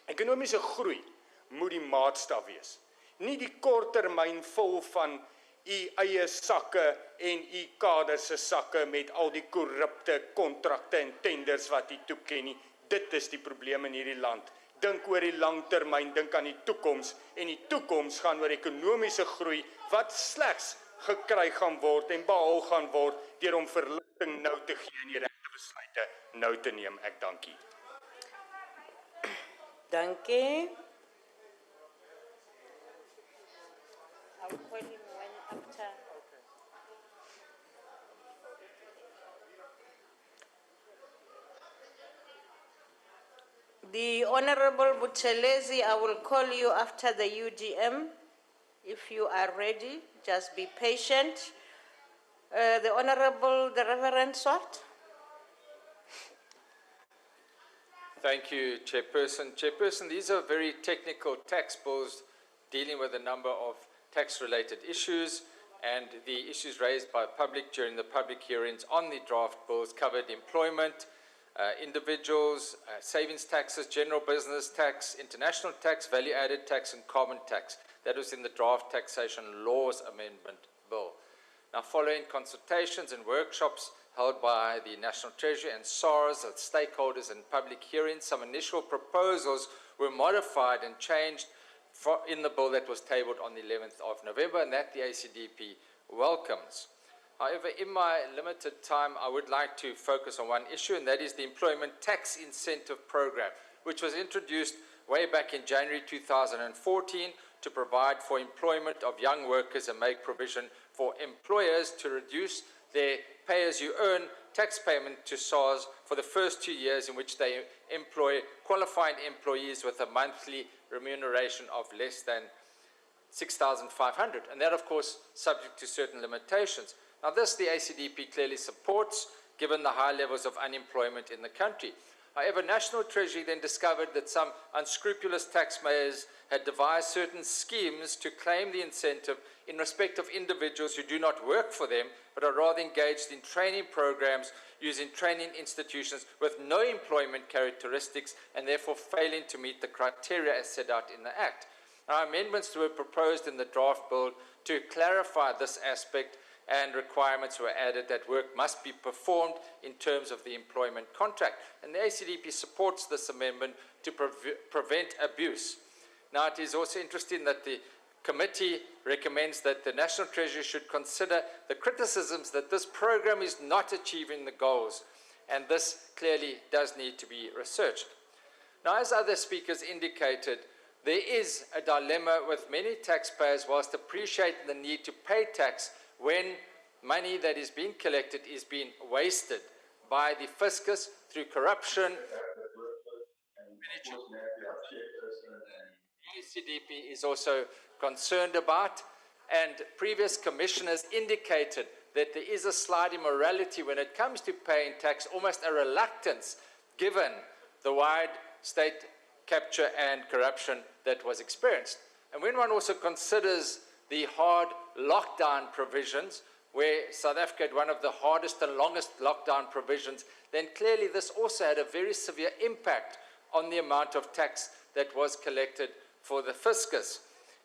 [SPEAKER 8] Ekonomiese groei moet die maatstaf wees. Nie die korttermyn vol van u eie sakke en u kader se sakke met al die korrupte kontrakte en tenders wat u toeken nie. Dit is die probleem in hierdie land. Dink oor die langtermyn, dink aan die toekoms en die toekoms gaan oor ekonomiese groei wat slegs gekry gaan word en behaal gaan word deur om verligting nou te gee en die regte besluite nou te neem. Ek dankie.
[SPEAKER 6] Dankie. I'll call him when after. The Honorable Buthelezi, I will call you after the UGM. If you are ready, just be patient. The Honorable, the Reverend Swart.
[SPEAKER 14] Thank you, Chairperson. Chairperson, these are very technical tax bills dealing with a number of tax-related issues, and the issues raised by the public during the public hearings on the draft bills covered employment, individuals, savings taxes, general business tax, international tax, value-added tax, and carbon tax. That was in the draft taxation laws amendment bill. Now, following consultations and workshops held by the National Treasury and SARS, stakeholders and public hearings, some initial proposals were modified and changed in the bill that was tabled on the 11th of November, and that the ACDP welcomes. However, in my limited time, I would like to focus on one issue, and that is the Employment Tax Incentive Program, which was introduced way back in January 2014 to provide for employment of young workers and make provision for employers to reduce their pay-as-you-earn tax payment to SARS for the first 2 years in which they employ qualified employees with a monthly remuneration of less than 6,500, and that, of course, subject to certain limitations. Now, this the ACDP clearly supports, given the high levels of unemployment in the country. However, National Treasury then discovered that some unscrupulous taxpayers had devised certain schemes to claim the incentive in respect of individuals who do not work for them, but are rather engaged in training programs using training institutions with no employment characteristics and therefore failing to meet the criteria as set out in the Act. Now, amendments were proposed in the draft bill to clarify this aspect, and requirements were added that work must be performed in terms of the employment contract. And the ACDP supports this amendment to prevent abuse. Now, it is also interesting that the committee recommends that the National Treasury should consider the criticisms that this program is not achieving the goals, and this clearly does need to be researched. Now, as other speakers indicated, there is a dilemma with many taxpayers whilst appreciating the need to pay tax when money that is being collected is being wasted by the fiscus through corruption. ACDP is also concerned about, and previous commissioners indicated that there is a slight immorality when it comes to paying tax, almost a reluctance given the wide state capture and corruption that was experienced. And when one also considers the hard lockdown provisions, where South Africa had one of the hardest and longest lockdown provisions, then clearly this also had a very severe impact on the amount of tax that was collected for the fiscus.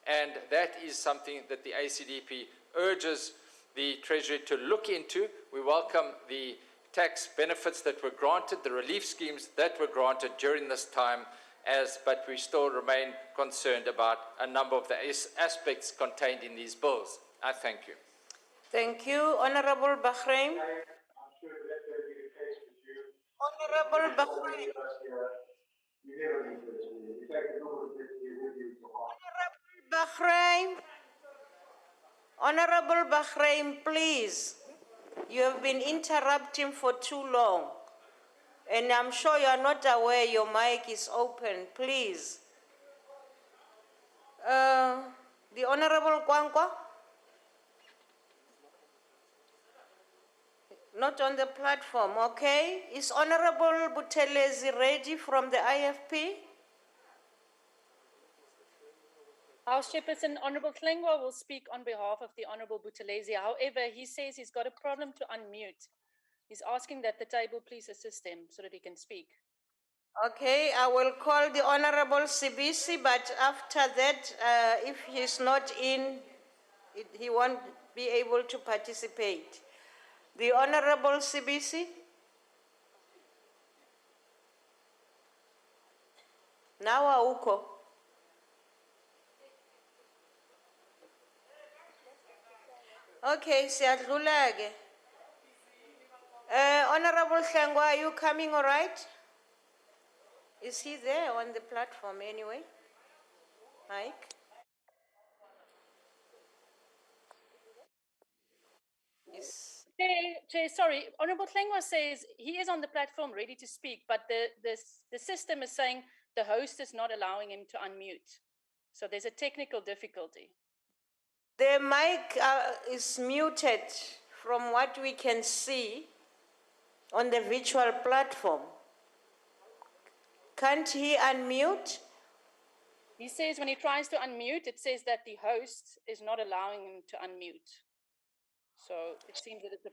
[SPEAKER 14] And that is something that the ACDP urges the Treasury to look into. We welcome the tax benefits that were granted, the relief schemes that were granted during this time, but we still remain concerned about a number of the aspects contained in these bills. I thank you.
[SPEAKER 6] Thank you. Honorable Bahrain. Honorable Bahrain. Honorable Bahrain. Honorable Bahrain, please. You have been interrupting for too long. And I'm sure you are not aware your mic is open. Please. The Honorable Kwankwa? Not on the platform, okay? Is Honorable Buthelezi ready from the IFP?
[SPEAKER 12] House Chairperson, Honorable Tlengwa will speak on behalf of the Honorable Buthelezi. However, he says he's got a problem to unmute. He's asking that the table please assist him so that he can speak.
[SPEAKER 6] Okay, I will call the Honorable Sibisi, but after that, if he's not in, he won't be able to participate. The Honorable Sibisi? Now awukho. Okay, siyadlula ke. Honorable Hlengwa, are you coming all right? Is he there on the platform anyway? Mike? Is
[SPEAKER 12] Chair, sorry, Honorable Tlengwa says he is on the platform ready to speak, but the system is saying the host is not allowing him to unmute. So there's a technical difficulty.
[SPEAKER 6] the mic is muted from what we can see on the virtual platform. Can't he unmute?
[SPEAKER 12] He says when he tries to unmute, it says that the host is not allowing him to unmute. So it seems that it's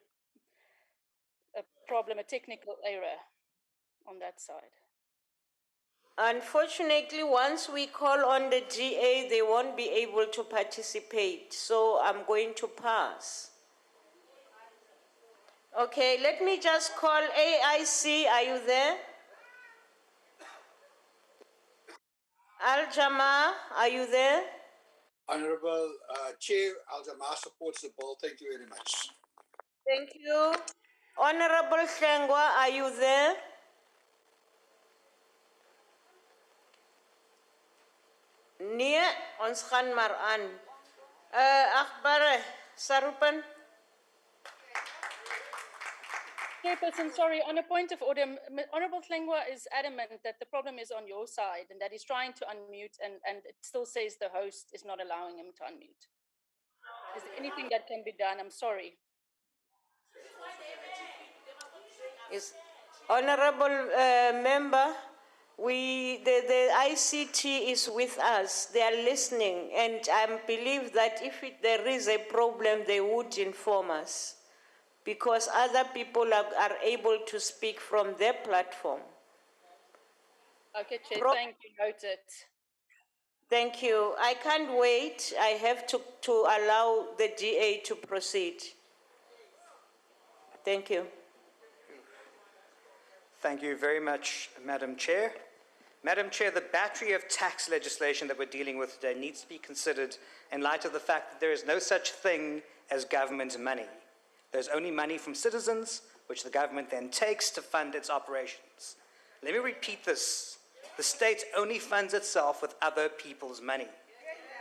[SPEAKER 12] a problem, a technical error on that side.
[SPEAKER 6] Unfortunately, once we call on the GA, they won't be able to participate. So I'm going to pass. Okay, let me just call AIC. Are you there? Al-Jama, are you there?
[SPEAKER 4] Honorable Chair, Al-Jama supports the bill. Thank you very much.
[SPEAKER 6] Thank you. Honorable Hlengwa, are you there? Nee, ons gaan maar aan. Akbar Sarupan.
[SPEAKER 12] Chairperson, sorry, on a point of order, Honorable Tlengwa is adamant that the problem is on your side and that he's trying to unmute and it still says the host is not allowing him to unmute. Is there anything that can be done? I'm sorry.
[SPEAKER 6] Yes. Honorable member, the ICT is with us. They are listening, and I believe that if there is a problem, they would inform us, because other people are able to speak from their platform.
[SPEAKER 12] Okay, Chair, thank you, noted.
[SPEAKER 6] Thank you. I can't wait. I have to allow the GA to proceed. Thank you.
[SPEAKER 13] Thank you very much, Madam Chair. Madam Chair, the battery of tax legislation that we're dealing with today needs to be considered in light of the fact that there is no such thing as government money. There's only money from citizens, which the government then takes to fund its operations. Let me repeat this. The state only funds itself with other people's money.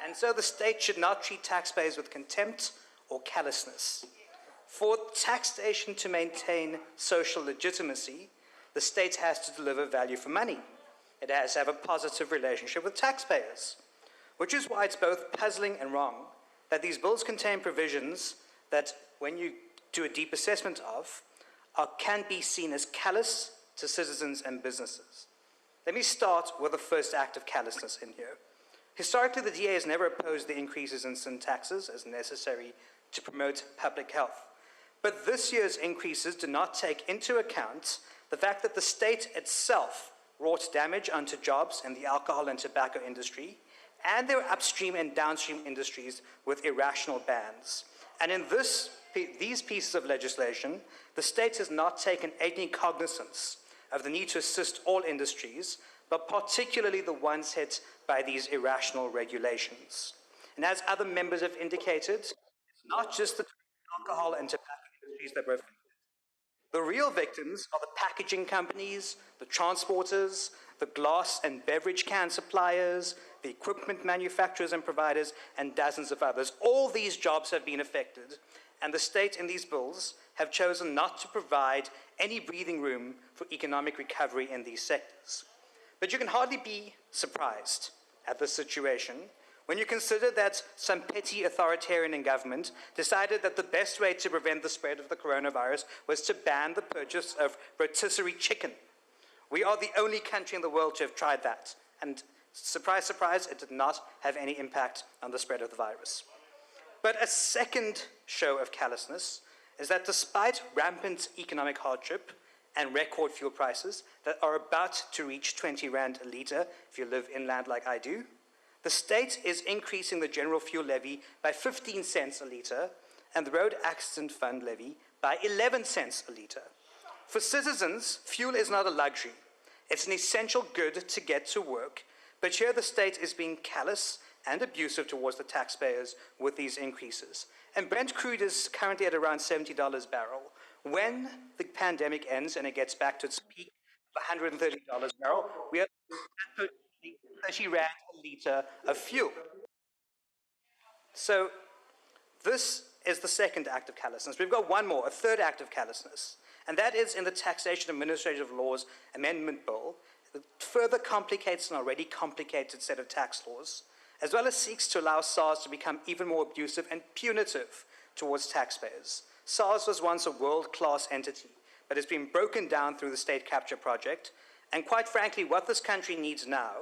[SPEAKER 13] And so the state should not treat taxpayers with contempt or callousness. For taxation to maintain social legitimacy, the state has to deliver value for money. It has to have a positive relationship with taxpayers, which is why it's both puzzling and wrong that these bills contain provisions that, when you do a deep assessment of, can be seen as callous to citizens and businesses. Let me start with the first act of callousness in here. Historically, the DA has never opposed the increases in sin taxes as necessary to promote public health. But this year's increases do not take into account the fact that the state itself wrought damage unto jobs in the alcohol and tobacco industry and their upstream and downstream industries with irrational bans. And in these pieces of legislation, the state has not taken any cognizance of the need to assist all industries, but particularly the ones hit by these irrational regulations. And as other members have indicated, it's not just the alcohol and tobacco industries that were affected. The real victims are the packaging companies, the transporters, the glass and beverage can suppliers, the equipment manufacturers and providers, and dozens of others. All these jobs have been affected, and the state in these bills have chosen not to provide any breathing room for economic recovery in these sectors. But you can hardly be surprised at this situation when you consider that some petty authoritarian in government decided that the best way to prevent the spread of the coronavirus was to ban the purchase of rotisserie chicken. We are the only country in the world to have tried that. And surprise, surprise, it did not have any impact on the spread of the virus. But a second show of callousness is that despite rampant economic hardship and record fuel prices that are about to reach 20 Rand a litre if you live inland like I do, the state is increasing the general fuel levy by 15 cents a litre and the road accident fund levy by 11 cents a litre. For citizens, fuel is not a luxury. It's an essential good to get to work, but here the state is being callous and abusive towards the taxpayers with these increases. And Brent crude is currently at around $70 a barrel. When the pandemic ends and it gets back to its peak of $130 a barrel, we are at 30 Rand a litre of fuel. So this is the second act of callousness. We've got one more, a third act of callousness, and that is in the Taxation Administrative Laws Amendment Bill. It further complicates an already complicated set of tax laws, as well as seeks to allow SARS to become even more abusive and punitive towards taxpayers. SARS was once a world-class entity, but has been broken down through the state capture project, and quite frankly, what this country needs now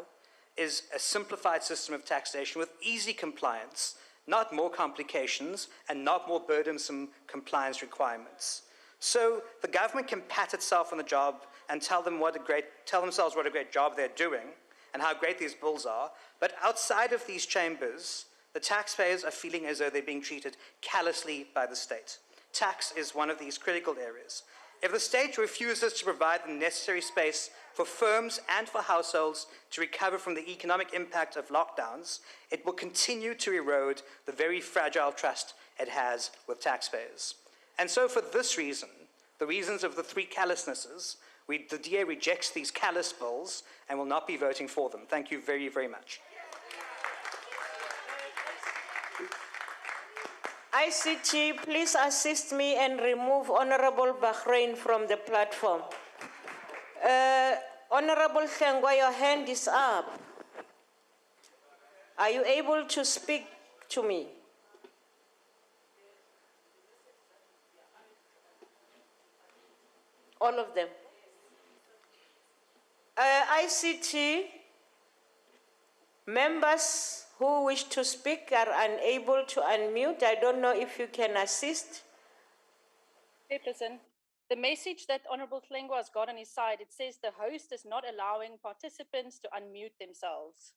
[SPEAKER 13] is a simplified system of taxation with easy compliance, not more complications and not more burdensome compliance requirements. So the government can pat itself on the job and tell themselves what a great job they're doing and how great these bills are, but outside of these chambers, the taxpayers are feeling as though they're being treated callously by the state. Tax is one of these critical areas. If the state refuses to provide the necessary space for firms and for households to recover from the economic impact of lockdowns, it will continue to erode the very fragile trust it has with taxpayers. And so for this reason, the reasons of the three callousnesses, the DA rejects these callous bills and will not be voting for them. Thank you very, very much.
[SPEAKER 6] ICT, please assist me and remove Honorable Bahrain from the platform. Honorable Hlengwa, your hand is up. Are you able to speak to me? All of them. ICT, members who wish to speak are unable to unmute. I don't know if you can assist.
[SPEAKER 12] Chairperson, the message that Honorable Hlengwa has got on his side, it says the host is not allowing participants to unmute themselves.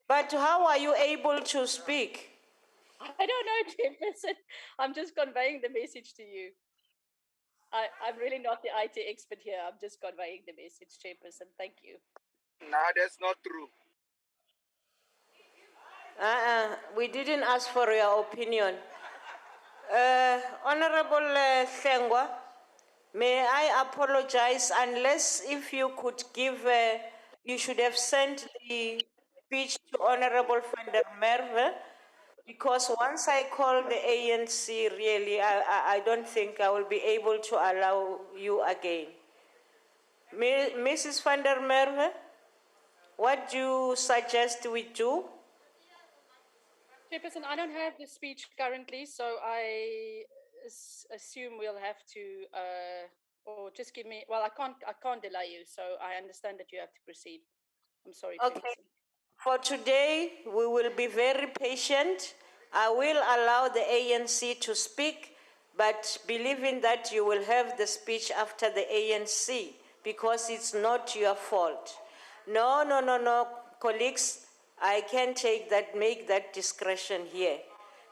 [SPEAKER 6] But how are you able to speak?
[SPEAKER 12] I don't know, Chairperson. I'm just conveying the message to you. I'm really not the IT expert here. I'm just conveying the message, Chairperson. Thank you.
[SPEAKER 9] No, that's not true.
[SPEAKER 6] We didn't ask for your opinion. Honorable Hlengwa, may I apologize unless if you could give, you should have sent the speech to Honorable van der Merwe, because once I call the ANC, really, I don't think I will be able to allow you again. Mrs. van der Merwe, what do you suggest we do?
[SPEAKER 12] Chairperson, I don't have the speech currently, so I assume we'll have to, or just give me, well, I can't delay you, so I understand that you have to proceed. I'm sorry,
[SPEAKER 6] Okay.
[SPEAKER 12] Chairperson.
[SPEAKER 6] For today, we will be very patient. I will allow the ANC to speak, but believing that you will have the speech after the ANC, because it's not your fault. No, colleagues, I can't make that discretion here.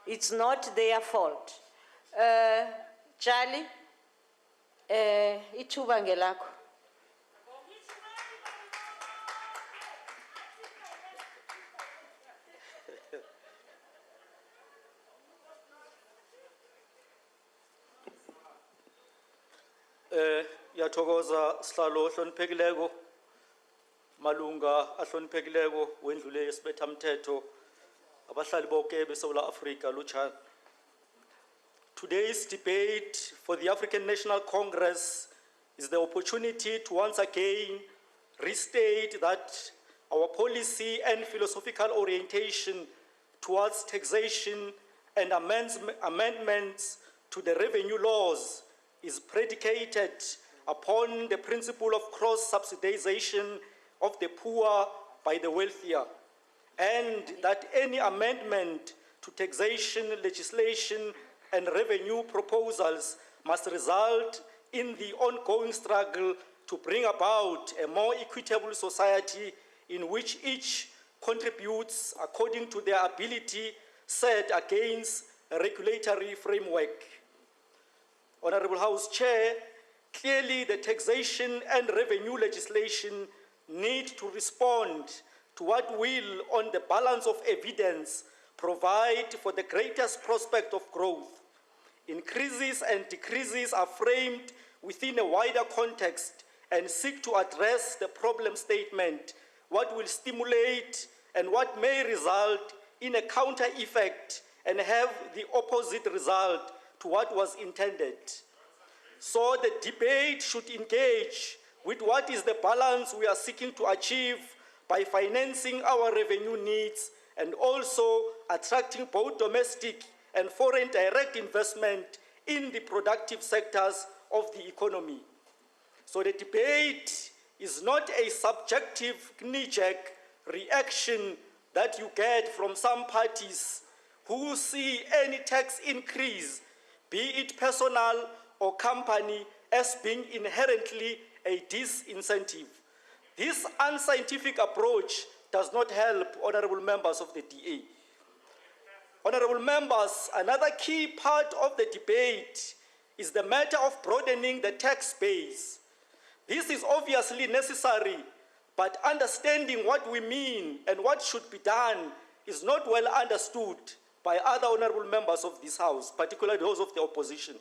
[SPEAKER 6] It's not their fault. Charlie, ithuba ngelakho.
[SPEAKER 15] Yathokoza sihlalo ohloniphekileko malunga ahloniphekileko wendlule yesibethamthetho abahlali bonke beSouth Africa lutsha. Today's debate for the African National Congress is the opportunity to once again restate that our policy and philosophical orientation towards taxation and amendments to the revenue laws is predicated upon the principle of cross-subsidization of the poor by the wealthier, and that any amendment to taxation legislation and revenue proposals must result in the ongoing struggle to bring about a more equitable society in which each contributes according to their ability set against a regulatory framework. Honorable House Chair, clearly the taxation and revenue legislation need to respond to what will, on the balance of evidence, provide for the greatest prospect of growth. Increases and decreases are framed within a wider context and seek to address the problem statement, what will stimulate and what may result in a counter effect and have the opposite result to what was intended. So the debate should engage with what is the balance we are seeking to achieve by financing our revenue needs and also attracting both domestic and foreign direct investment in the productive sectors of the economy. So the debate is not a subjective knee-jerk reaction that you get from some parties who see any tax increase, be it personal or company, as being inherently a disincentive. This unscientific approach does not help honorable members of the DA. Honorable members, another key part of the debate is the matter of broadening the tax base. This is obviously necessary, but understanding what we mean and what should be done is not well understood by other honorable members of this House, particularly those of the opposition.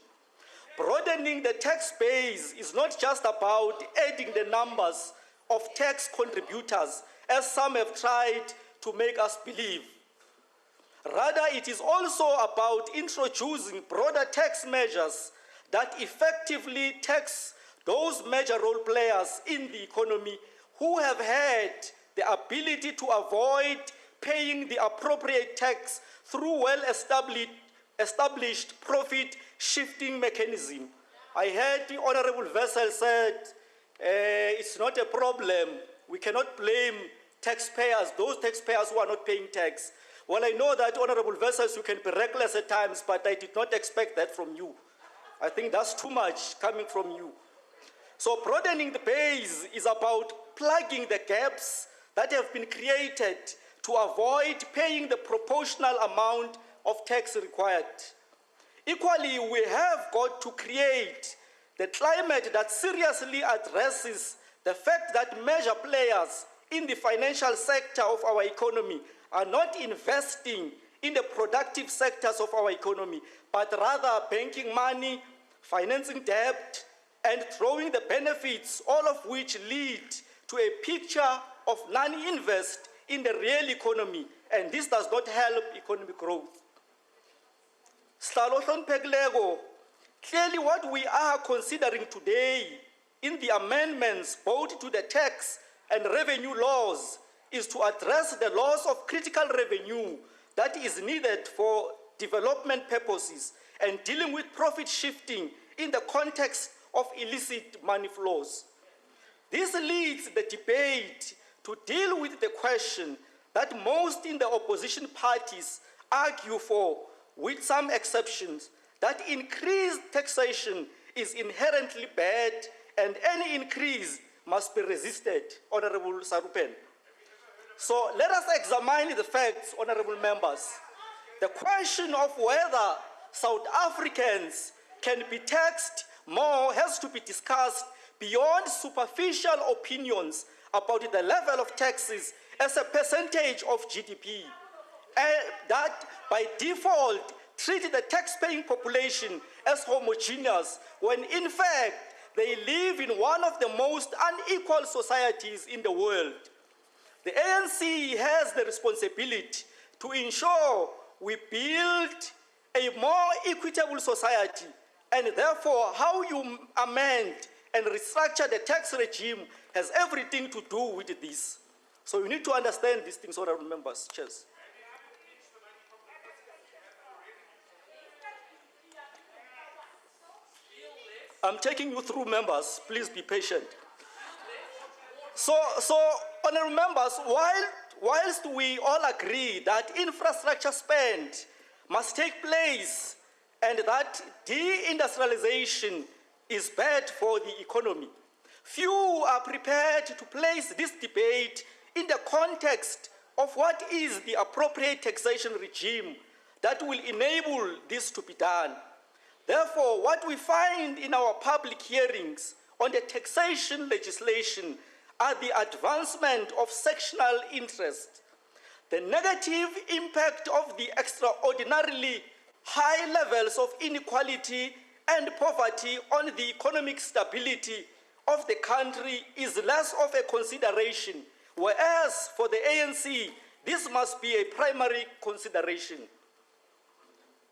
[SPEAKER 15] Broadening the tax base is not just about adding the numbers of tax contributors, as some have tried to make us believe. Rather, it is also about introducing broader tax measures that effectively tax those major role players in the economy who have had the ability to avoid paying the appropriate tax through well-established profit shifting mechanism. I heard the Honorable Vessel said, it's not a problem. We cannot blame taxpayers, those taxpayers who are not paying tax. Well, I know that, Honorable Vessels, you can be reckless at times, but I did not expect that from you. I think that's too much coming from you. So broadening the base is about plugging the gaps that have been created to avoid paying the proportional amount of tax required. Equally, we have got to create the climate that seriously addresses the fact that major players in the financial sector of our economy are not investing in the productive sectors of our economy, but rather banking money, financing debt, and throwing the benefits, all of which lead to a picture of non-invest in the real economy, and this does not help economic growth. Clearly what we are considering today in the amendments both to the tax and revenue laws is to address the loss of critical revenue that is needed for development purposes and dealing with profit shifting in the context of illicit money flows. This leads the debate to deal with the question that most in the opposition parties argue for, with some exceptions, that increased taxation is inherently bad and any increase must be resisted, Honorable Sarupen. So let us examine the facts, honorable members. The question of whether South Africans can be taxed more has to be discussed beyond superficial opinions about the level of taxes as a percentage of GDP, and that by default treat the tax-paying population as homogeneous when in fact they live in one of the most unequal societies in the world. The ANC has the responsibility to ensure we build a more equitable society, and therefore how you amend and restructure the tax regime has everything to do with this. So you need to understand these things, honorable members. Cheers. I'm taking you through, members. Please be patient. So honorable members, whilst we all agree that infrastructure spend must take place and that deindustrialization is bad for the economy. Few are prepared to place this debate in the context of what is the appropriate taxation regime that will enable this to be done. Therefore, what we find in our public hearings on the taxation legislation are the advancement of sectional interest, the negative impact of the extraordinarily high levels of inequality and poverty on the economic stability of the country is less of a consideration, whereas for the ANC, this must be a primary consideration.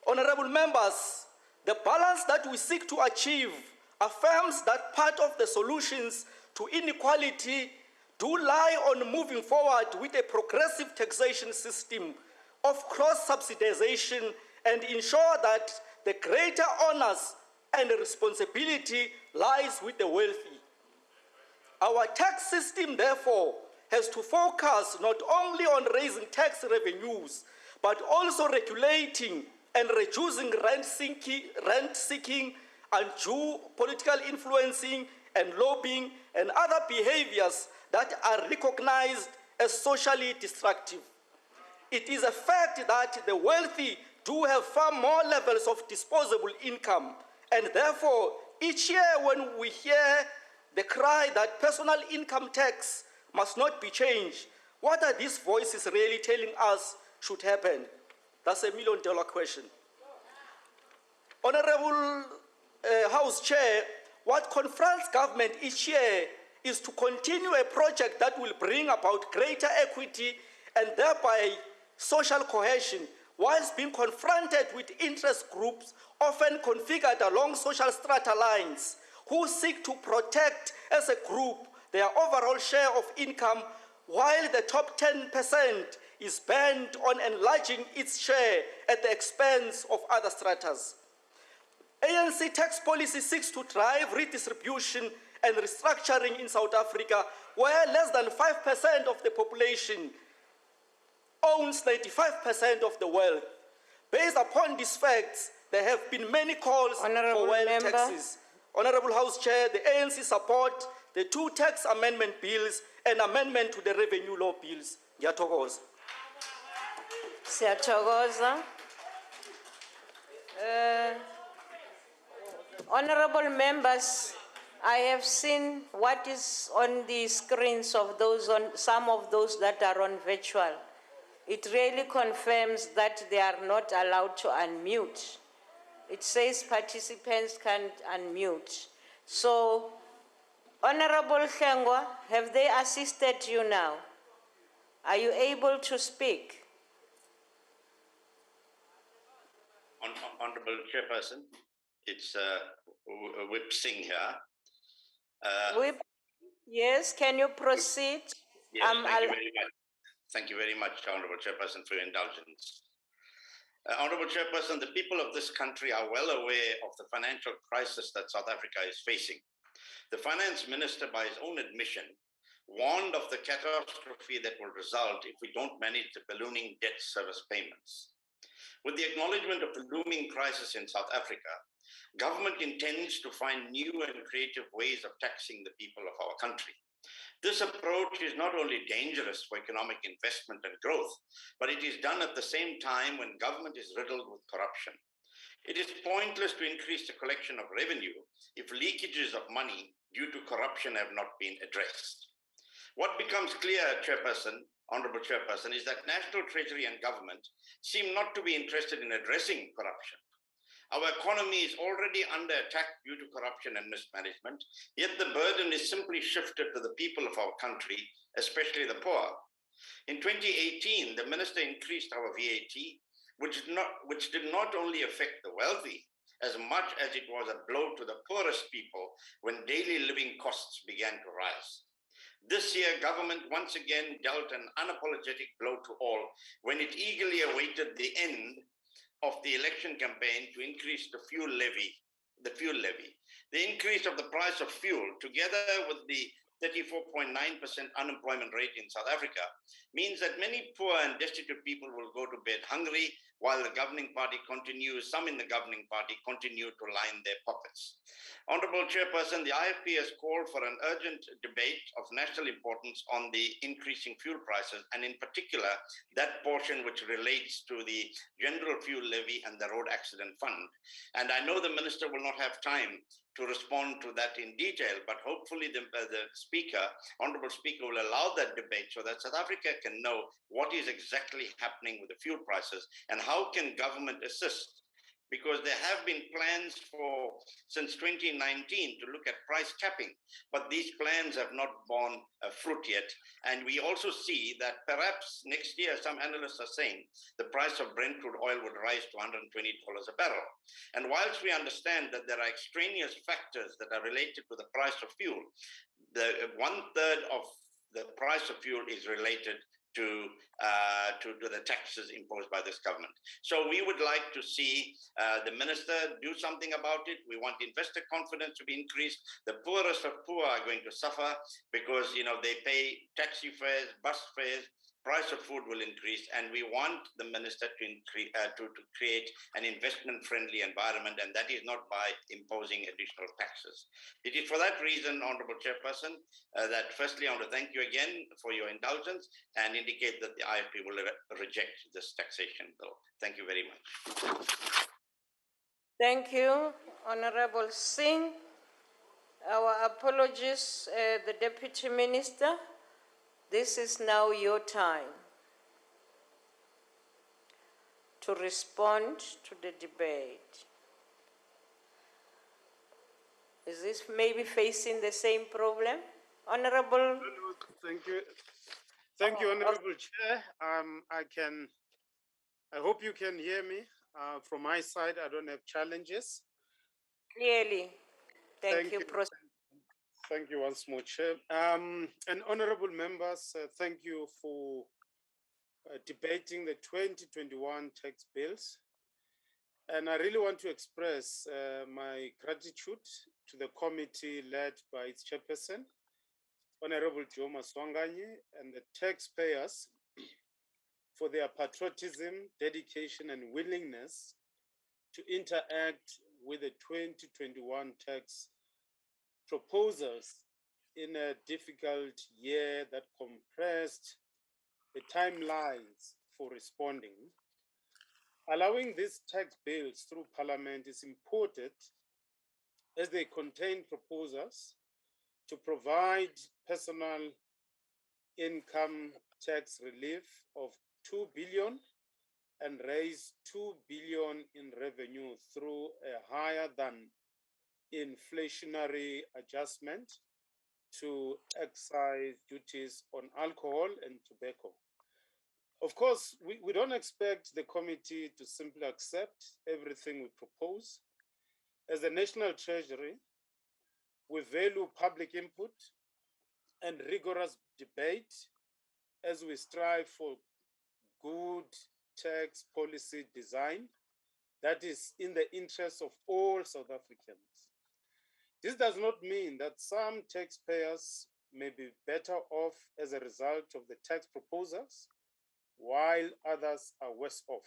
[SPEAKER 15] Honorable members, the balance that we seek to achieve affirms that part of the solutions to inequality do lie on moving forward with a progressive taxation system of cross-subsidization and ensure that the greater onus and responsibility lies with the wealthy. Our tax system, therefore, has to focus not only on raising tax revenues, but also regulating and reducing rent-seeking, undue political influencing and lobbying and other behaviors that are recognized as socially destructive. It is a fact that the wealthy do have far more levels of disposable income, and therefore, each year when we hear the cry that personal income tax must not be changed, what are these voices really telling us should happen? That's $1 million question. Honorable House Chair, what confronts government each year is to continue a project that will bring about greater equity and thereby social cohesion, whilst being confronted with interest groups often configured along social strata lines who seek to protect as a group their overall share of income, while the top 10% is bent on enlarging its share at the expense of other stratas. ANC tax policy seeks to drive redistribution and restructuring in South Africa, where less than 5% of the population owns 95% of the wealth. Based upon these facts, there have been many calls for wealth taxes. Honorable House Chair, the ANC support the 2 tax amendment bills and amendment to the revenue law bills. Ngiyathokoza.
[SPEAKER 6] Siyathokoza. Honorable members, I have seen what is on the screens of those some of those that are on virtual. It really confirms that they are not allowed to unmute. It says participants can't unmute. So, Honorable Hlengwa, have they assisted you now? Are you able to speak?
[SPEAKER 10] Honorable Chairperson, it's Whip Singh here.
[SPEAKER 6] Whip, yes, can you proceed?
[SPEAKER 10] Yes, thank you very much. Thank you very much, Honorable Chairperson, for your indulgence. Honorable Chairperson, the people of this country are well aware of the financial crisis that South Africa is facing. The Finance Minister, by his own admission, warned of the catastrophe that will result if we don't manage the ballooning debt service payments. With the acknowledgement of the looming crisis in South Africa, government intends to find new and creative ways of taxing the people of our country. This approach is not only dangerous for economic investment and growth, but it is done at the same time when government is riddled with corruption. It is pointless to increase the collection of revenue if leakages of money due to corruption have not been addressed. What becomes clear, Chairperson, Honorable Chairperson, is that National Treasury and government seem not to be interested in addressing corruption. Our economy is already under attack due to corruption and mismanagement, yet the burden is simply shifted to the people of our country, especially the poor. In 2018, the minister increased our VAT, which did not only affect the wealthy as much as it was a blow to the poorest people when daily living costs began to rise. This year, government once again dealt an unapologetic blow to all when it eagerly awaited the end of the election campaign to increase the fuel levy. The increase of the price of fuel, together with the 34.9% unemployment rate in South Africa, means that many poor and destitute people will go to bed hungry while the governing party some in the governing party continue to line their pockets. Honorable Chairperson, the IFP has called for an urgent debate of national importance on the increasing fuel prices, and in particular, that portion which relates to the general fuel levy and the road accident fund. And I know the minister will not have time to respond to that in detail, but hopefully the Honorable Speaker will allow that debate so that South Africa can know what is exactly happening with the fuel prices and how can government assist. Because there have been plans since 2019 to look at price capping, but these plans have not borne fruit yet. And we also see that perhaps next year, some analysts are saying the price of Brent crude oil would rise to $120 a barrel. And whilst we understand that there are extraneous factors that are related to the price of fuel, the 1/3 of the price of fuel is related to the taxes imposed by this government. So we would like to see the minister do something about it. We want investor confidence to be increased. The poorest of poor are going to suffer because they pay taxi fares, bus fares, price of food will increase, and we want the minister to create an investment-friendly environment, and that is not by imposing additional taxes. It is for that reason, Honourable Chairperson, that firstly I want to thank you again for your indulgence and indicate that the IFP will reject this taxation bill. Thank you very much.
[SPEAKER 6] Thank you, Honorable Singh. Our apologies, the Deputy Minister. This is now your time to respond to the debate. Is this maybe facing the same problem? Honorable?
[SPEAKER 16] Thank you. Thank you, Honorable Chair. I hope you can hear me. From my side, I don't have challenges.
[SPEAKER 6] Clearly. Thank you.
[SPEAKER 16] Thank you once more, Chair. And honorable members, thank you for debating the 2021 tax bills. And I really want to express my gratitude to the committee led by its chairperson, Honorable Joma Swanganyi, and the taxpayers for their patriotism, dedication, and willingness to interact with the 2021 tax proposals in a difficult year that compressed the timelines for responding. Allowing these tax bills through Parliament is important as they contain proposals to provide personal income tax relief of 2 billion and raise 2 billion in revenue through a higher than inflationary adjustment to excise duties on alcohol and tobacco. Of course, we don't expect the committee to simply accept everything we propose. As the National Treasury, we value public input and rigorous debate as we strive for good tax policy design that is in the interest of all South Africans. This does not mean that some taxpayers may be better off as a result of the tax proposals, while others are worse off.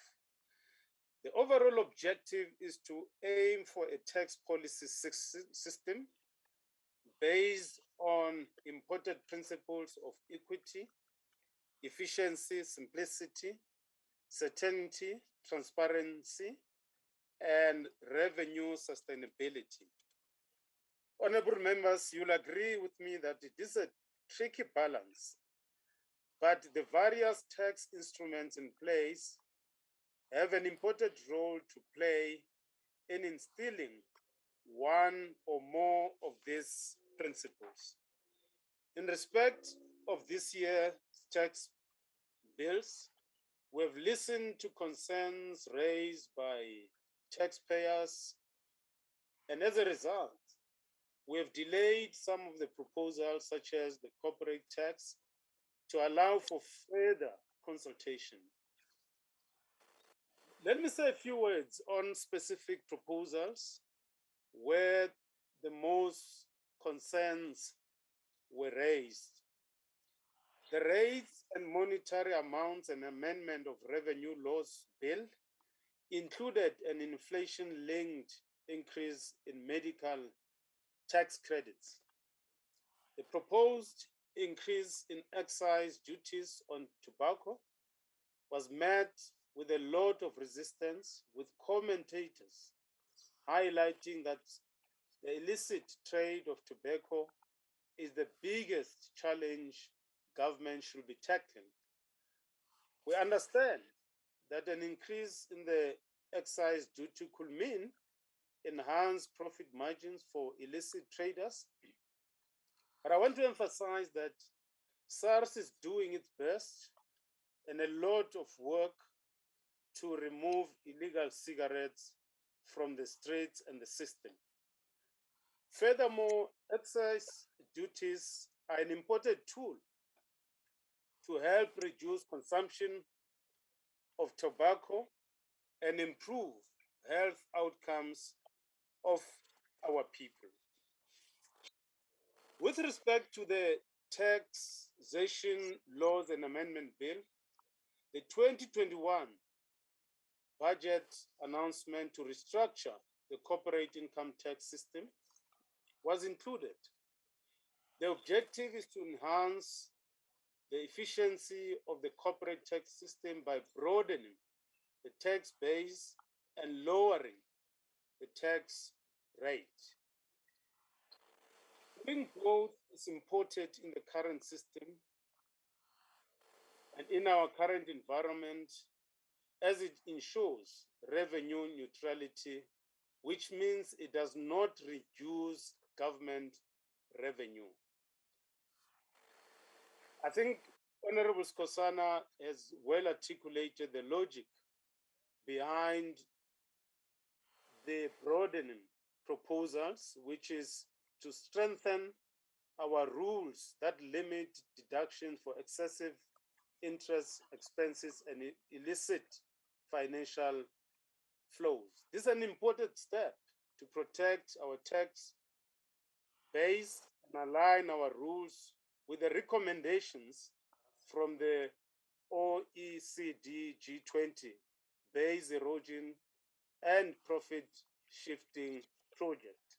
[SPEAKER 16] The overall objective is to aim for a tax policy system based on important principles of equity, efficiency, simplicity, certainty, transparency, and revenue sustainability. Honorable members, you'll agree with me that it is a tricky balance, but the various tax instruments in place have an important role to play in instilling one or more of these principles. In respect of this year's tax bills, we have listened to concerns raised by taxpayers, and as a result, we have delayed some of the proposals, such as the corporate tax, to allow for further consultation. Let me say a few words on specific proposals where the most concerns were raised. The Rates and Monetary Amounts and Amendment of Revenue Laws Bill included an inflation-linked increase in medical tax credits. The proposed increase in excise duties on tobacco was met with a lot of resistance, with commentators highlighting that the illicit trade of tobacco is the biggest challenge government should be tackling. We understand that an increase in the excise duty could mean enhanced profit margins for illicit traders. But I want to emphasize that SARS is doing its best and a lot of work to remove illegal cigarettes from the streets and the system. Furthermore, excise duties are an important tool to help reduce consumption of tobacco and improve health outcomes of our people. With respect to the Taxation Laws and Amendment Bill, the 2021 budget announcement to restructure the corporate income tax system was included. The objective is to enhance the efficiency of the corporate tax system by broadening the tax base and lowering the tax rate. Doing both is important in the current system and in our current environment, as it ensures revenue neutrality, which means it does not reduce government revenue. I think Honorable Skosana has well articulated the logic behind the broadening proposals, which is to strengthen our rules that limit deductions for excessive interest expenses and illicit financial flows. This is an important step to protect our tax base and align our rules with the recommendations from the OECD G20 base erosion and profit shifting project.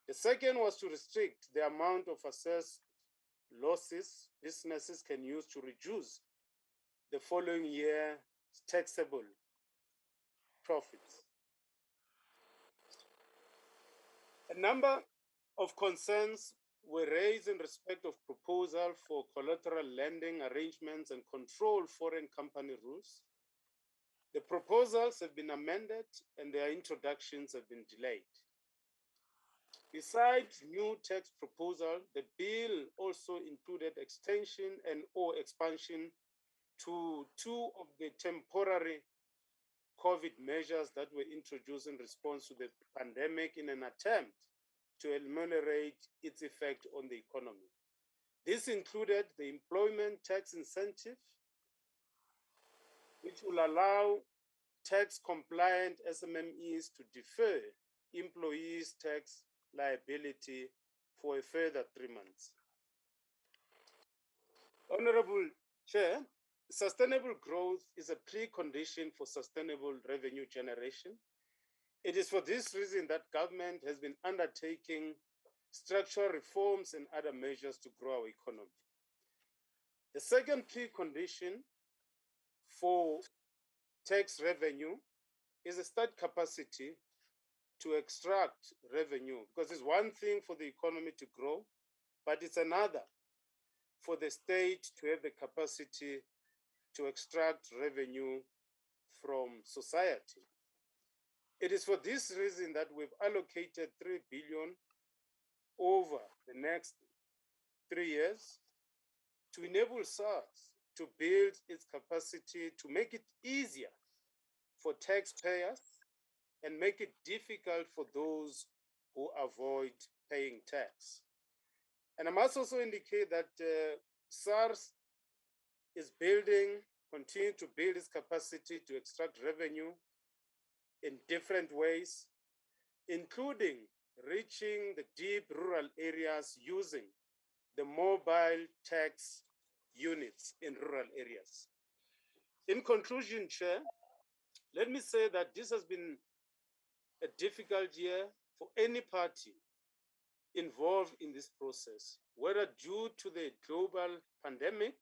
[SPEAKER 16] The second was to restrict the amount of assessed losses businesses can use to reduce the following year's taxable profits. A number of concerns were raised in respect of proposal for collateral lending arrangements and control foreign company rules. The proposals have been amended and their introductions have been delayed. Besides new tax proposal, the bill also included extension and or expansion to two of the temporary COVID measures that were introduced in response to the pandemic in an attempt to ameliorate its effect on the economy. This included the employment tax incentive, which will allow tax-compliant SMMEs to defer employees' tax liability for a further 3 months. Honorable Chair, sustainable growth is a precondition for sustainable revenue generation. It is for this reason that government has been undertaking structural reforms and other measures to grow our economy. The second precondition for tax revenue is a state capacity to extract revenue, because it's one thing for the economy to grow, but it's another for the state to have the capacity to extract revenue from society. It is for this reason that we've allocated 3 billion over the next 3 years to enable SARS to build its capacity to make it easier for taxpayers and make it difficult for those who avoid paying tax. And I must also indicate that SARS is continue to build its capacity to extract revenue in different ways, including reaching the deep rural areas using the mobile tax units in rural areas. In conclusion, Chair, Let me say that this has been a difficult year for any party involved in this process, whether due to the global pandemic,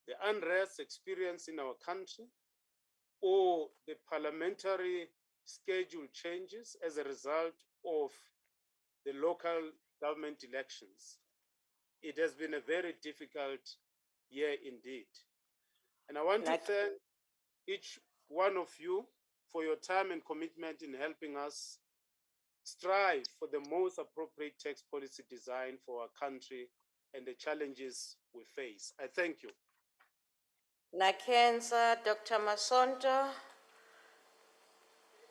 [SPEAKER 16] the unrest experienced in our country, or the parliamentary schedule changes as a result of the local government elections. It has been a very difficult year indeed. And I want to thank each one of you for your time and commitment in helping us strive for the most appropriate tax policy design for our country and the challenges we face. I thank you.
[SPEAKER 6] Nakenza, Dr. Masonto.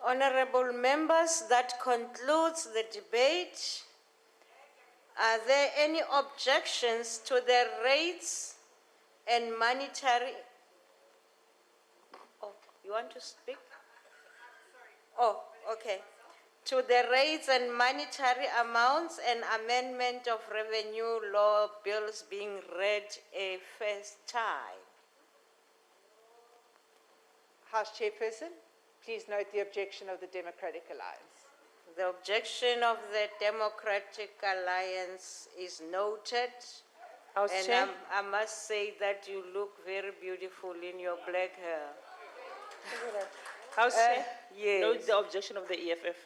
[SPEAKER 6] Honorable members, that concludes the debate. Are there any objections to the rates and monetary? Oh, you want to speak? Oh, okay. To the rates and monetary amounts and amendment of revenue law bills being read a first time.
[SPEAKER 5] House Chairperson, please note the objection of the Democratic Alliance.
[SPEAKER 6] The objection of the Democratic Alliance is noted.
[SPEAKER 5] House
[SPEAKER 6] and
[SPEAKER 5] Chair.
[SPEAKER 6] I must say that you look very beautiful in your black hair.
[SPEAKER 17] House Chair,
[SPEAKER 6] yes.
[SPEAKER 17] note the objection of the EFF.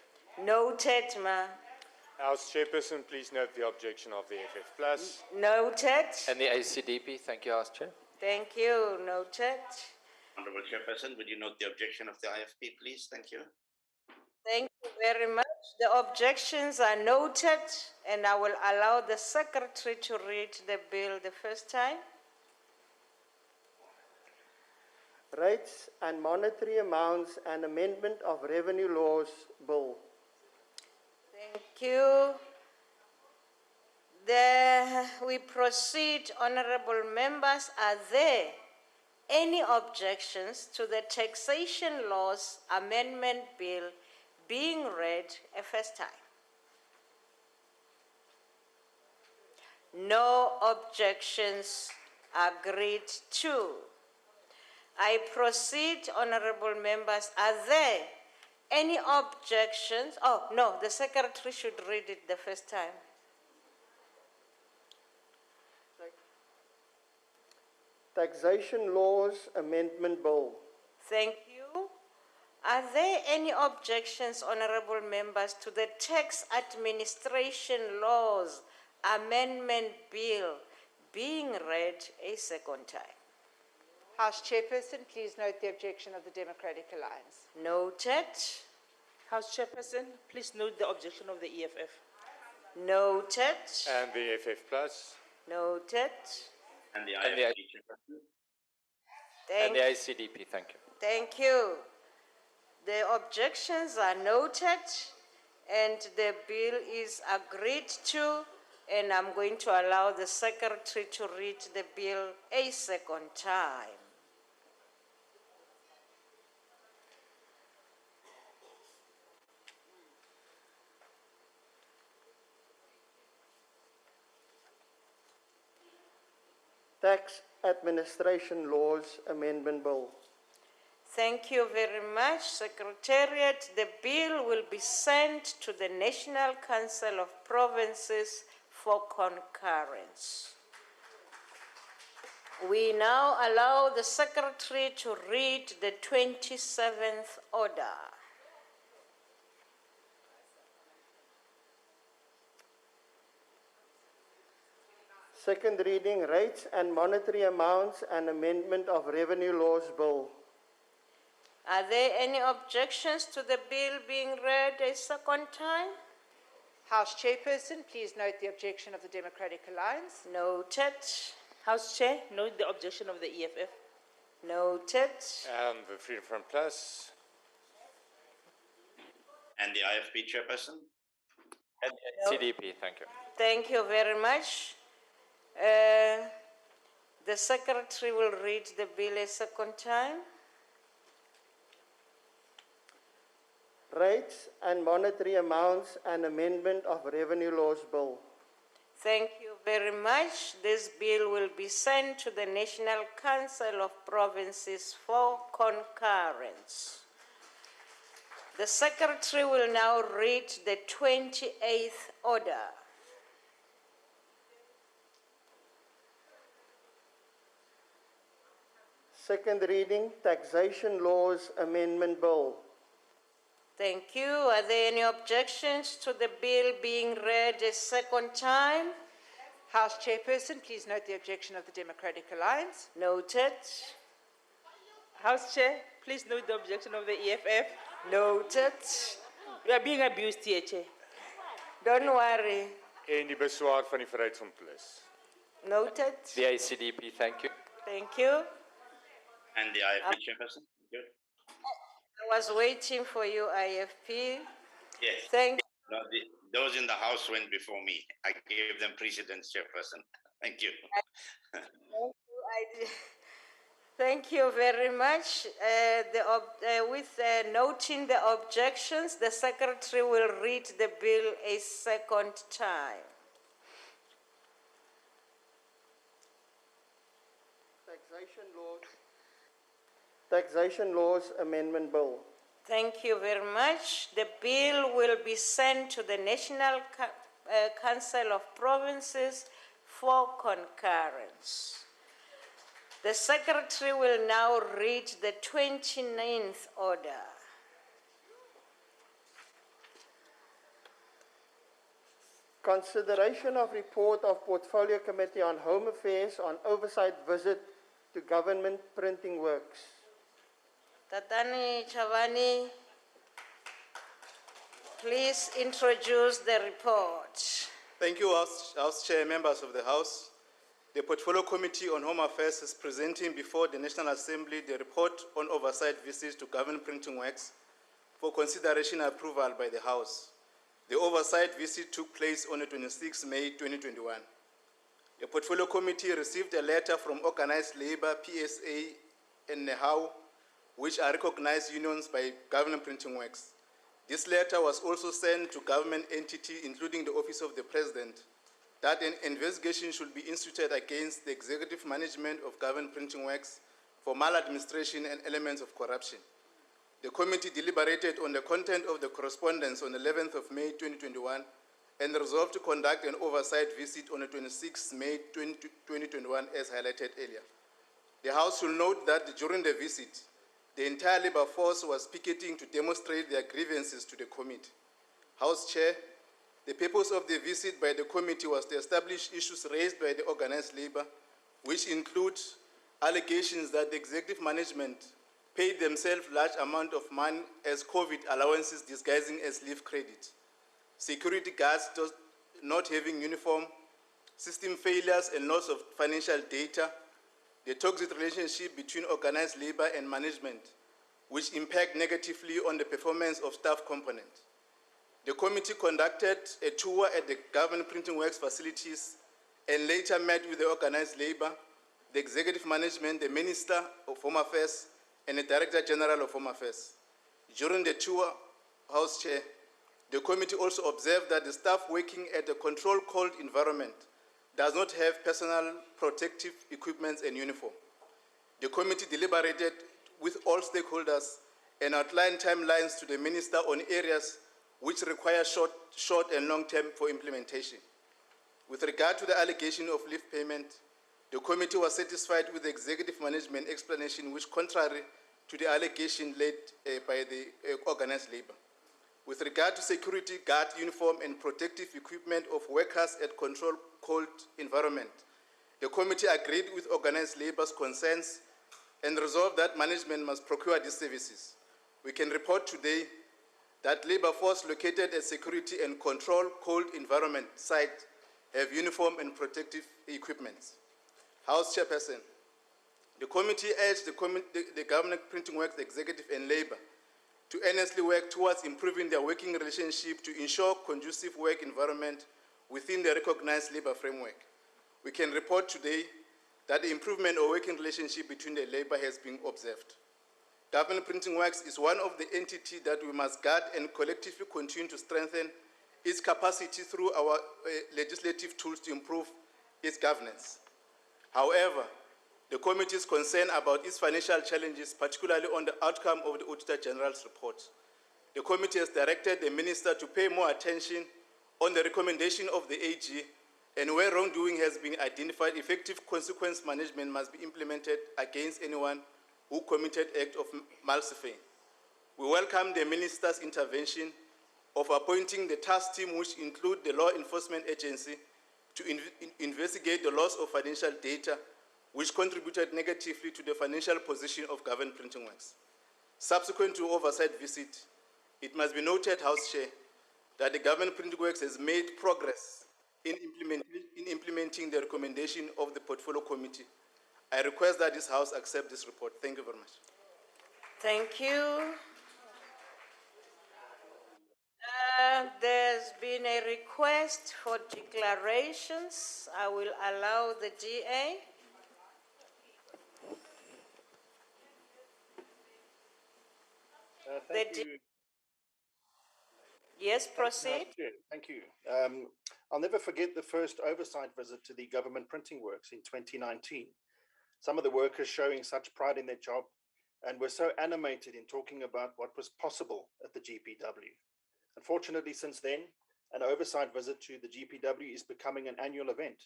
[SPEAKER 6] Noted, ma.
[SPEAKER 21] House Chairperson, please note the objection of the EFF Plus.
[SPEAKER 6] Noted.
[SPEAKER 14] And the ACDP, thank you, House Chair.
[SPEAKER 6] Thank you, noted.
[SPEAKER 10] Honorable Chairperson, would you note the objection of the IFP, please? Thank you.
[SPEAKER 6] Thank you very much. The objections are noted, and I will allow the Secretary to read the bill the first time.
[SPEAKER 19] Rates and monetary amounts and amendment of revenue laws bill.
[SPEAKER 6] Thank you. We proceed, honorable members. Are there any objections to the taxation laws amendment bill being read a first time? No objections agreed to. I proceed, honorable members. Are there any objections? Oh, no, the Secretary should read it the first time.
[SPEAKER 19] Taxation laws amendment bill.
[SPEAKER 6] Thank you. Are there any objections, honorable members, to the tax administration laws amendment bill being read a second time?
[SPEAKER 5] House Chairperson, please note the objection of the Democratic Alliance.
[SPEAKER 6] Noted.
[SPEAKER 17] House Chairperson, please note the objection of the EFF.
[SPEAKER 6] Noted.
[SPEAKER 21] And the EFF Plus.
[SPEAKER 6] Noted.
[SPEAKER 10] And the IFP, Chairperson.
[SPEAKER 14] And the ACDP, thank you.
[SPEAKER 6] Thank you. The objections are noted and the bill is agreed to, and I'm going to allow the Secretary to read the bill a second time.
[SPEAKER 19] Tax administration laws amendment bill.
[SPEAKER 6] Thank you very much, Secretariat. The bill will be sent to the National Council of Provinces for concurrence. We now allow the Secretary to read the 27th order.
[SPEAKER 19] Second reading, rates and monetary amounts and amendment of revenue laws bill.
[SPEAKER 6] Are there any objections to the bill being read a second time?
[SPEAKER 5] House Chairperson, please note the objection of the Democratic Alliance.
[SPEAKER 6] Noted.
[SPEAKER 17] House Chair, note the objection of the EFF.
[SPEAKER 6] Noted.
[SPEAKER 21] And the Freedom Front Plus.
[SPEAKER 10] And the IFP, Chairperson.
[SPEAKER 14] And the CDP, thank you.
[SPEAKER 6] Thank you very much. The Secretary will read the bill a second time.
[SPEAKER 19] Rates and monetary amounts and amendment of revenue laws bill.
[SPEAKER 6] Thank you very much. This bill will be sent to the National Council of Provinces for concurrence. The Secretary will now read the 28th order.
[SPEAKER 19] Second reading, Taxation Laws Amendment Bill.
[SPEAKER 6] Thank you. Are there any objections to the bill being read a second time?
[SPEAKER 5] House Chairperson, please note the objection of the Democratic Alliance.
[SPEAKER 6] Noted.
[SPEAKER 17] House Chair, please note the objection of the EFF.
[SPEAKER 6] Noted.
[SPEAKER 17] We are being abused here, Chair.
[SPEAKER 6] Don't worry.
[SPEAKER 21] En die beswaar van die Vryheidsfront Plus.
[SPEAKER 6] Noted.
[SPEAKER 14] The ACDP, thank you.
[SPEAKER 6] Thank you.
[SPEAKER 10] And the IFP Chairperson. Good.
[SPEAKER 6] I was waiting for you, IFP.
[SPEAKER 10] Yes.
[SPEAKER 6] Thank
[SPEAKER 10] No, those in the House went before me. I gave them precedence, Chairperson. Thank you.
[SPEAKER 6] Thank you very much. With noting the objections, the Secretary will read the bill a second time.
[SPEAKER 19] Taxation Laws Amendment Bill.
[SPEAKER 6] Thank you very much. The bill will be sent to the National Council of Provinces for concurrence. The Secretary will now read the 29th order.
[SPEAKER 19] Consideration of report of Portfolio Committee on Home Affairs on oversight visit to government printing works.
[SPEAKER 6] Tatani Chavani, please introduce the report.
[SPEAKER 18] Thank you, House Chair, members of the House. The Portfolio Committee on Home Affairs is presenting before the National Assembly the report on oversight visits to government printing works for consideration and approval by the House. The oversight visit took place on the 26th May 2021. The Portfolio Committee received a letter from Organized Labour, PSA, and NEHAW, which are recognized unions by government printing works. This letter was also sent to government entities, including the Office of the President, that an investigation should be instituted against the executive management of government printing works for maladministration and elements of corruption. The committee deliberated on the content of the correspondence on the 11th of May 2021 and resolved to conduct an oversight visit on the 26th May 2021 as highlighted earlier. The House will note that during the visit, the entire labor force was picketing to demonstrate their grievances to the committee. House Chair, the purpose of the visit by the committee was to establish issues raised by the organized labor, which include allegations that the executive management paid themselves large amount of money as COVID allowances disguising as leave credit, security guards not having uniform, system failures and loss of financial data, the toxic relationship between organized labor and management, which impact negatively on the performance of staff component. The committee conducted a tour at the government printing works facilities and later met with the organized labor, the executive management, the Minister of Home Affairs, and the Director General of Home Affairs. During the tour, House Chair, the committee also observed that the staff working at a controlled cold environment does not have personal protective equipment and uniform. The committee deliberated with all stakeholders and outlined timelines to the Minister on areas which require short and long term for implementation. With regard to the allegation of leave payment, the committee was satisfied with the executive management explanation, which contrary to the allegation laid by the organized labor. With regard to security guard uniform and protective equipment of workers at controlled cold environment, the committee agreed with organized labor's concerns and resolved that management must procure these services. We can report today that labor force located at security and controlled cold environment site have uniform and protective equipment. House Chairperson, the committee urged the government printing works executive and labor to earnestly work towards improving their working relationship to ensure conducive work environment within the recognized labor framework. We can report today that the improvement of working relationship between the labor has been observed. Government printing works is one of the entities that we must guard and collectively continue to strengthen its capacity through our legislative tools to improve its governance. However, the committee is concerned about its financial challenges, particularly on the outcome of the Auditor General's report. the committee has directed the Minister to pay more attention on the recommendation of the AG, and where wrongdoing has been identified, effective consequence management must be implemented against anyone who committed act of malfeasance. We welcome the Minister's intervention of appointing the task team, which include the Law Enforcement Agency, to investigate the loss of financial data which contributed negatively to the financial position of Government Printing Works. Subsequent to oversight visit, it must be noted, House Chair, that the Government Printing Works has made progress in implementing the recommendation of the Portfolio Committee. I request that this House accept this report. Thank you very much.
[SPEAKER 6] Thank you. There's been a request for declarations. I will allow the GA.
[SPEAKER 2] Thank you.
[SPEAKER 6] Yes, proceed.
[SPEAKER 2] Thank you. I'll never forget the first oversight visit to the Government Printing Works in 2019. Some of the workers showing such pride in their job and were so animated in talking about what was possible at the GPW. Unfortunately, since then, an oversight visit to the GPW is becoming an annual event.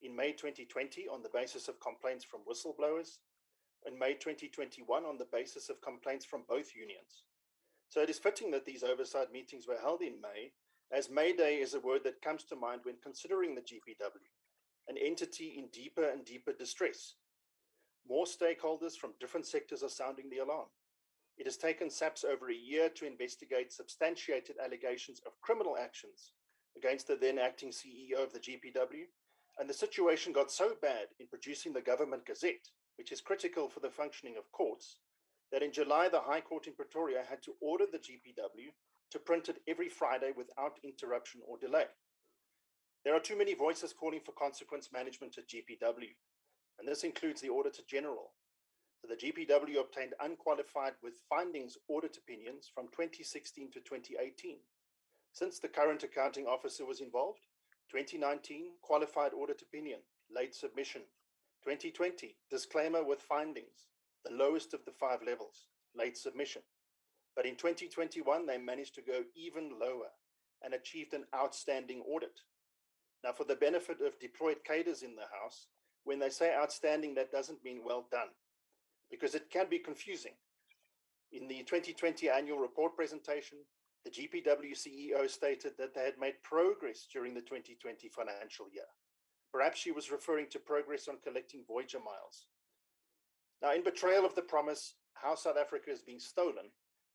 [SPEAKER 2] In May 2020, on the basis of complaints from whistleblowers, in May 2021, on the basis of complaints from both unions. So it is fitting that these oversight meetings were held in May, as May Day is a word that comes to mind when considering the GPW, an entity in deeper and deeper distress. More stakeholders from different sectors are sounding the alarm. It has taken SAPS over a year to investigate substantiated allegations of criminal actions against the then acting CEO of the GPW, and the situation got so bad in producing the Government Gazette, which is critical for the functioning of courts, that in July the High Court in Pretoria had to order the GPW to print it every Friday without interruption or delay. There are too many voices calling for consequence management at GPW, and this includes the Auditor General. So the GPW obtained unqualified with findings audit opinions from 2016 to 2018. Since the current accounting officer was involved, 2019, qualified audit opinion, late submission. 2020, disclaimer with findings, the lowest of the 5 levels, late submission. But in 2021, they managed to go even lower and achieved an outstanding audit. Now, for the benefit of deployed cadres in the House, when they say outstanding, that doesn't mean well done, because it can be confusing. In the 2020 annual report presentation, the GPW CEO stated that they had made progress during the 2020 financial year. Perhaps she was referring to progress on collecting Voyager miles. Now, in betrayal of the promise, how South Africa is being stolen,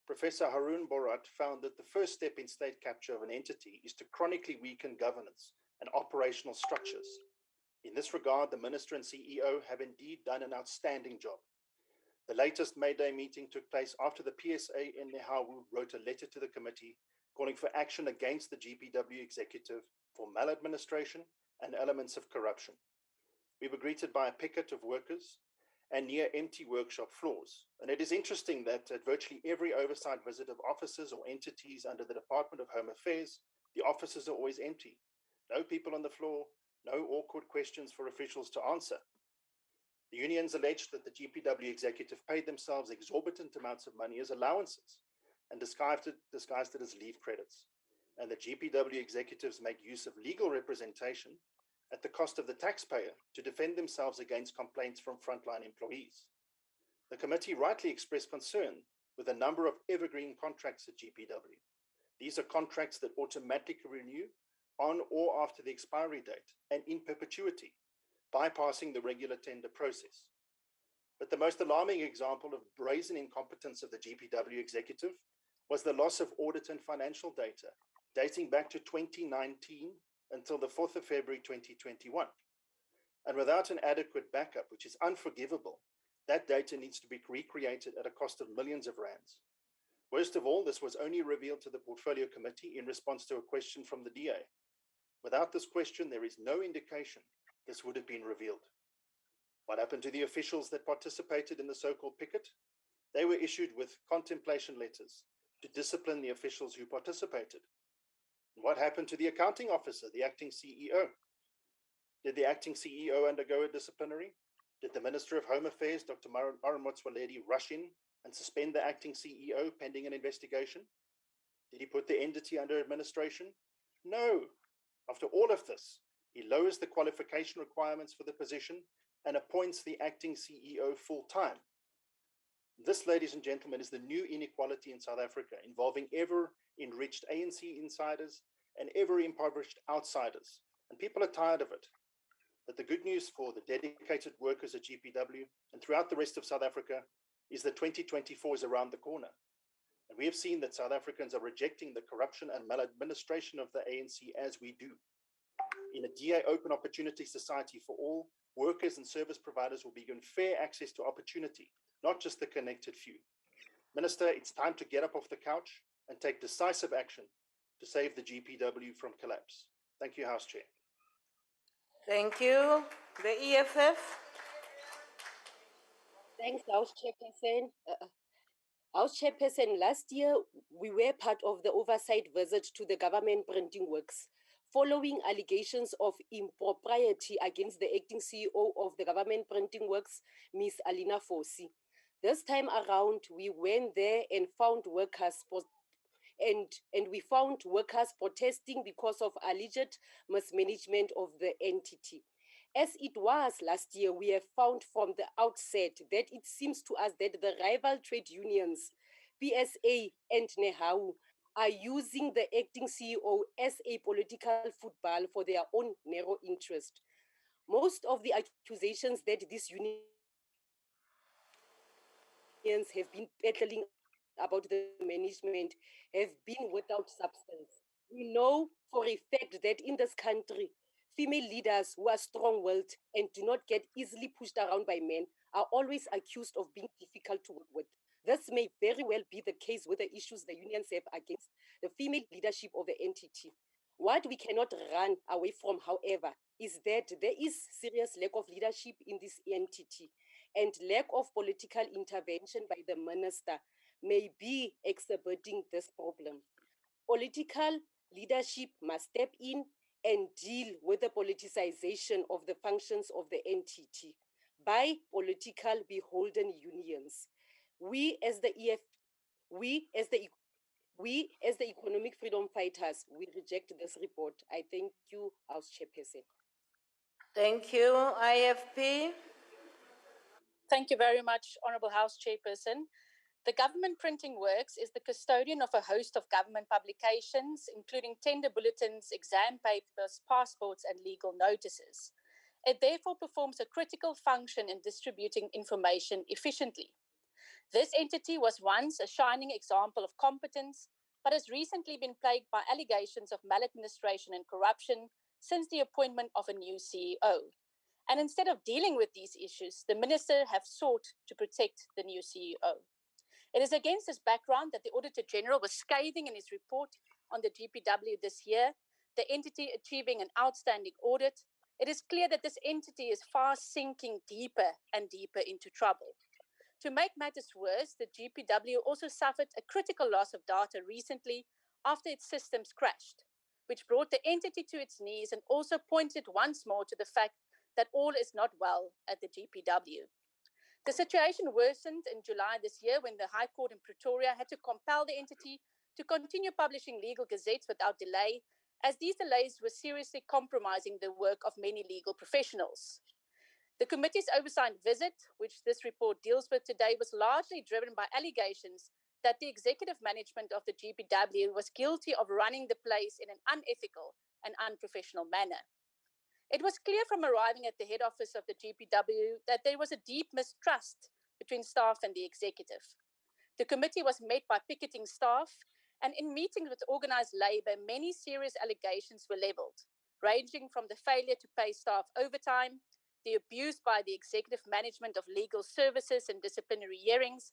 [SPEAKER 2] Professor Haroon Borat found that the first step in state capture of an entity is to chronically weaken governance and operational structures. In this regard, the Minister and CEO have indeed done an outstanding job. The latest May Day meeting took place after the PSA in Nehawu wrote a letter to the committee calling for action against the GPW executive for maladministration and elements of corruption. We were greeted by a picket of workers and near empty workshop floors. And it is interesting that at virtually every oversight visit of offices or entities under the Department of Home Affairs, the offices are always empty. No people on the floor, no awkward questions for officials to answer. The unions alleged that the GPW executive paid themselves exorbitant amounts of money as allowances and disguised it as leave credits. And the GPW executives make use of legal representation at the cost of the taxpayer to defend themselves against complaints from frontline employees. The committee rightly expressed concern with a number of evergreen contracts at GPW. These are contracts that automatically renew on or after the expiry date and in perpetuity, bypassing the regular tender process. But the most alarming example of brazen incompetence of the GPW executive was the loss of audit and financial data dating back to 2019 until the 4th of February 2021. And without an adequate backup, which is unforgivable, that data needs to be recreated at a cost of millions of rands. Worst of all, this was only revealed to the Portfolio Committee in response to a question from the DA. Without this question, there is no indication this would have been revealed. What happened to the officials that participated in the so-called picket? They were issued with contemplation letters to discipline the officials who participated. And what happened to the accounting officer, the acting CEO? Did the acting CEO undergo a disciplinary? Did the Minister of Home Affairs, Dr. Armscor, rush in and suspend the acting CEO pending an investigation? Did he put the entity under administration? No. After all of this, he lowers the qualification requirements for the position and appoints the acting CEO full-time. This, ladies and gentlemen, is the new inequality in South Africa, involving ever-enriched ANC insiders and ever-impoverished outsiders. And people are tired of it. But the good news for the dedicated workers at GPW and throughout the rest of South Africa is that 2024 is around the corner. And we have seen that South Africans are rejecting the corruption and maladministration of the ANC as we do. In a DA open opportunity society for all, workers and service providers will be given fair access to opportunity, not just the connected few. Minister, it's time to get up off the couch and take decisive action to save the GPW from collapse. Thank you, House Chair.
[SPEAKER 6] Thank you. The EFF.
[SPEAKER 3] Thanks, House Chairperson. House Chairperson, last year we were part of the oversight visit to the government printing works following allegations of impropriety against the acting CEO of the government printing works, Ms. Alina Fosi. This time around, we went there and found workers we found workers protesting because of alleged mismanagement of the entity. As it was last year, we have found from the outset that it seems to us that the rival trade unions, PSA and NEHAU, are using the acting CEO as a political football for their own narrow interest. Most of the accusations that these unions have been peddling about the management have been without substance. We know for a fact that in this country, female leaders who are strong-willed and do not get easily pushed around by men are always accused of being difficult to work with. This may very well be the case with the issues the unions have against the female leadership of the entity. What we cannot run away from, however, is that there is serious lack of leadership in this entity, and lack of political intervention by the minister may be exacerbating this problem. Political leadership must step in and deal with the politicization of the functions of the entity by political beholden unions. We as the economic freedom fighters, we reject this report. I thank you, House Chairperson.
[SPEAKER 6] Thank you, IFP.
[SPEAKER 12] Thank you very much, Honourable House Chairperson. The Government Printing Works is the custodian of a host of government publications, including tender bulletins, exam papers, passports, and legal notices. It therefore performs a critical function in distributing information efficiently. This entity was once a shining example of competence, but has recently been plagued by allegations of maladministration and corruption since the appointment of a new CEO. And instead of dealing with these issues, the minister have sought to protect the new CEO. It is against this background that the Auditor General was scathing in his report on the GPW this year, the entity achieving an outstanding audit. It is clear that this entity is fast sinking deeper and deeper into trouble. To make matters worse, the GPW also suffered a critical loss of data recently after its systems crashed, which brought the entity to its knees and also pointed once more to the fact that all is not well at the GPW. The situation worsened in July this year when the High Court in Pretoria had to compel the entity to continue publishing legal gazettes without delay, as these delays were seriously compromising the work of many legal professionals. The committee's oversight visit, which this report deals with today, was largely driven by allegations that the executive management of the GPW was guilty of running the place in an unethical and unprofessional manner. It was clear from arriving at the head office of the GPW that there was a deep mistrust between staff and the executive. The committee was met by picketing staff, and in meetings with organised labour, many serious allegations were levelled, ranging from the failure to pay staff overtime, the abuse by the executive management of legal services and disciplinary hearings,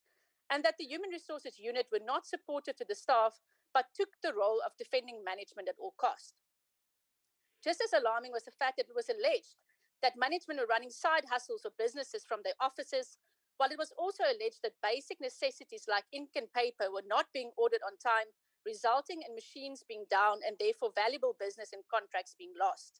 [SPEAKER 12] and that the Human Resources Unit were not supportive to the staff, but took the role of defending management at all costs. Just as alarming was the fact that it was alleged that management were running side hustles or businesses from their offices, while it was also alleged that basic necessities like ink and paper were not being ordered on time, resulting in machines being down and therefore valuable business and contracts being lost.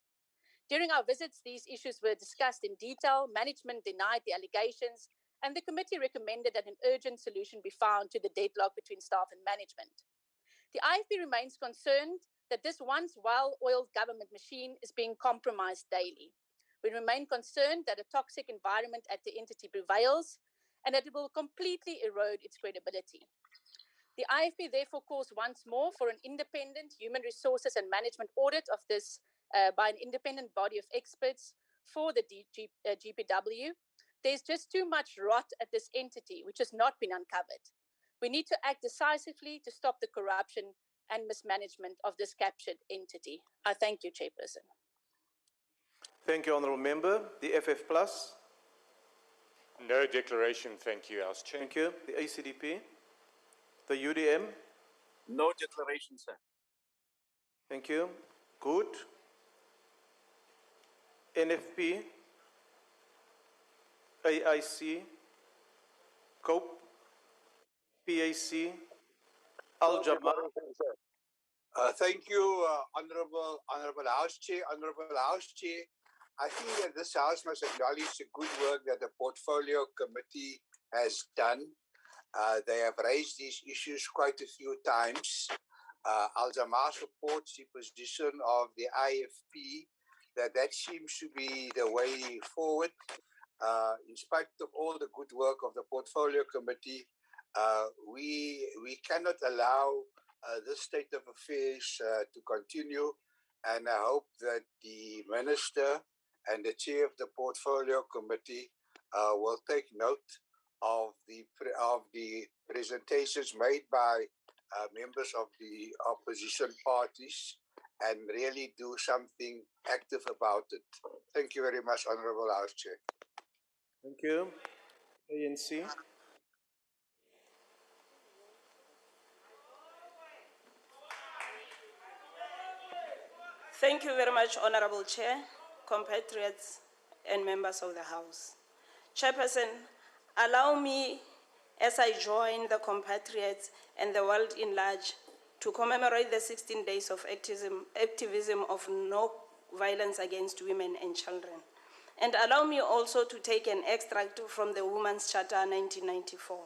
[SPEAKER 12] During our visits, these issues were discussed in detail. Management denied the allegations, and the committee recommended that an urgent solution be found to the deadlock between staff and management. The IFP remains concerned that this once well-oiled government machine is being compromised daily. We remain concerned that a toxic environment at the entity prevails and that it will completely erode its credibility. The IFP therefore calls once more for an independent human resources and management audit of this by an independent body of experts for the GPW. There's just too much rot at this entity, which has not been uncovered. We need to act decisively to stop the corruption and mismanagement of this captured entity. I thank you, Chairperson.
[SPEAKER 1] Thank you, Honourable Member. The FF Plus.
[SPEAKER 21] No declaration, thank you, House Chair.
[SPEAKER 1] Thank you. The ACDP. The UDM.
[SPEAKER 9] No declaration, sir.
[SPEAKER 1] Thank you. Good. NFP. AIC. COPE. PAC. Al-Jamaa.
[SPEAKER 4] Thank you, Honourable House Chair. Honourable House Chair, I think that this House must acknowledge the good work that the Portfolio Committee has done. They have raised these issues quite a few times. Al-Jamaa supports the position of the IFP that seems to be the way forward. In spite of all the good work of the Portfolio Committee, we cannot allow this state of affairs to continue, and I hope that the Minister and the Chair of the Portfolio Committee will take note of the presentations made by members of the opposition parties and really do something active about it. Thank you very much, Honourable House Chair.
[SPEAKER 1] Thank you. ANC.
[SPEAKER 17] Thank you very much, Honorable Chair, compatriots, and members of the House. Chairperson, allow me, as I join the compatriots and the world in large, to commemorate the 16 days of activism of no violence against women and children. And allow me also to take an extract from the Women's Charter 1994,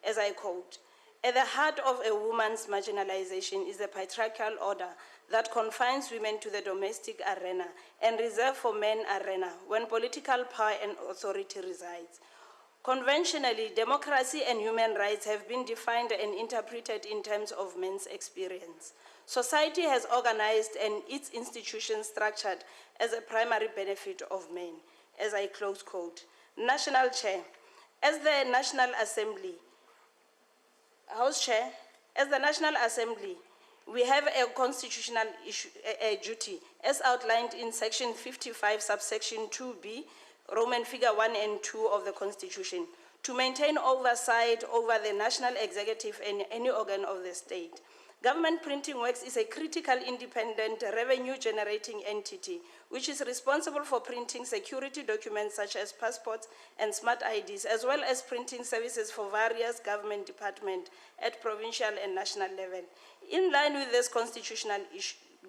[SPEAKER 17] as I quote, "At the heart of a woman's marginalization is the patriarchal order that confines women to the domestic arena and reserves for men arena when political power and authority resides. Conventionally, democracy and human rights have been defined and interpreted in terms of men's experience. Society has organized and its institutions structured as a primary benefit of men," as I close quote. National Chair, as the National Assembly, House Chair, as the National Assembly, we have a constitutional duty, as outlined in Section 55, subsection 2B, Roman figure 1 and 2 of the Constitution, to maintain oversight over the national executive and any organ of the state. Government Printing Works is a critical independent revenue-generating entity which is responsible for printing security documents such as passports and smart IDs, as well as printing services for various government departments at provincial and national level. In line with this constitutional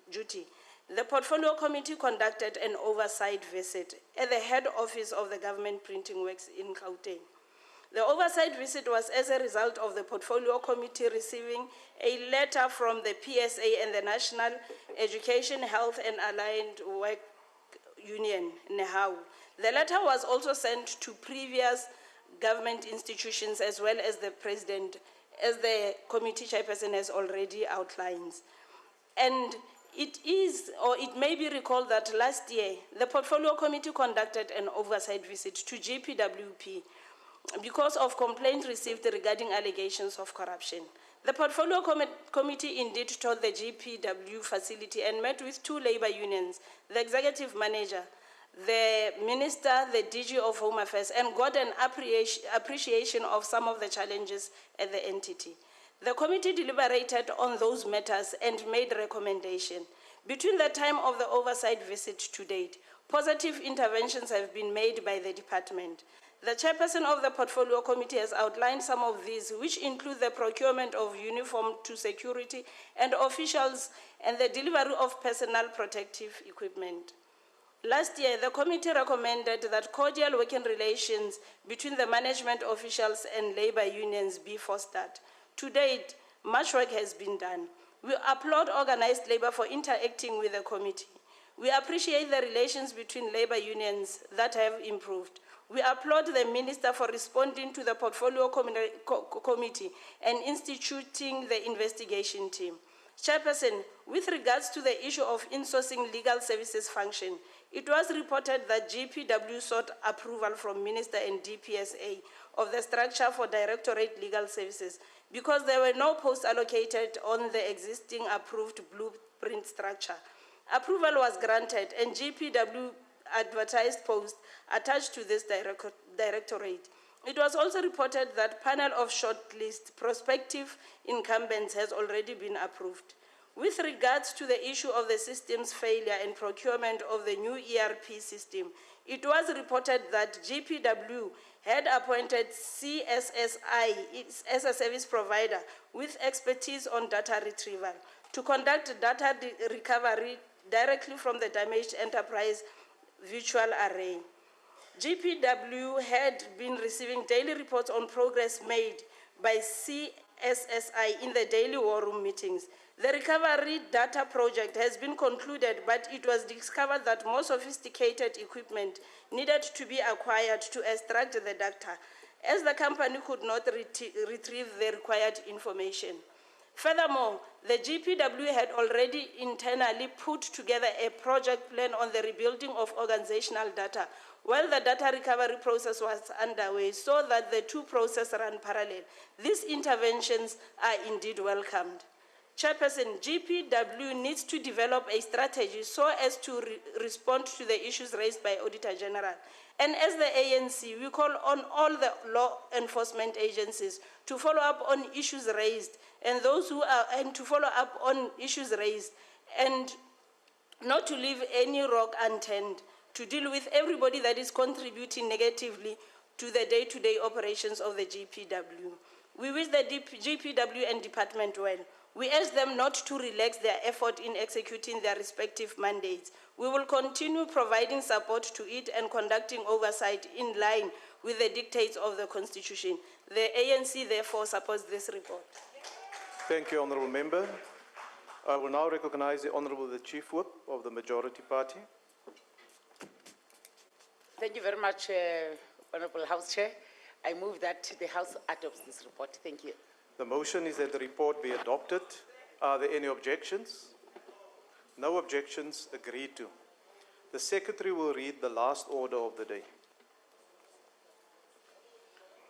[SPEAKER 17] duty, the Portfolio Committee conducted an oversight visit at the head office of the Government Printing Works in Gauteng. The oversight visit was as a result of the Portfolio Committee receiving a letter from the PSA and the National Education, Health and Allied Work Union, NEHAU. The letter was also sent to previous government institutions as well as the President, as the committee chairperson has already outlined. And it may be recalled that last year, the Portfolio Committee conducted an oversight visit to GPWP because of complaints received regarding allegations of corruption. The Portfolio Committee indeed toured the GPW facility and met with 2 labor unions, the executive manager, the minister, the DG of Home Affairs, and got an appreciation of some of the challenges at the entity. The committee deliberated on those matters and made recommendations. Between the time of the oversight visit to date, positive interventions have been made by the department. The chairperson of the Portfolio Committee has outlined some of these, which include the procurement of uniform to security and officials and the delivery of personal protective equipment. Last year, the committee recommended that cordial working relations between the management officials and labor unions be fostered. To date, much work has been done. We applaud organized labor for interacting with the committee. We appreciate the relations between labor unions that have improved. We applaud the Minister for responding to the Portfolio Committee and instituting the investigation team. Chairperson, with regards to the issue of insourcing legal services function, it was reported that GPW sought approval from Minister and DPSA of the structure for Directorate Legal Services because there were no posts allocated on the existing approved blueprint structure. Approval was granted and GPW advertised posts attached to this directorate. It was also reported that panel of shortlist prospective incumbents has already been approved. With regards to the issue of the system's failure and procurement of the new ERP system, it was reported that GPW had appointed CSSI as a service provider with expertise on data retrieval to conduct data recovery directly from the damaged enterprise virtual array. GPW had been receiving daily reports on progress made by CSSI in the daily war room meetings. The recovery data project has been concluded, but it was discovered that more sophisticated equipment needed to be acquired to extract the data, as the company could not retrieve the required information. Furthermore, the GPW had already internally put together a project plan on the rebuilding of organizational data while the data recovery process was underway, so that the two processes run parallel. These interventions are indeed welcomed. Chairperson, GPW needs to develop a strategy so as to respond to the issues raised by Auditor General. And as the ANC, we call on all the law enforcement agencies to follow up on issues raised, and to follow up on issues raised, and not to leave any rock unturned, to deal with everybody that is contributing negatively to the day-to-day operations of the GPW. We wish the GPW and department well. We urge them not to relax their effort in executing their respective mandates. We will continue providing support to it and conducting oversight in line with the dictates of the Constitution. The ANC therefore supports this report.
[SPEAKER 1] Thank you, Honourable Member. I will now recognize the Honourable the Chief Whip of the Majority Party.
[SPEAKER 20] Thank you very much, Honourable House Chair. I move that the House adopts this report. Thank you.
[SPEAKER 1] The motion is that the report be adopted. Are there any objections? No objections. Agreed to. The Secretary will read the last order of the day.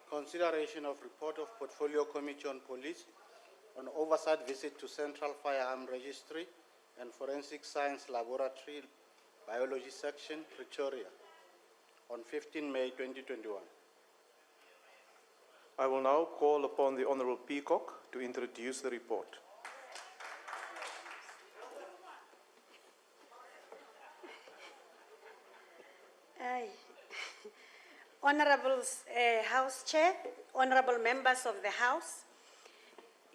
[SPEAKER 22] Consideration of report of Portfolio Committee on Police on oversight visit to Central Firearm Registry and Forensic Science Laboratory Biology Section, Pretoria, on 15 May 2021.
[SPEAKER 1] I will now call upon the Honourable Peacock to introduce the report.
[SPEAKER 23] Honourable House Chair, honourable members of the House,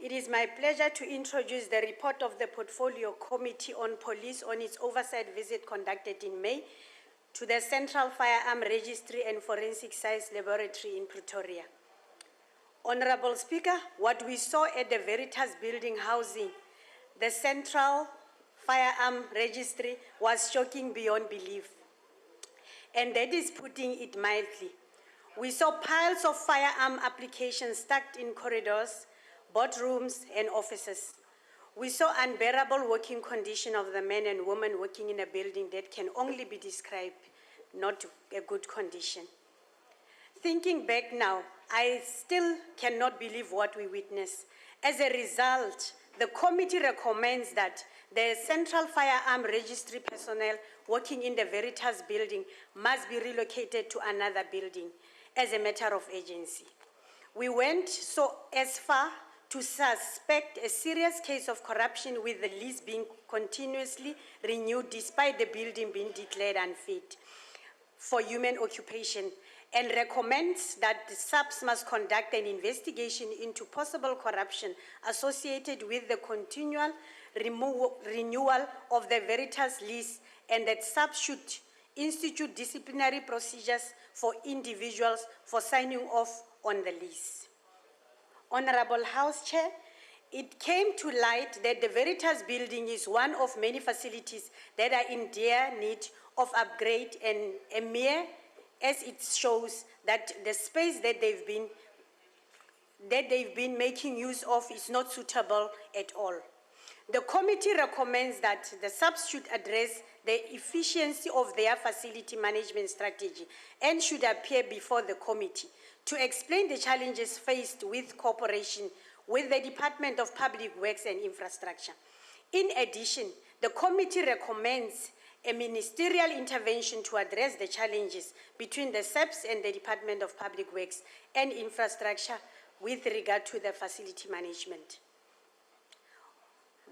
[SPEAKER 23] it is my pleasure to introduce the report of the Portfolio Committee on Police on its oversight visit conducted in May to the Central Firearm Registry and Forensic Science Laboratory in Pretoria. Honourable Speaker, what we saw at the Veritas building housing the Central Firearm Registry was shocking beyond belief. And that is putting it mildly. We saw piles of firearm applications stacked in corridors, boardrooms, and offices. We saw unbearable working condition of the men and women working in a building that can only be described not a good condition. Thinking back now, I still cannot believe what we witnessed. As a result, the committee recommends that the Central Firearm Registry personnel working in the Veritas building must be relocated to another building as a matter of urgency. We went as far to suspect a serious case of corruption, with the lease being continuously renewed despite the building being declared unfit for human occupation, and recommends that the SAPS must conduct an investigation into possible corruption associated with the continual renewal of the Veritas lease, and that SAPS should institute disciplinary procedures for individuals for signing off on the lease. Honourable House Chair, it came to light that the Veritas building is one of many facilities that are in dire need of upgrade, and a mere as it shows that the space that they've been making use of is not suitable at all. The committee recommends that the subs should address the efficiency of their facility management strategy and should appear before the committee to explain the challenges faced with cooperation with the Department of Public Works and Infrastructure. In addition, the committee recommends a ministerial intervention to address the challenges between the SAPS and the Department of Public Works and Infrastructure with regard to the facility management.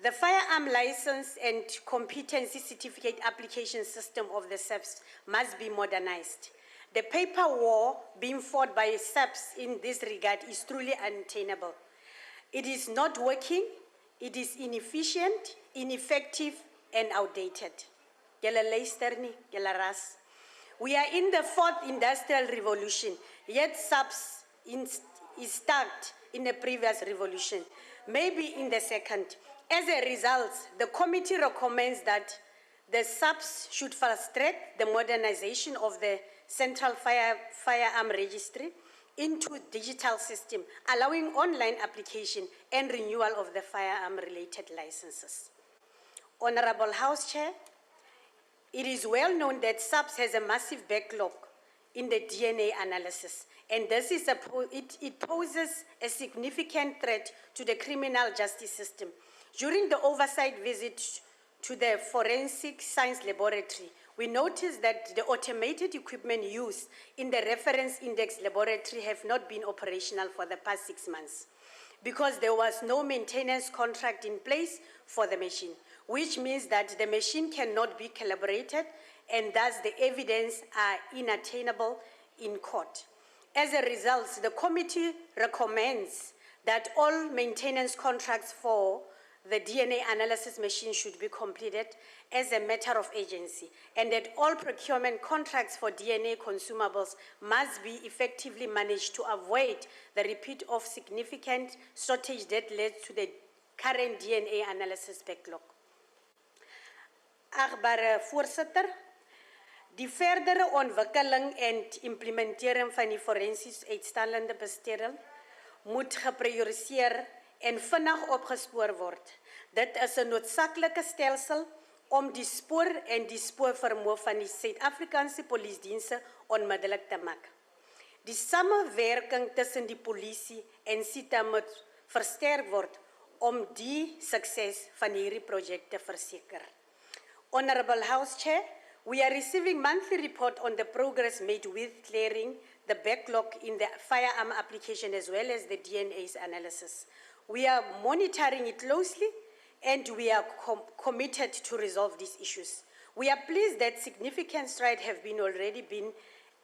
[SPEAKER 23] The firearm license and competency certificate application system of the SAPS must be modernized. The paper war being fought by SAPS in this regard is truly untenable. It is not working, it is inefficient, ineffective, and outdated. We are in the fourth industrial revolution, yet SAPS is stuck in the previous revolution, maybe in the second. As a result, the committee recommends that the SAPS should fast-track the modernization of the Central Firearm Registry into digital system, allowing online application and renewal of the firearm-related licenses. Honorable House Chair, it is well known that SAPS has a massive backlog in the DNA analysis, and this is it poses a significant threat to the criminal justice system. During the oversight visit to the Forensic Science Laboratory, we noticed that the automated equipment used in the reference index laboratory have not been operational for the past 6 months because there was no maintenance contract in place for the machine, which means that the machine cannot be calibrated and thus the evidence are unattainable in court. As a result, the committee recommends that all maintenance contracts for the DNA analysis machine should be completed as a matter of urgency, and that all procurement contracts for DNA consumables must be effectively managed to avoid the repeat of significant shortage that led to the current DNA analysis backlog. Agbare voorsitter, die verdere ontwikkeling en implementering van die forensies uitstaande besteding moet geprioriseer en vinnig opgespoor word. Dit is 'n noodsaaklike stelsel om die spoor en die spoorvermoë van die Suid-Afrikaanse polisdienste onmiddellik te maak. Die samewerking tussen die polisie en SITA moet versterk word om die sukses van hierdie projek te verseker. Honorable House Chair, we are receiving monthly report on the progress made with clearing the backlog in the firearm application as well as the DNA's analysis. We are monitoring it closely and we are committed to resolve these issues. We are pleased that significant strides have already been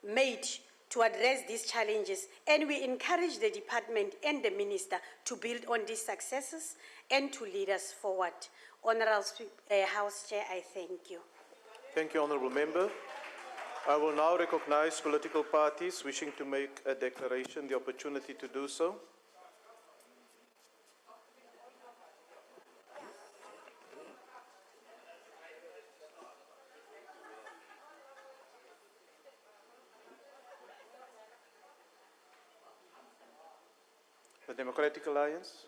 [SPEAKER 23] made to address these challenges, and we encourage the department and the minister to build on these successes and to lead us forward. Honorable House Chair, I thank you.
[SPEAKER 1] Thank you, Honourable Member. I will now recognize political parties wishing to make a declaration, the opportunity to do so. The Democratic Alliance.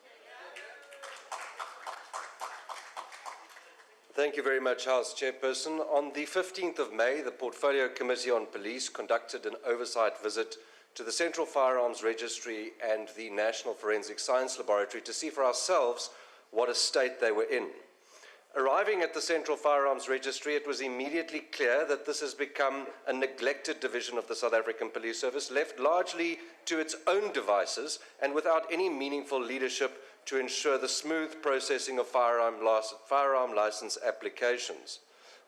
[SPEAKER 7] Thank you very much, House Chairperson. On the 15th of May, the Portfolio Committee on Police conducted an oversight visit to the Central Firearms Registry and the National Forensic Science Laboratory to see for ourselves what a state they were in. Arriving at the Central Firearms Registry, it was immediately clear that this has become a neglected division of the South African Police Service, left largely to its own devices and without any meaningful leadership to ensure the smooth processing of firearm license applications.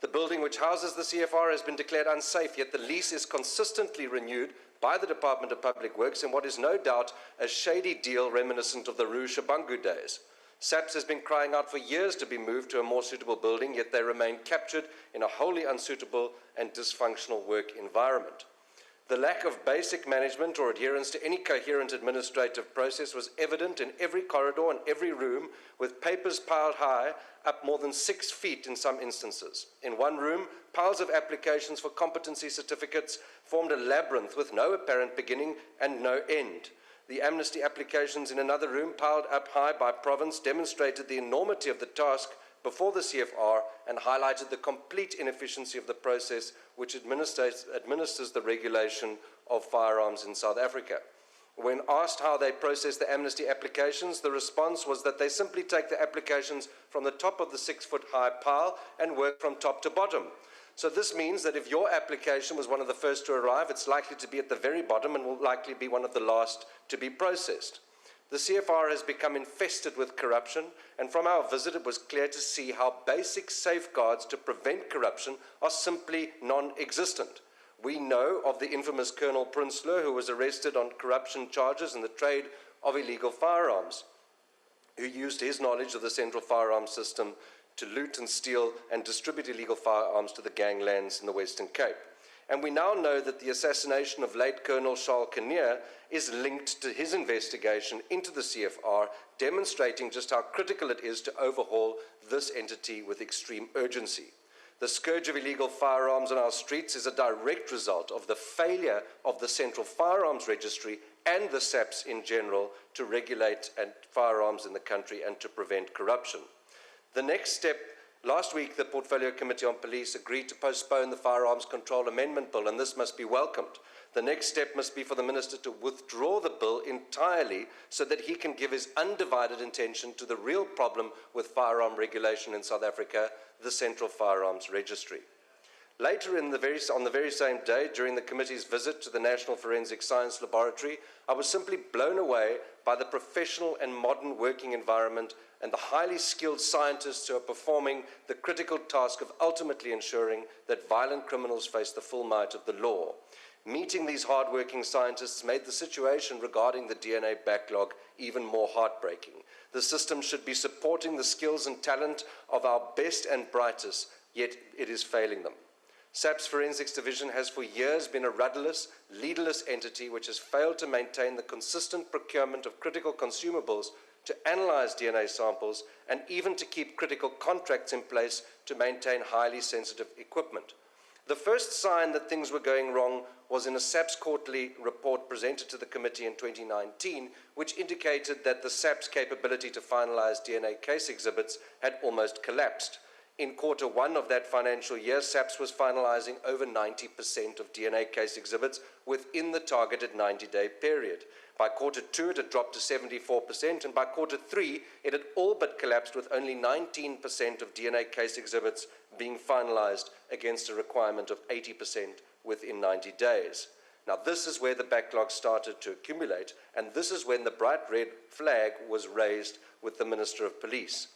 [SPEAKER 7] The building which houses the CFR has been declared unsafe, yet the lease is consistently renewed by the Department of Public Works in what is no doubt a shady deal reminiscent of the Rue Shabangu days. SAPS has been crying out for years to be moved to a more suitable building, yet they remain captured in a wholly unsuitable and dysfunctional work environment. The lack of basic management or adherence to any coherent administrative process was evident in every corridor and every room, with papers piled high, up more than 6 feet in some instances. In one room, piles of applications for competency certificates formed a labyrinth with no apparent beginning and no end. The amnesty applications in another room, piled up high by province, demonstrated the enormity of the task before the CFR and highlighted the complete inefficiency of the process which administers the regulation of firearms in South Africa. When asked how they process the amnesty applications, the response was that they simply take the applications from the top of the 6-foot-high pile and work from top to bottom. So this means that if your application was one of the first to arrive, it's likely to be at the very bottom and will likely be one of the last to be processed. The CFR has become infested with corruption, and from our visit it was clear to see how basic safeguards to prevent corruption are simply non-existent. We know of the infamous Colonel Prinsloo, who was arrested on corruption charges in the trade of illegal firearms, who used his knowledge of the central firearms system to loot and steal and distribute illegal firearms to the ganglands in the Western Cape. And we now know that the assassination of late Colonel Charles Kinnear is linked to his investigation into the CFR, demonstrating just how critical it is to overhaul this entity with extreme urgency. The scourge of illegal firearms on our streets is a direct result of the failure of the Central Firearms Registry and the SAPS in general to regulate firearms in the country and to prevent corruption. The next step, last week the Portfolio Committee on Police agreed to postpone the Firearms Control Amendment Bill, and this must be welcomed. The next step must be for the Minister to withdraw the bill entirely so that he can give his undivided attention to the real problem with firearm regulation in South Africa, the Central Firearms Registry. Later on the very same day, during the committee's visit to the National Forensic Science Laboratory, I was simply blown away by the professional and modern working environment and the highly skilled scientists who are performing the critical task of ultimately ensuring that violent criminals face the full might of the law. Meeting these hard-working scientists made the situation regarding the DNA backlog even more heartbreaking. The system should be supporting the skills and talent of our best and brightest, yet it is failing them. SAP's Forensics Division has for years been a rudderless, leaderless entity which has failed to maintain the consistent procurement of critical consumables to analyze DNA samples and even to keep critical contracts in place to maintain highly sensitive equipment. The first sign that things were going wrong was in a SAPS quarterly report presented to the committee in 2019, which indicated that the SAPS capability to finalize DNA case exhibits had almost collapsed. In quarter one of that financial year, SAPS was finalizing over 90% of DNA case exhibits within the targeted 90-day period. By quarter two, it had dropped to 74%, and by quarter three, it had all but collapsed with only 19% of DNA case exhibits being finalized against a requirement of 80% within 90 days. Now, this is where the backlog started to accumulate, and this is when the bright red flag was raised with the Minister of Police.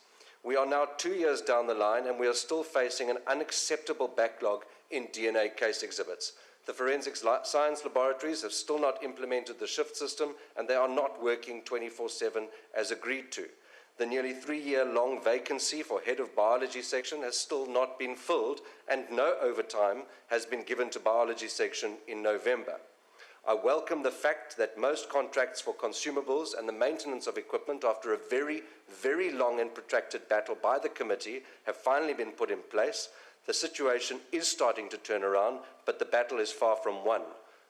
[SPEAKER 7] We are now 2 years down the line, and we are still facing an unacceptable backlog in DNA case exhibits. The forensic science laboratories have still not implemented the shift system, and they are not working 24/7 as agreed to. The nearly 3-year-long vacancy for head of biology section has still not been filled, and no overtime has been given to biology section in November. I welcome the fact that most contracts for consumables and the maintenance of equipment after a very, very long and protracted battle by the committee have finally been put in place. The situation is starting to turn around, but the battle is far from won.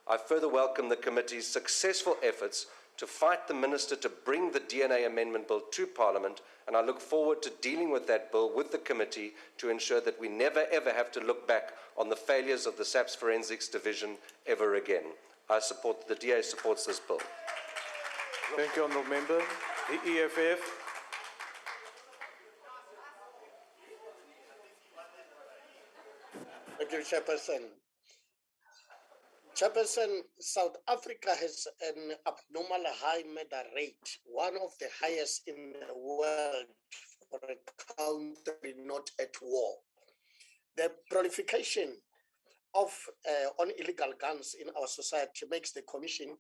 [SPEAKER 7] I further welcome the committee's successful efforts to fight the Minister to bring the DNA Amendment Bill to Parliament, and I look forward to dealing with that bill with the committee to ensure that we never ever have to look back on the failures of the SAPS Forensics Division ever again. The DA supports this bill.
[SPEAKER 1] Thank you, Honourable Member. The EFF.
[SPEAKER 8] Thank you, Chairperson. Chairperson, South Africa has an abnormal high murder rate, one of the highest in the world for a country not at war. The proliferation of on illegal guns in our society makes the commission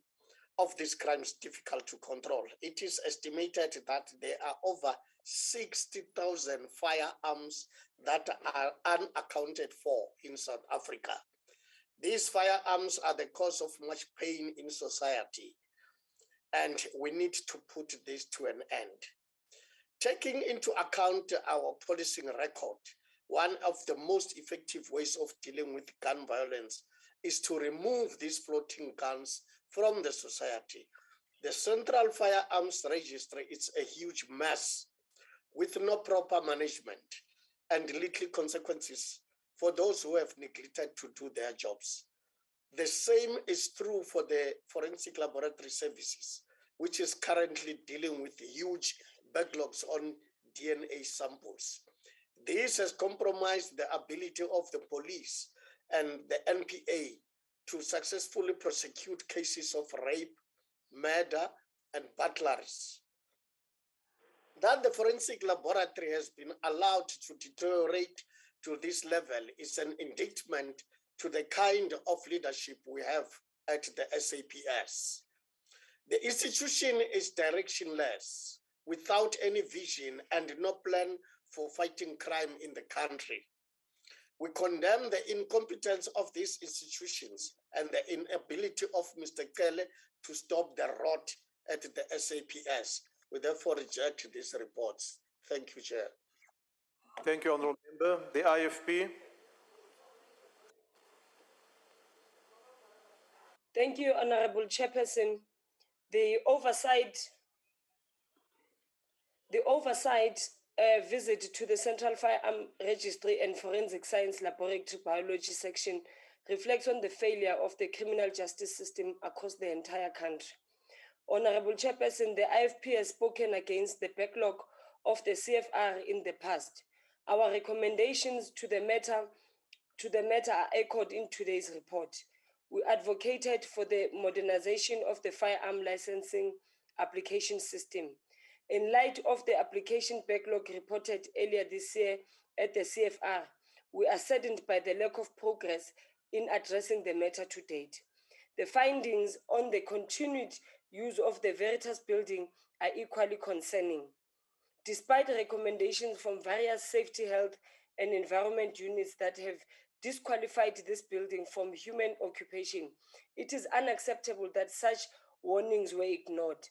[SPEAKER 8] of these crimes difficult to control. It is estimated that there are over 60,000 firearms that are unaccounted for in South Africa. These firearms are the cause of much pain in society, and we need to put this to an end. Taking into account our policing record, one of the most effective ways of dealing with gun violence is to remove these floating guns from the society. The Central Firearms Registry is a huge mess with no proper management and little consequences for those who have neglected to do their jobs. The same is true for the Forensic Laboratory Services, which is currently dealing with huge backlogs on DNA samples. This has compromised the ability of the police and the NPA to successfully prosecute cases of rape, murder, and burglaries. That the forensic laboratory has been allowed to deteriorate to this level is an indictment to the kind of leadership we have at the SAPS. The institution is directionless, without any vision and no plan for fighting crime in the country. We condemn the incompetence of these institutions and the inability of Mr. Kele to stop the rot at the SAPS. We therefore reject these reports. Thank you, Chair.
[SPEAKER 1] Thank you, Honourable Member. The IFP.
[SPEAKER 3] Thank you, Honourable Chairperson. The oversight visit to the Central Firearm Registry and Forensic Science Laboratory Biology section reflects on the failure of the criminal justice system across the entire country. Honourable Chairperson, the IFP has spoken against the backlog of the CFR in the past. Our recommendations to the matter are echoed in today's report. We advocated for the modernization of the firearm licensing application system. In light of the application backlog reported earlier this year at the CFR, we are saddened by the lack of progress in addressing the matter to date. The findings on the continued use of the Veritas building are equally concerning. Despite recommendations from various safety, health, and environment units that have disqualified this building from human occupation, it is unacceptable that such warnings were ignored.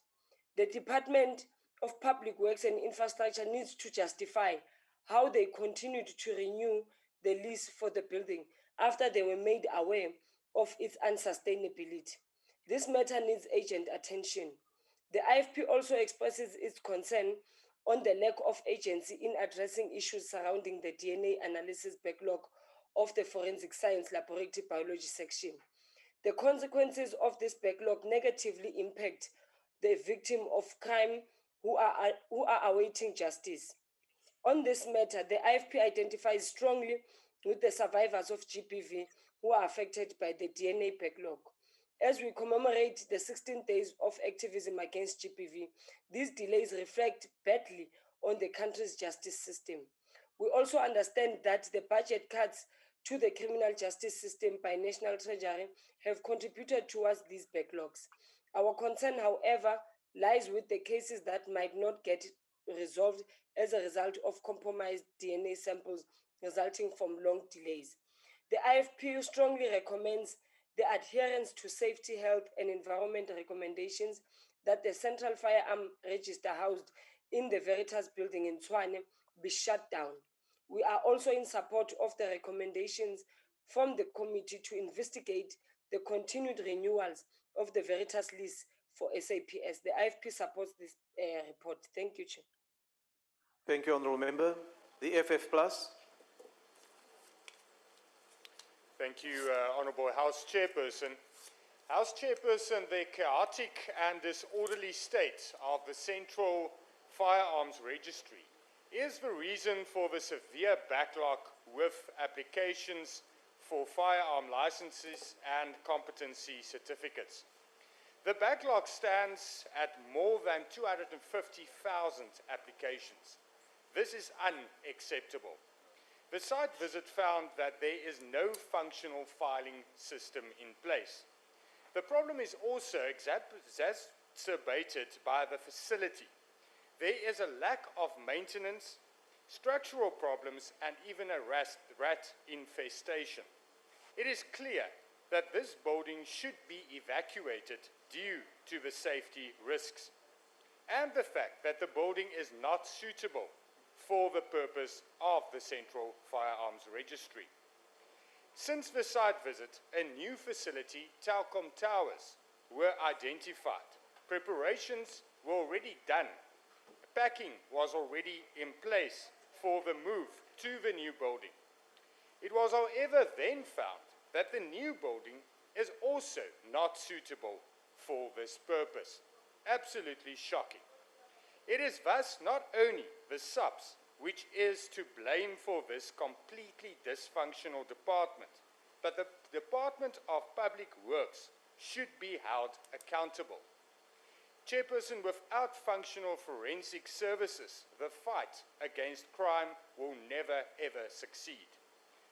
[SPEAKER 3] The Department of Public Works and Infrastructure needs to justify how they continued to renew the lease for the building after they were made aware of its unsustainability. This matter needs urgent attention. The IFP also expresses its concern on the lack of agency in addressing issues surrounding the DNA analysis backlog of the Forensic Science Laboratory Biology section. The consequences of this backlog negatively impact the victim of crime who are awaiting justice. On this matter, the IFP identifies strongly with the survivors of GBV who are affected by the DNA backlog. As we commemorate the 16 days of activism against GBV, these delays reflect badly on the country's justice system. We also understand that the budget cuts to the criminal justice system by National Treasury have contributed towards these backlogs. Our concern, however, lies with the cases that might not get resolved as a result of compromised DNA samples resulting from long delays. The IFP strongly recommends the adherence to safety, health, and environment recommendations that the Central Firearm Register housed in the Veritas building in Tshwane be shut down. We are also in support of the recommendations from the committee to investigate the continued renewals of the Veritas lease for SAPS. The IFP supports this report. Thank you, Chair.
[SPEAKER 1] Thank you, Honourable Member. The FF Plus.
[SPEAKER 21] Thank you, Honourable House Chairperson. House Chairperson, the chaotic and disorderly state of the Central Firearms Registry is the reason for the severe backlog with applications for firearm licenses and competency certificates. The backlog stands at more than 250,000 applications. This is unacceptable. The site visit found that there is no functional filing system in place. The problem is also exacerbated by the facility. There is a lack of maintenance, structural problems, and even a rat infestation. It is clear that this building should be evacuated due to the safety risks, and the fact that the building is not suitable for the purpose of the Central Firearms Registry. Since the site visit, a new facility, Telkom Towers, were identified. Preparations were already done. Packing was already in place for the move to the new building. It was, however, then found that the new building is also not suitable for this purpose. Absolutely shocking. It is thus not only the subs which is to blame for this completely dysfunctional department, but the Department of Public Works should be held accountable. Chairperson, without functional forensic services, the fight against crime will never ever succeed.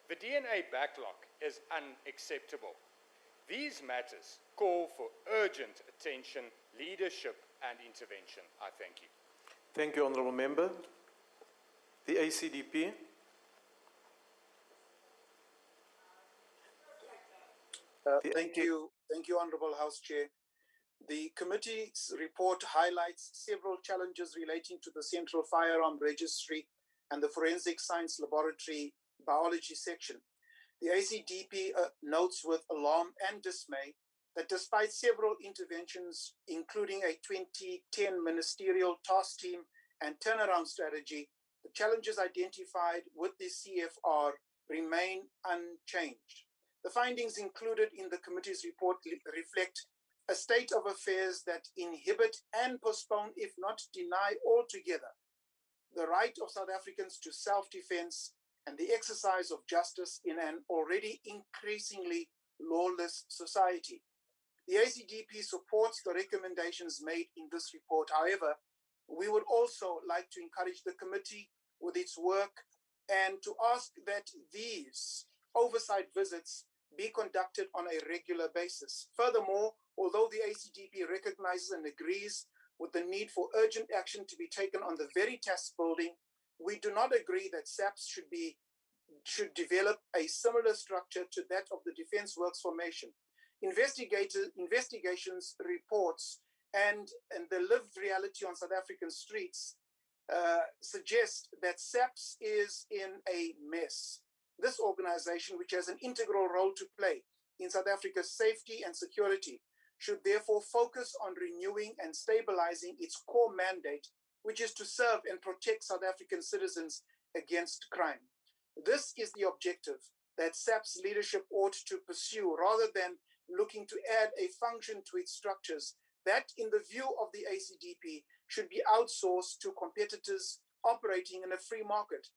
[SPEAKER 21] The DNA backlog is unacceptable. These matters call for urgent attention, leadership and intervention. I thank you.
[SPEAKER 1] Thank you, Honourable Member. The ACDP.
[SPEAKER 11] Thank you, Honourable House Chair. The committee's report highlights several challenges relating to the Central Firearm Registry and the Forensic Science Laboratory Biology section. The ACDP notes with alarm and dismay that despite several interventions, including a 2010 ministerial task team and turnaround strategy, the challenges identified with the CFR remain unchanged. The findings included in the committee's report reflect a state of affairs that inhibit and postpone, if not deny altogether, the right of South Africans to self-defense and the exercise of justice in an already increasingly lawless society. The ACDP supports the recommendations made in this report. However, we would also like to encourage the committee with its work and to ask that these oversight visits be conducted on a regular basis. Furthermore, although the ACDP recognizes and agrees with the need for urgent action to be taken on the very task building, we do not agree that SAPS should develop a similar structure to that of the Defence Works Formation. Investigations, reports, and the lived reality on South African streets suggest that SAPS is in a mess. This organization, which has an integral role to play in South Africa's safety and security, should therefore focus on renewing and stabilizing its core mandate, which is to serve and protect South African citizens against crime. This is the objective that SAP's leadership ought to pursue, rather than looking to add a function to its structures that, in the view of the ACDP, should be outsourced to competitors operating in a free market.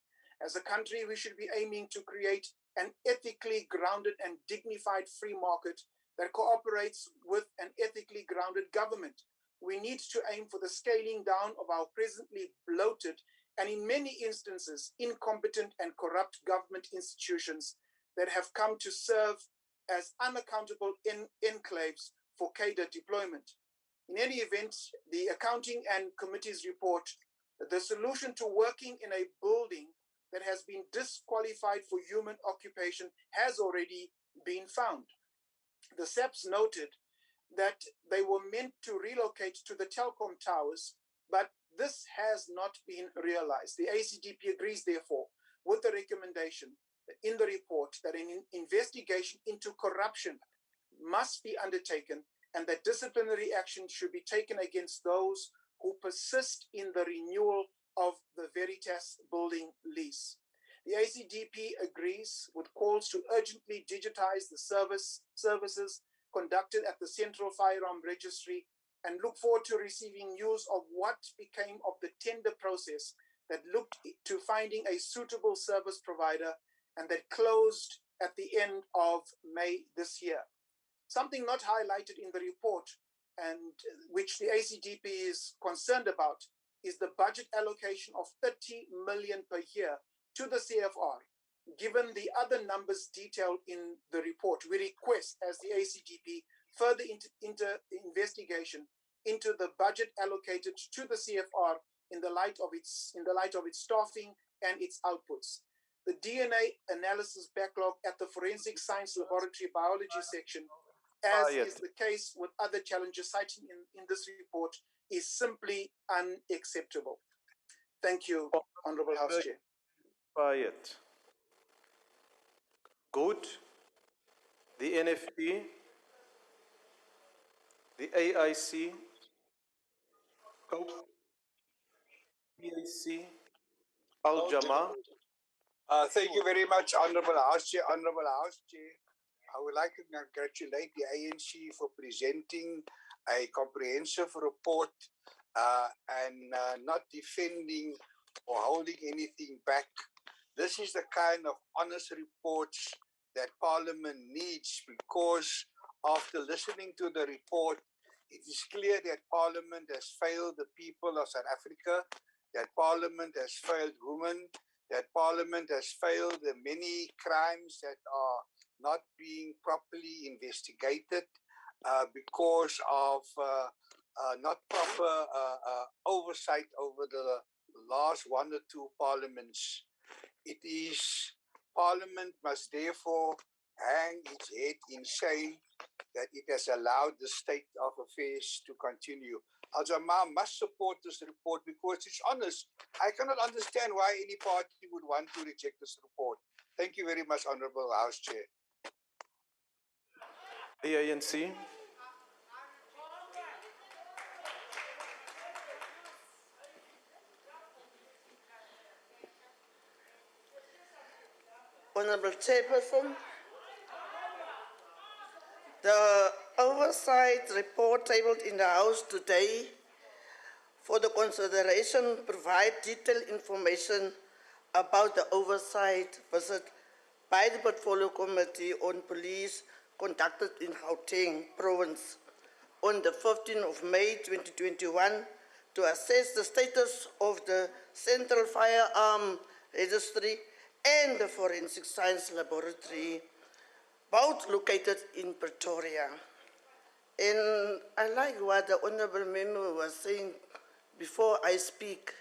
[SPEAKER 11] As a country, we should be aiming to create an ethically grounded and dignified free market that cooperates with an ethically grounded government. We need to aim for the scaling down of our presently bloated and, in many instances, incompetent and corrupt government institutions that have come to serve as unaccountable enclaves for cadre deployment. In any event, the Accounting and Committee's report, the solution to working in a building that has been disqualified for human occupation has already been found. The SAPS noted that they were meant to relocate to the Telkom Towers, but this has not been realized. The ACDP agrees, therefore, with the recommendation in the report that an investigation into corruption must be undertaken and that disciplinary action should be taken against those who persist in the renewal of the Veritas building lease. The ACDP agrees with calls to urgently digitize the services conducted at the Central Firearm Registry and look forward to receiving news of what became of the tender process that looked to finding a suitable service provider and that closed at the end of May this year. Something not highlighted in the report and which the ACDP is concerned about is the budget allocation of 30 million per year to the CFR. Given the other numbers detailed in the report, we request as the ACDP further investigation into the budget allocated to the CFR in the light of its staffing and its outputs. the DNA analysis backlog at the Forensic Science Laboratory Biology section, as is the case with other challenges cited in this report, is simply unacceptable. Thank you, Honorable House Chair.
[SPEAKER 1] Quiet. Good. The NFP, the AIC, COPE, PAC, Al-Jama.
[SPEAKER 4] Thank you very much, Honorable House Chair. Honorable House Chair, I would like to congratulate the ANC for presenting a comprehensive report and not defending or holding anything back. This is the kind of honest reports that Parliament needs, because after listening to the report, it is clear that Parliament has failed the people of South Africa, that Parliament has failed women, that Parliament has failed the many crimes that are not being properly investigated because of not proper oversight over the last 1 or 2 parliaments. It is Parliament must therefore hang its head in shame that it has allowed the state of affairs to continue. Al-Jama must support this report because it's honest. I cannot understand why any party would want to reject this report. Thank you very much, Honorable House Chair.
[SPEAKER 1] The ANC.
[SPEAKER 13] Honorable Chairperson, the oversight report tabled in the House today for the consideration provide detailed information about the oversight visit by the Portfolio Committee on Police conducted in Gauteng Province on the 15th of May 2021 to assess the status of the Central Firearm Registry and the Forensic Science Laboratory, both located in Pretoria. And I like what the Honourable Member was saying before I speak.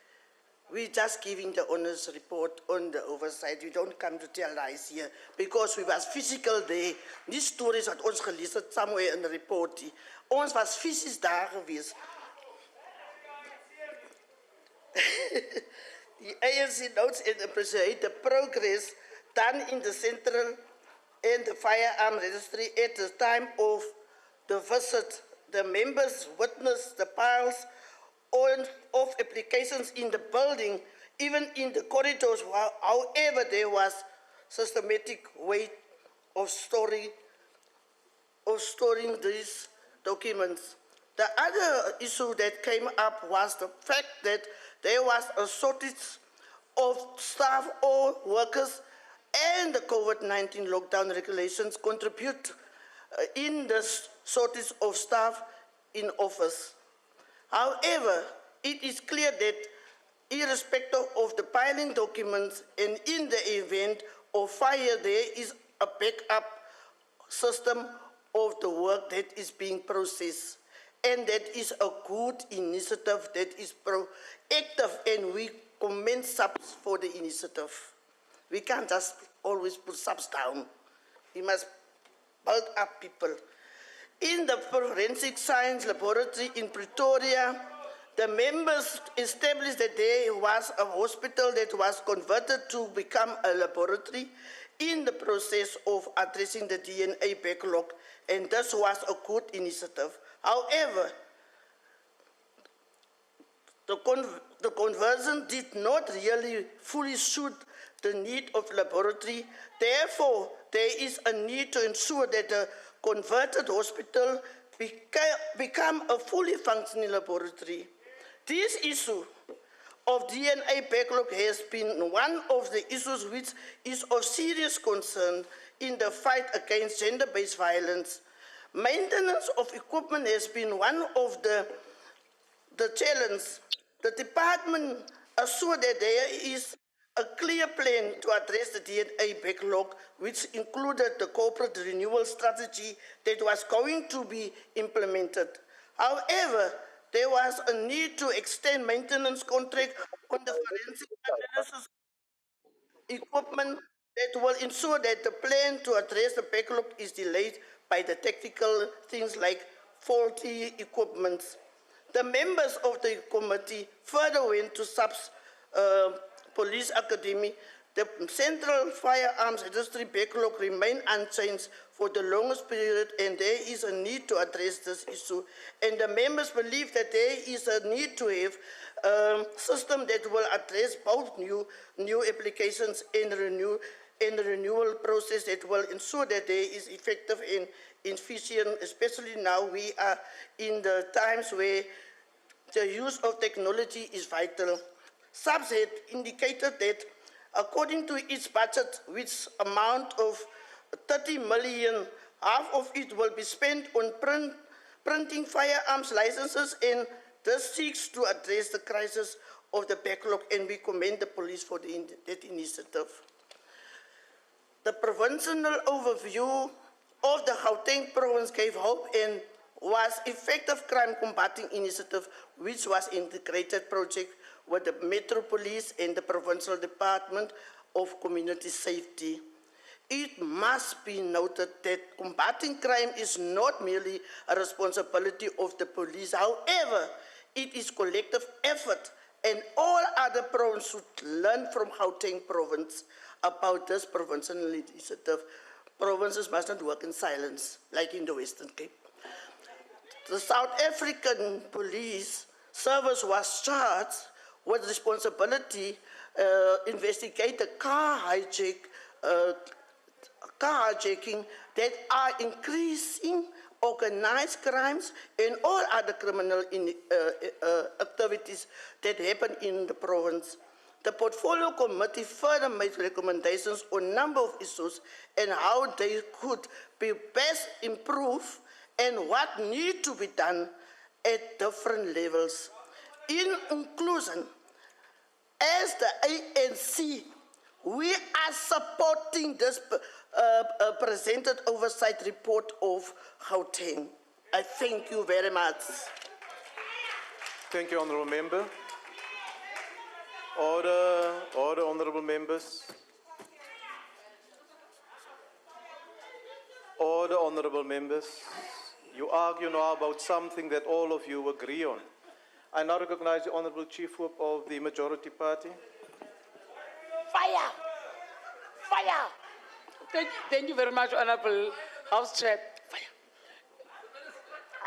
[SPEAKER 13] We're just giving the honest report on the oversight. We don't come to tell lies here because we was physical there. These stories wat ons gelees het somewhere in the report. Ons was fysies daar gewees. The ANC notes and appreciates the progress done in the Central and the Firearm Registry at the time of the visit. The members witnessed the piles of applications in the building, even in the corridors. However, there was systematic way of storing these documents. The other issue that came up was the fact that there was a shortage of staff or workers, and the COVID-19 lockdown regulations contribute in the shortage of staff in office. However, it is clear that irrespective of the piling documents and in the event of fire, there is a backup system of the work that is being processed. And that is a good initiative that is proactive, and we commend subs for the initiative. We can't just always put subs down. We must build up people. In the Forensic Science Laboratory in Pretoria, the members established that there was a hospital that was converted to become a laboratory in the process of addressing the DNA backlog, and this was a good initiative. However, the conversion did not really fully suit the need of laboratory. Therefore, there is a need to ensure that the converted hospital become a fully functioning laboratory. This issue of DNA backlog has been one of the issues which is of serious concern in the fight against gender-based violence. Maintenance of equipment has been one of the challenges. The department assured that there is a clear plan to address the DNA backlog, which included the corporate renewal strategy that was going to be implemented. However, there was a need to extend maintenance contract on the forensic analysis equipment that will ensure that the plan to address the backlog is delayed by the tactical things like faulty equipment. The members of the committee further went to Police Academy. The Central Firearms Industry backlog remained unchanged for the longest period, and there is a need to address this issue. And the members believe that there is a need to have a system that will address both new applications and the renewal process that will ensure that there is effective and efficient, especially now we are in the times where the use of technology is vital. SAPS had indicated that according to its budget, which amount of 30 million, half of it will be spent on printing firearms licenses, and this seeks to address the crisis of the backlog, and we commend the police for that initiative. The provincial overview of the Gauteng province gave hope and was effective crime combating initiative, which was integrated project with the Metro Police and the Provincial Department of Community Safety. It must be noted that combating crime is not merely a responsibility of the police. However, it is collective effort, and all other provinces should learn from Gauteng province about this provincial initiative. Provinces must not work in silence, like in the Western Cape. The South African Police Service was charged with responsibility investigate the car hijacking that are increasing organized crimes and all other criminal activities that happen in the province. The Portfolio Committee further made recommendations on a number of issues and how they could be best improved and what need to be done at different levels. In conclusion, as the ANC, we are supporting this presented oversight report of Gauteng. I thank you very much.
[SPEAKER 1] Thank you, Honourable Member. Order, order, Honourable Members. Order, Honourable Members. You argue now about something that all of you agree on. I now recognize the Honourable Chief Whip of the Majority Party.
[SPEAKER 20] Fire! Fire! Thank you very much, Honourable House Chair. Fire!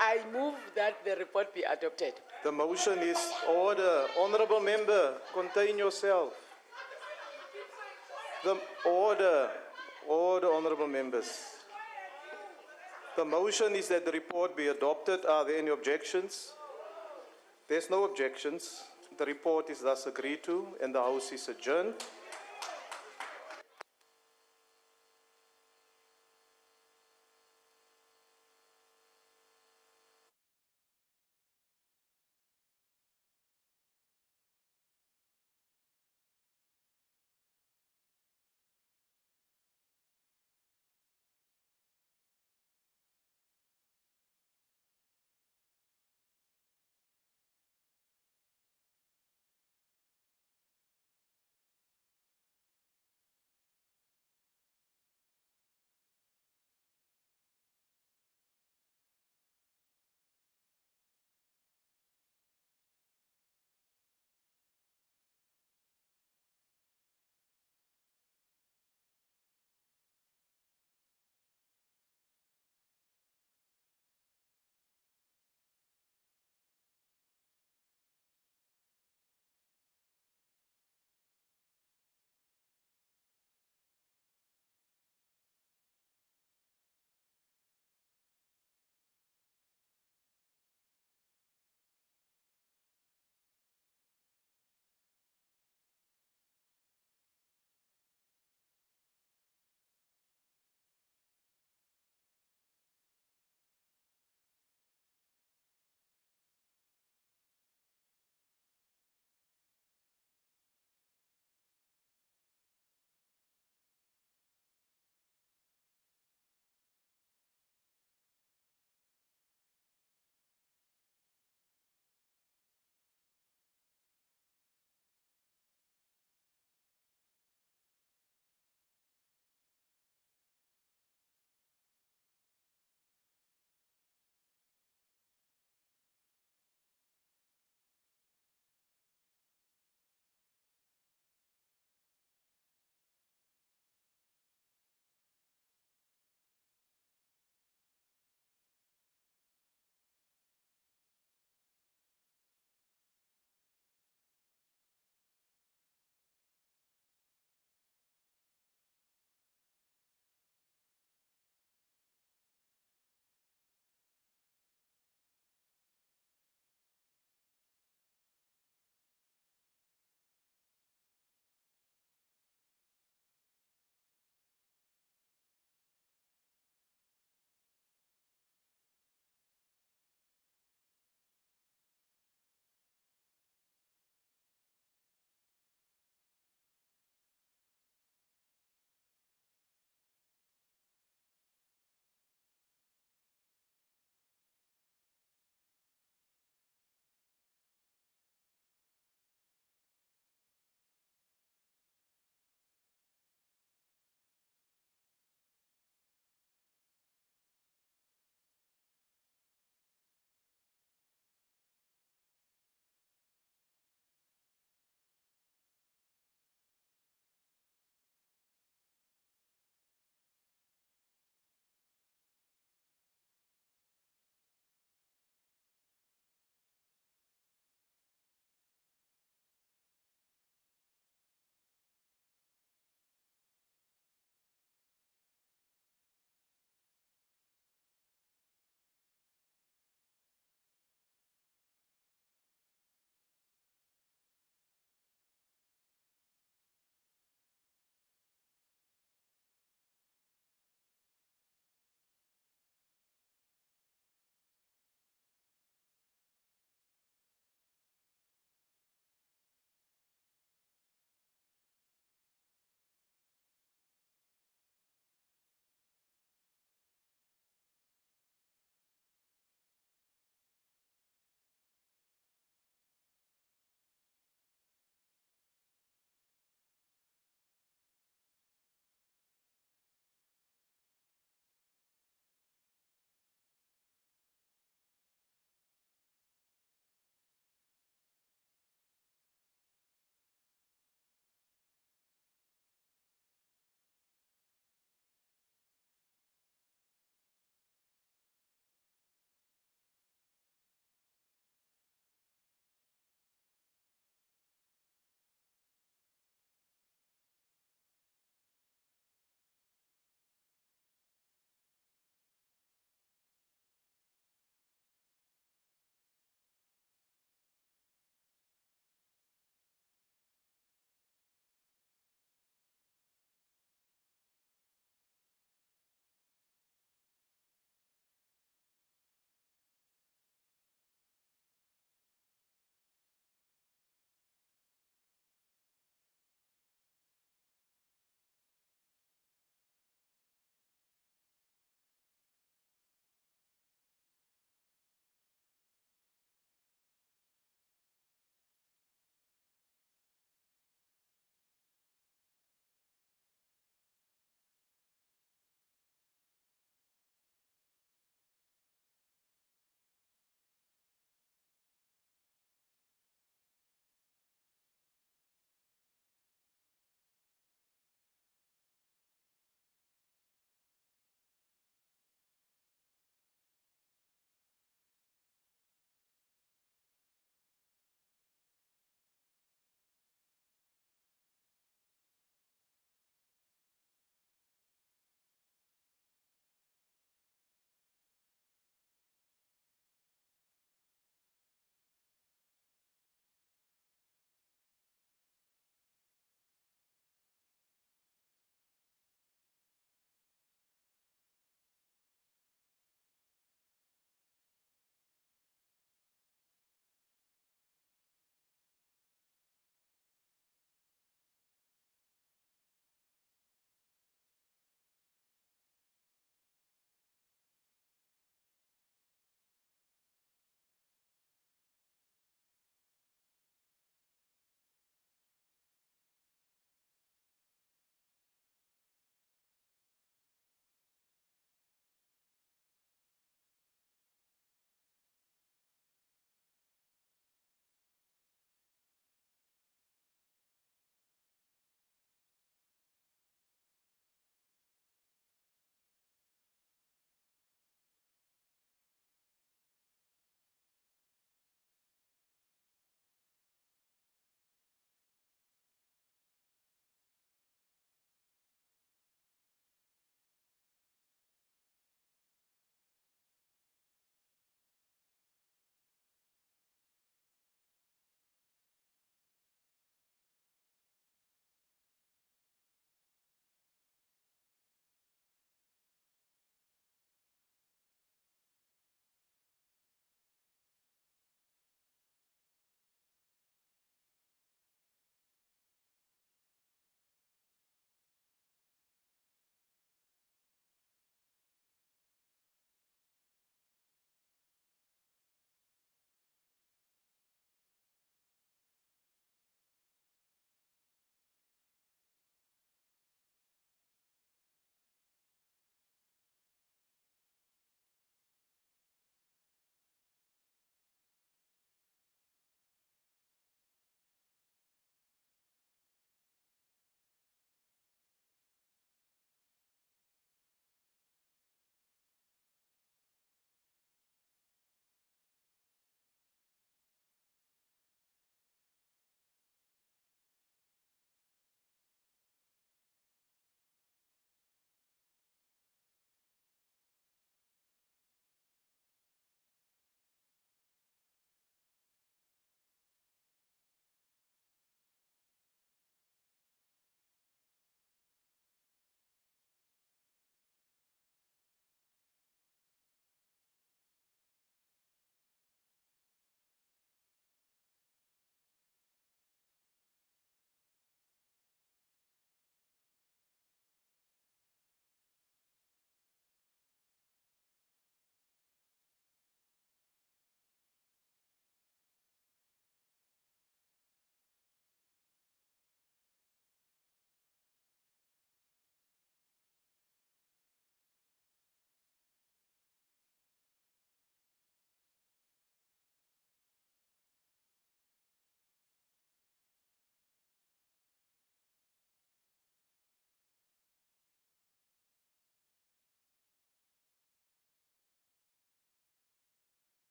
[SPEAKER 20] I move that the report be adopted.
[SPEAKER 1] The motion is order. Honourable Member, contain yourself. The order, Honourable Members. The motion is that the report be adopted. Are there any objections? There's no objections. The report is thus agreed to and the House is adjourned.